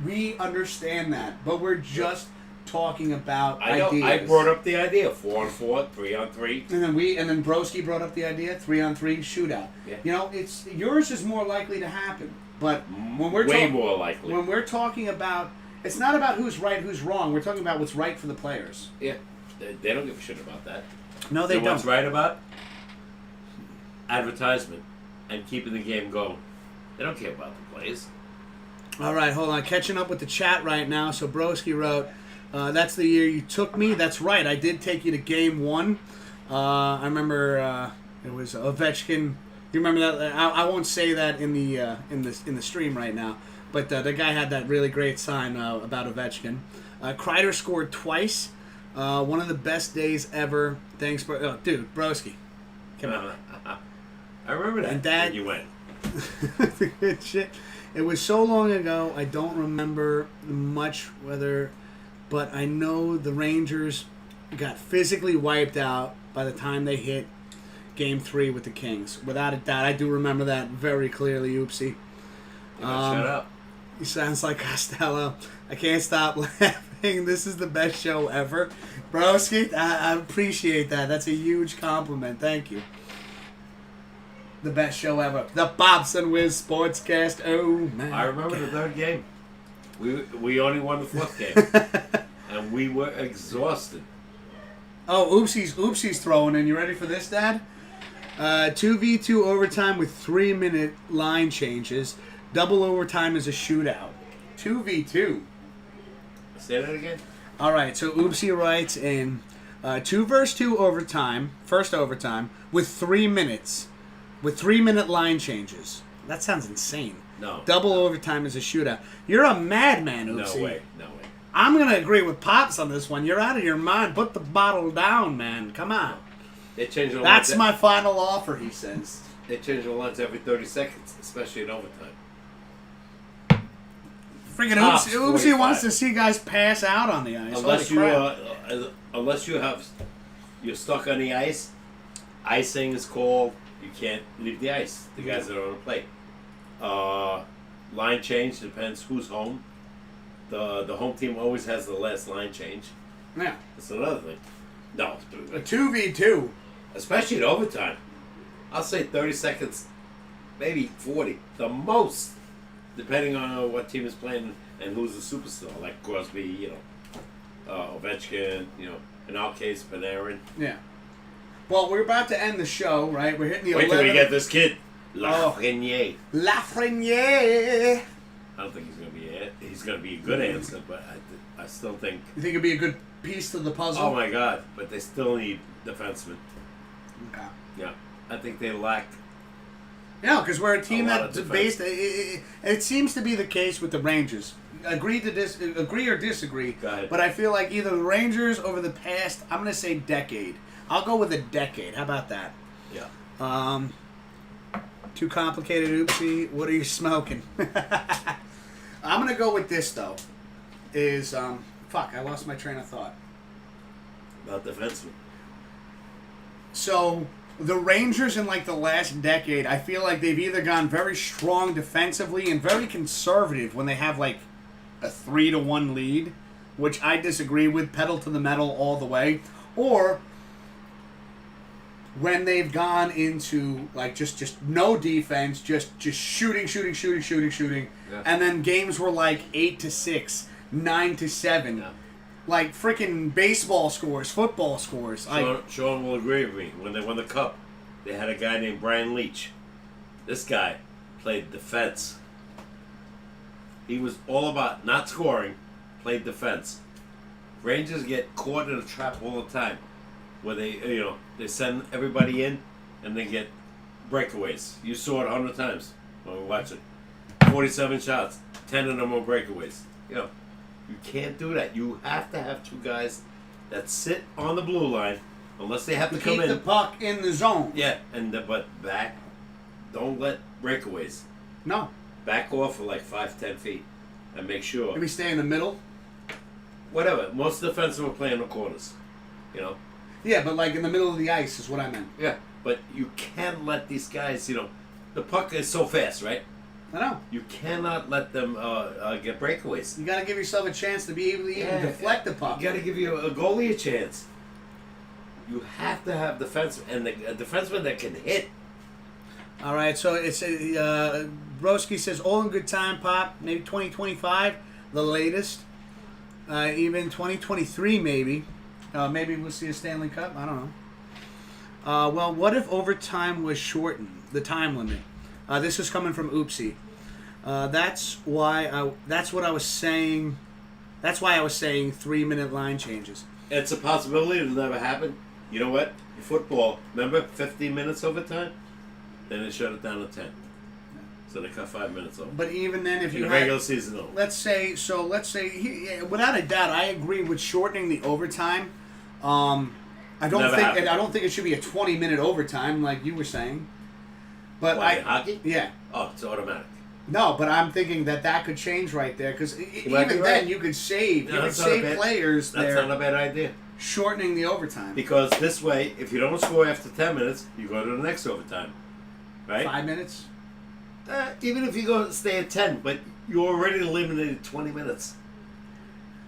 Speaker 1: We understand that, but we're just talking about
Speaker 2: I know.
Speaker 1: ideas.
Speaker 2: I brought up the idea: 4-on-4, 3-on-3.
Speaker 1: And then Broski brought up the idea 3-on-3 shootout.
Speaker 2: Yeah.
Speaker 1: You know, it's yours is more likely to happen, but when we're
Speaker 2: Way more likely.
Speaker 1: when we're talking about, it's not about who's right, who's wrong. We're talking about what's right for the players.
Speaker 2: Yeah, they don't give a shit about that.
Speaker 1: No, they
Speaker 2: You know
Speaker 1: don't.
Speaker 2: what's right about? Advertisement and keeping the game going. They don't care about the plays.
Speaker 1: All right, hold on. Catching up with the chat right now. So Broski wrote, that's the year you took me. That's right. I did take you to game 1. I remember it was Ovechkin. You remember that? I won't say that in the stream right now. But the guy had that really great sign about Ovechkin. Kreider scored twice. One of the best days ever. Thanks, dude, Broski. Come on.
Speaker 2: I remember that.
Speaker 1: And Dad-
Speaker 2: when you went.
Speaker 1: Good shit. It was so long ago, I don't remember much but I know the Rangers got physically wiped out by the time they hit Game 3 with the Kings. Without a doubt, I do remember that very clearly, Oopsie.
Speaker 2: Shut up.
Speaker 1: He sounds like Costello. I can't stop laughing. This is the best show ever. Broski, I appreciate that. That's a huge compliment. Thank you. The best show ever. The Bobs and Wiz Sportscast. Oh, man.
Speaker 2: I remember the third game. We only won the fourth game. And we were exhausted.
Speaker 1: Oh, Oopsie's throwing in. You ready for this, Dad? 2v2 overtime with 3-minute line changes. Double overtime is a shootout. 2v2.
Speaker 2: Say that again?
Speaker 1: All right, so Oopsie writes in 2 versus 2 overtime, first overtime, with 3 minutes. With 3-minute line changes. That sounds insane.
Speaker 2: No.
Speaker 1: Double overtime is a shootout. You're a madman, Oopsie.
Speaker 2: No way.
Speaker 1: I'm going to agree with Pops on this one. You're out of your mind. Put the bottle down, man. Come on.
Speaker 2: They change the
Speaker 1: That's
Speaker 2: lines.
Speaker 1: my final offer, he says.
Speaker 2: They change the lines every 30 seconds, especially in overtime.
Speaker 1: Freaking
Speaker 2: Tops,
Speaker 1: Oopsie
Speaker 2: 45.
Speaker 1: wants to see guys pass out on the ice.
Speaker 2: Unless you're stuck on the ice, icing is called. You can't leave the ice. The guys that are on the plate. Line change depends who's home. The home team always has the last line change.
Speaker 1: Yeah.
Speaker 2: That's another thing. No,
Speaker 1: A 2v2.
Speaker 2: especially in overtime. I'll say 30 seconds, maybe 40, the most, depending on what team is playing and who's the superstar, like Crosby, Ovechkin, in our case, Panarin.
Speaker 1: Yeah. Well, we're about to end the show, right? We're hitting the
Speaker 2: Wait
Speaker 1: 11.
Speaker 2: till we get this kid, Lafreniere.
Speaker 1: Lafreniere.
Speaker 2: I don't think he's going to be it. He's going to be a good answer, but I still think.
Speaker 1: You think it'd be a good piece to the puzzle?
Speaker 2: Oh my God! But they still need defensemen.
Speaker 1: Okay.
Speaker 2: Yeah, I think they lack.
Speaker 1: Yeah, because we're a team
Speaker 2: A lot
Speaker 1: that's
Speaker 2: of
Speaker 1: based. It seems to be the case with the Rangers. Agree or disagree.
Speaker 2: Go ahead.
Speaker 1: But I feel like either the Rangers over the past, I'm going to say decade. I'll go with a decade. How about that?
Speaker 2: Yeah.
Speaker 1: Too complicated, Oopsie. What are you smoking? I'm going to go with this, though. Fuck, I lost my train of thought.
Speaker 2: About defensemen.
Speaker 1: So, the Rangers in, the last decade, I feel like they've either gone very strong defensively and very conservative when they have, a 3-1 lead. which I disagree with, pedal to the metal all the way, or when they've gone into like just no defense, just shooting,
Speaker 2: Yeah.
Speaker 1: and then games were like 8-6, 9-7,
Speaker 2: Yeah.
Speaker 1: like freaking baseball scores, football scores.
Speaker 2: Sean will agree with me. When they won the cup, they had a guy named Brian Leach. This guy played defense. He was all about not scoring, played defense. Rangers get caught in a trap all the time, where they send everybody in, and they get breakaways. You saw it 100 times when we watched it. 47 shots, 10 of them were breakaways. You can't do that. You have to have two guys that sit on the blue line, unless they have to come in.
Speaker 1: Keep the puck in the zone.
Speaker 2: Yeah, but back. Don't let breakaways.
Speaker 1: No.
Speaker 2: Back off for like 5-10 feet, and make sure.
Speaker 1: Maybe stay in the middle.
Speaker 2: Whatever. Most defensemen will play in the corners.
Speaker 1: Yeah, but like in the middle of the ice is what I meant.
Speaker 2: Yeah, but you can't let these guys. The puck is so fast, right?
Speaker 1: I know.
Speaker 2: You cannot let them get breakaways.
Speaker 1: You got to give yourself a chance to be able to even deflect the puck.
Speaker 2: You got to give a goalie a chance. You have to have a defenseman that can hit.
Speaker 1: All right, so it's Broski says all in good time, Pop. Maybe 2025, the latest. Even 2023, maybe. Maybe we'll see a Stanley Cup. I don't know. Well, what if overtime was shortened? The time limit. This is coming from Oopsie. That's what I was saying. That's why I was saying 3-minute line changes.
Speaker 2: It's a possibility. It'll never happen. You know what? In football, remember 15 minutes overtime? Then they shut it down to 10. So they cut 5 minutes off.
Speaker 1: But even then, if you had
Speaker 2: regular season, though.
Speaker 1: Let's say, without a doubt, I agree with shortening the overtime. I don't think it should be a 20-minute overtime like you were saying. But
Speaker 2: in hockey?
Speaker 1: Yeah.
Speaker 2: Oh, it's automatic.
Speaker 1: No, but I'm thinking that could change right there because even then
Speaker 2: right.
Speaker 1: you could save players
Speaker 2: there. That's not a bad idea.
Speaker 1: Shortening the overtime.
Speaker 2: Because this way, if you don't score after 10 minutes, you go to the next overtime. Right?
Speaker 1: 5 minutes?
Speaker 2: Even if you stay at 10, but you already eliminated 20 minutes.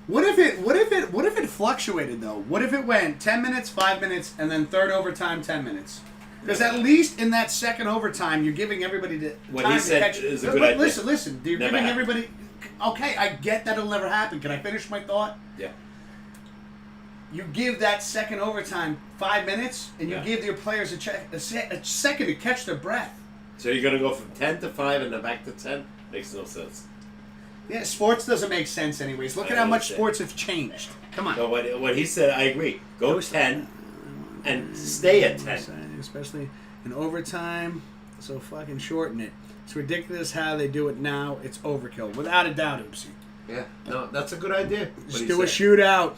Speaker 1: What if it fluctuated though? What if it went 10 minutes, 5 minutes, and then third overtime 10 minutes? Because at least in that second overtime, you're giving everybody the
Speaker 2: what
Speaker 1: time
Speaker 2: he
Speaker 1: to
Speaker 2: said
Speaker 1: catch.
Speaker 2: is a good idea.
Speaker 1: Listen. You're
Speaker 2: Never
Speaker 1: giving
Speaker 2: happened.
Speaker 1: everybody. Okay, I get that it'll never happen. Can I finish my thought?
Speaker 2: Yeah.
Speaker 1: You give that second overtime 5 minutes, and you give your players a second to catch their breath.
Speaker 2: So you're going to go from 10 to 5 and then back to 10? Makes no sense.
Speaker 1: Yeah, sports doesn't make sense anyways. Look at how much sports have changed. Come on.
Speaker 2: No, what he said, I agree. Go 10 and stay at 10.
Speaker 1: Especially in overtime, so fucking shorten it. It's ridiculous how they do it now. It's overkill. Without a doubt, Oopsie.
Speaker 2: Yeah, no, that's a good idea.
Speaker 1: Just do a shootout.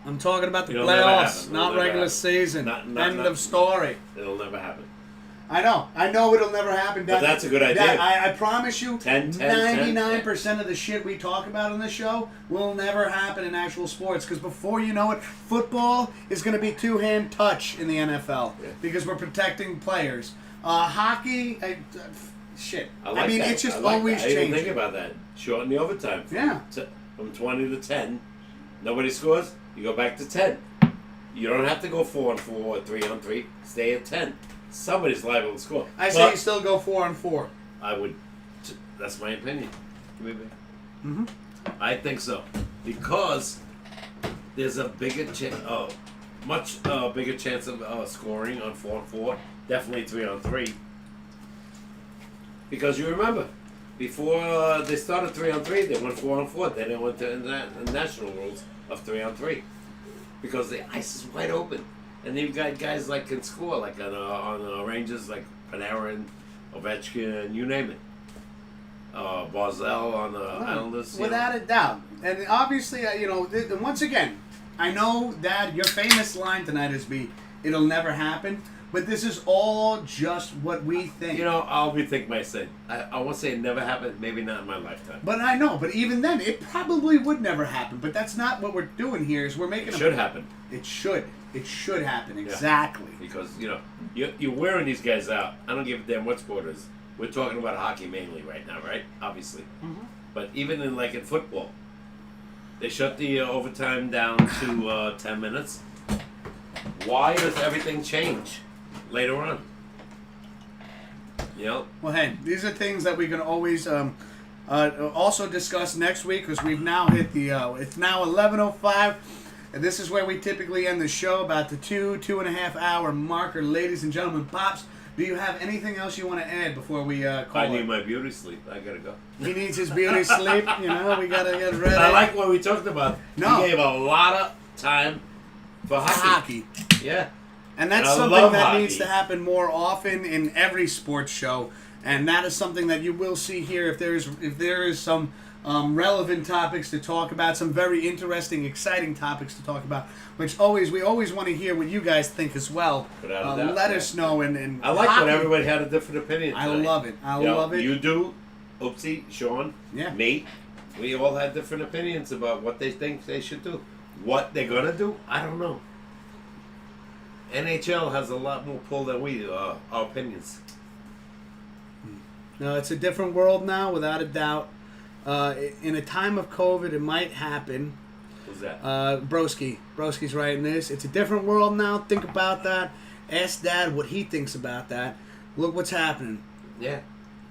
Speaker 1: I'm talking about the playoffs, not regular season. End of story.
Speaker 2: It'll never happen.
Speaker 1: I know it'll never happen.
Speaker 2: But that's a good idea.
Speaker 1: I promise you, 99% of the shit we talk about on this show will never happen in actual sports. Because before you know it, football is going to be two-hand touch in the NFL because we're protecting players. Hockey, shit.
Speaker 2: I mean,
Speaker 1: it's just
Speaker 2: always
Speaker 1: changing.
Speaker 2: I didn't think about that. Shorten the overtime. From 20 to 10. Nobody scores. You go back to 10. You don't have to go 4-on-4 or 3-on-3. Stay at 10. Somebody's liable to score.
Speaker 1: I say you still go 4-on-4.
Speaker 2: I would. That's my opinion.
Speaker 1: Mm-hmm.
Speaker 2: I think so because there's a bigger much bigger chance of scoring on 4-on-4. Definitely 3-on-3. Because you remember, before they started 3-on-3, they went 4-on-4. Then they went to the national rules of 3-on-3 because the ice is wide open. And you've got guys like can score, like on Rangers, like Panarin, Ovechkin, you name it. Barzell on the Islanders.
Speaker 1: Without a doubt. And obviously, once again, I know that your famous line tonight is it'll never happen, but this is all just what we think.
Speaker 2: I'll rethink my say. I won't say it never happened, maybe not in my lifetime.
Speaker 1: But I know, but even then, it probably would never happen. But that's not what we're doing here, is we're making
Speaker 2: it should happen.
Speaker 1: It should. It should happen, exactly.
Speaker 2: Yeah. Because, you're wearing these guys out. I don't give a damn what sport it is. We're talking about hockey mainly right now, right? Obviously.
Speaker 1: Mm-hmm.
Speaker 2: But even in football, They shut the overtime down to 10 minutes. Why does everything change later on? You know?
Speaker 1: Well, hey, these are things that we can always also discuss next week because we've now hit the, it's now 11:05, and this is where we typically end the show, about the 2.5 hour marker. Ladies and gentlemen, Pops, do you have anything else you want to add before we call
Speaker 2: I
Speaker 1: it?
Speaker 2: need my beauty sleep. I gotta go.
Speaker 1: He needs his beauty sleep, you know, we gotta get ready.
Speaker 2: I like what we talked about.
Speaker 1: No.
Speaker 2: We gave a lot of time for hockey. Yeah.
Speaker 1: And that's
Speaker 2: And I
Speaker 1: something
Speaker 2: love
Speaker 1: that
Speaker 2: hockey.
Speaker 1: needs to happen more often in every sports show, and that is something that you will see here if there is some relevant topics to talk about, some very interesting, exciting topics to talk about, which we always want to hear what you guys think as well.
Speaker 2: Without a doubt,
Speaker 1: Let
Speaker 2: yeah.
Speaker 1: us know. And
Speaker 2: I like
Speaker 1: hockey,
Speaker 2: when everybody had a different opinion.
Speaker 1: I
Speaker 2: tonight.
Speaker 1: love it. I
Speaker 2: You know,
Speaker 1: love it.
Speaker 2: You do, Oopsie, Sean,
Speaker 1: Yeah.
Speaker 2: me. We all had different opinions about what they think they should do. What they're gonna do, I don't know. NHL has a lot more pull than we do. Our opinions.
Speaker 1: No, it's a different world now, without a doubt. In a time of COVID, it might happen.
Speaker 2: Who's that?
Speaker 1: Broski's writing this. It's a different world now. Think about that. Ask Dad what he thinks about that. Look what's happening.
Speaker 2: Yeah.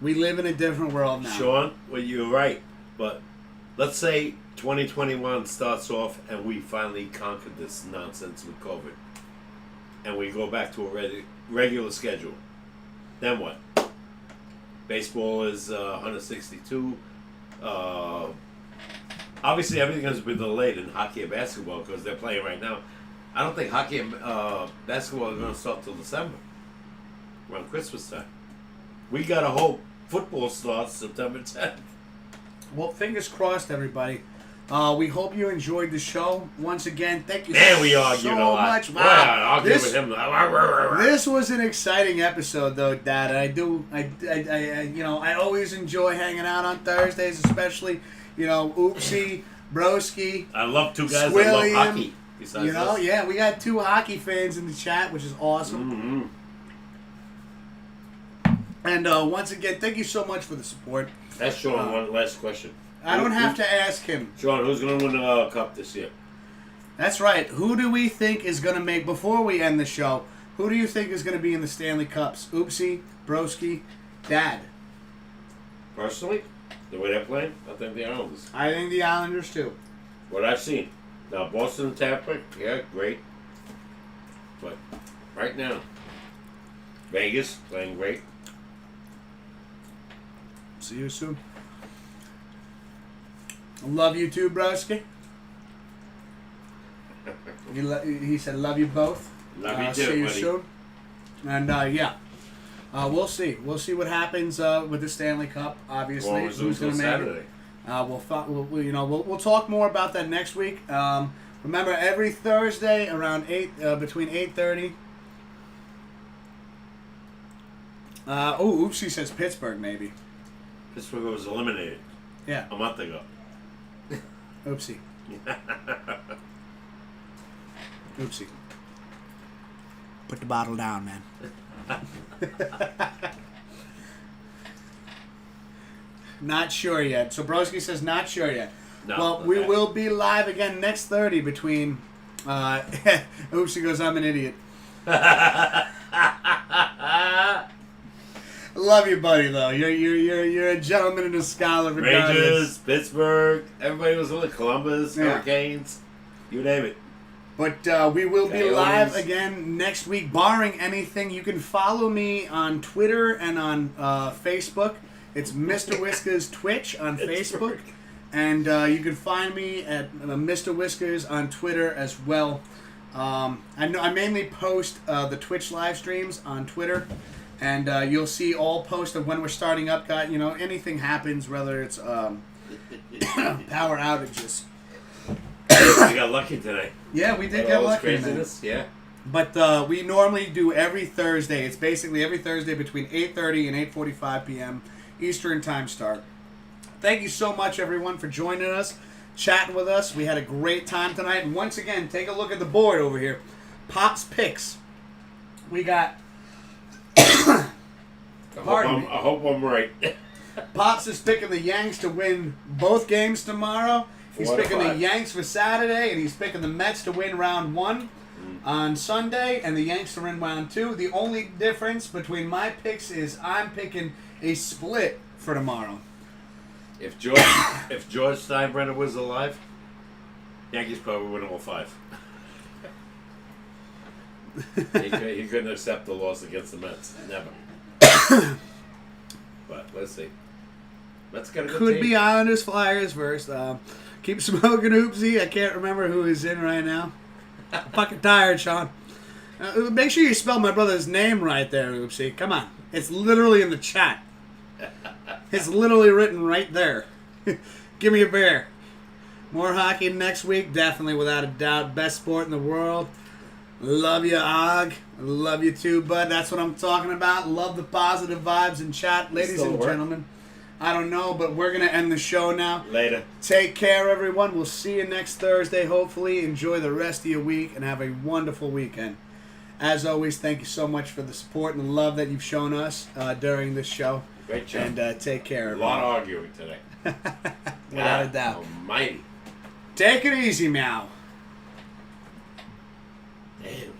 Speaker 1: We live in a different world now.
Speaker 2: Sean, well, you're right. But let's say 2021 starts off and we finally conquered this nonsense with COVID. And we go back to a regular schedule. Then what? Baseball is 162. Obviously, everything has been delayed in hockey and basketball because they're playing right now. I don't think hockey and basketball are going to start till December, around Christmas time. We got to hope football starts September 10th.
Speaker 1: Well, fingers crossed, everybody. We hope you enjoyed the show. Once again, thank you
Speaker 2: Man, we argued
Speaker 1: so
Speaker 2: a lot.
Speaker 1: much.
Speaker 2: Wow,
Speaker 1: Wow.
Speaker 2: I'll give it him.
Speaker 1: This was an exciting episode, though, Dad. I always enjoy hanging out on Thursdays, especially, Oopsie, Broski.
Speaker 2: I love two guys that
Speaker 1: Swilliam,
Speaker 2: love hockey. Besides us.
Speaker 1: Yeah, we got 2 hockey fans in the chat, which is awesome.
Speaker 2: Mm-hmm.
Speaker 1: And once again, thank you so much for the support.
Speaker 2: That's Sean. One last question.
Speaker 1: I don't have to ask him.
Speaker 2: Sean, who's going to win the Cup this year?
Speaker 1: That's right. Who do we think is going to make, before we end the show, who do you think is going to be in the Stanley Cups? Oopsie, Broski, Dad?
Speaker 2: Personally, the way they're playing, I think the Islanders.
Speaker 1: I think the Islanders, too.
Speaker 2: What I've seen. Now, Boston and Tampa, yeah, great. But right now, Vegas playing great.
Speaker 1: See you soon. Love you too, broski. He said, love you both.
Speaker 2: Love you too,
Speaker 1: see you
Speaker 2: buddy.
Speaker 1: soon. And, we'll see. We'll see what happens with the Stanley Cup, obviously.
Speaker 2: Well,
Speaker 1: Who's going to make
Speaker 2: Saturday.
Speaker 1: it. We'll talk more about that next week. Remember, every Thursday around between 8:30. Oopsie says Pittsburgh, maybe.
Speaker 2: Pittsburgh was eliminated
Speaker 1: Yeah,
Speaker 2: a month ago.
Speaker 1: oopsie. Oopsie. Put the bottle down, man. Not sure yet. So Broski says not sure yet.
Speaker 2: No,
Speaker 1: well,
Speaker 2: okay.
Speaker 1: we will be live again next 30 between. Oopsie goes, I'm an idiot. Love you, buddy. Though you're a gentleman and a scholar. Regardless.
Speaker 2: Rangers, Pittsburgh, everybody was on Columbus,
Speaker 1: Yeah.
Speaker 2: Hurricanes, you name it.
Speaker 1: But we will be
Speaker 2: Coyotes.
Speaker 1: live again next week, barring anything. You can follow me on Twitter and on Facebook. It's Mr. Whiskers Twitch on Facebook. And you can find me at Mr. Whiskers on Twitter as well. I mainly post the Twitch live streams on Twitter. And you'll see all posts of when we're starting up. Anything happens, whether it's power outages.
Speaker 2: We got lucky today.
Speaker 1: Yeah, we did
Speaker 2: All
Speaker 1: get
Speaker 2: this
Speaker 1: lucky. man.
Speaker 2: craziness, yeah.
Speaker 1: But we normally do every Thursday. It's basically every Thursday between 8:30 and 8:45 p.m. Eastern Time start. Thank you so much, everyone, for joining us, chatting with us. We had a great time tonight. And once again, take a look at the board over here. Pop's picks. We got...
Speaker 2: I
Speaker 1: Pardon me.
Speaker 2: hope I'm right.
Speaker 1: Pops is picking the Yanks to win both games tomorrow. He's
Speaker 2: 4 to
Speaker 1: picking the
Speaker 2: 5.
Speaker 1: Yanks for Saturday, and he's picking the Mets to win round 1 on Sunday, and the Yanks to win round 2. The only difference between my picks is I'm picking a split for tomorrow.
Speaker 2: If George Steinbrenner was alive, Yankees probably win all 5. he couldn't accept the loss against the Mets. Never. But let's see. Let's get a good
Speaker 1: Could
Speaker 2: team.
Speaker 1: be Islanders, Flyers first. Keep smoking, Oopsie. I can't remember who is in right now. I'm fucking tired, Sean. Make sure you spell my brother's name right there, Oopsie. Come on. It's literally in the chat. It's literally written right there. Give me a beer. More hockey next week, definitely, without a doubt. Best sport in the world. Love you, Og. Love you too, bud. That's what I'm talking about. Love the positive vibes in chat, ladies and gentlemen. I don't know, but we're going to end the show now.
Speaker 2: Later.
Speaker 1: Take care, everyone. We'll see you next Thursday, hopefully. Enjoy the rest of your week and have a wonderful weekend. As always, thank you so much for the support and the love that you've shown us during this show.
Speaker 2: Great job.
Speaker 1: And take care,
Speaker 2: A
Speaker 1: everyone.
Speaker 2: lot of arguing today.
Speaker 1: Without a doubt.
Speaker 2: Almighty.
Speaker 1: Take it easy, meow.
Speaker 2: Damn.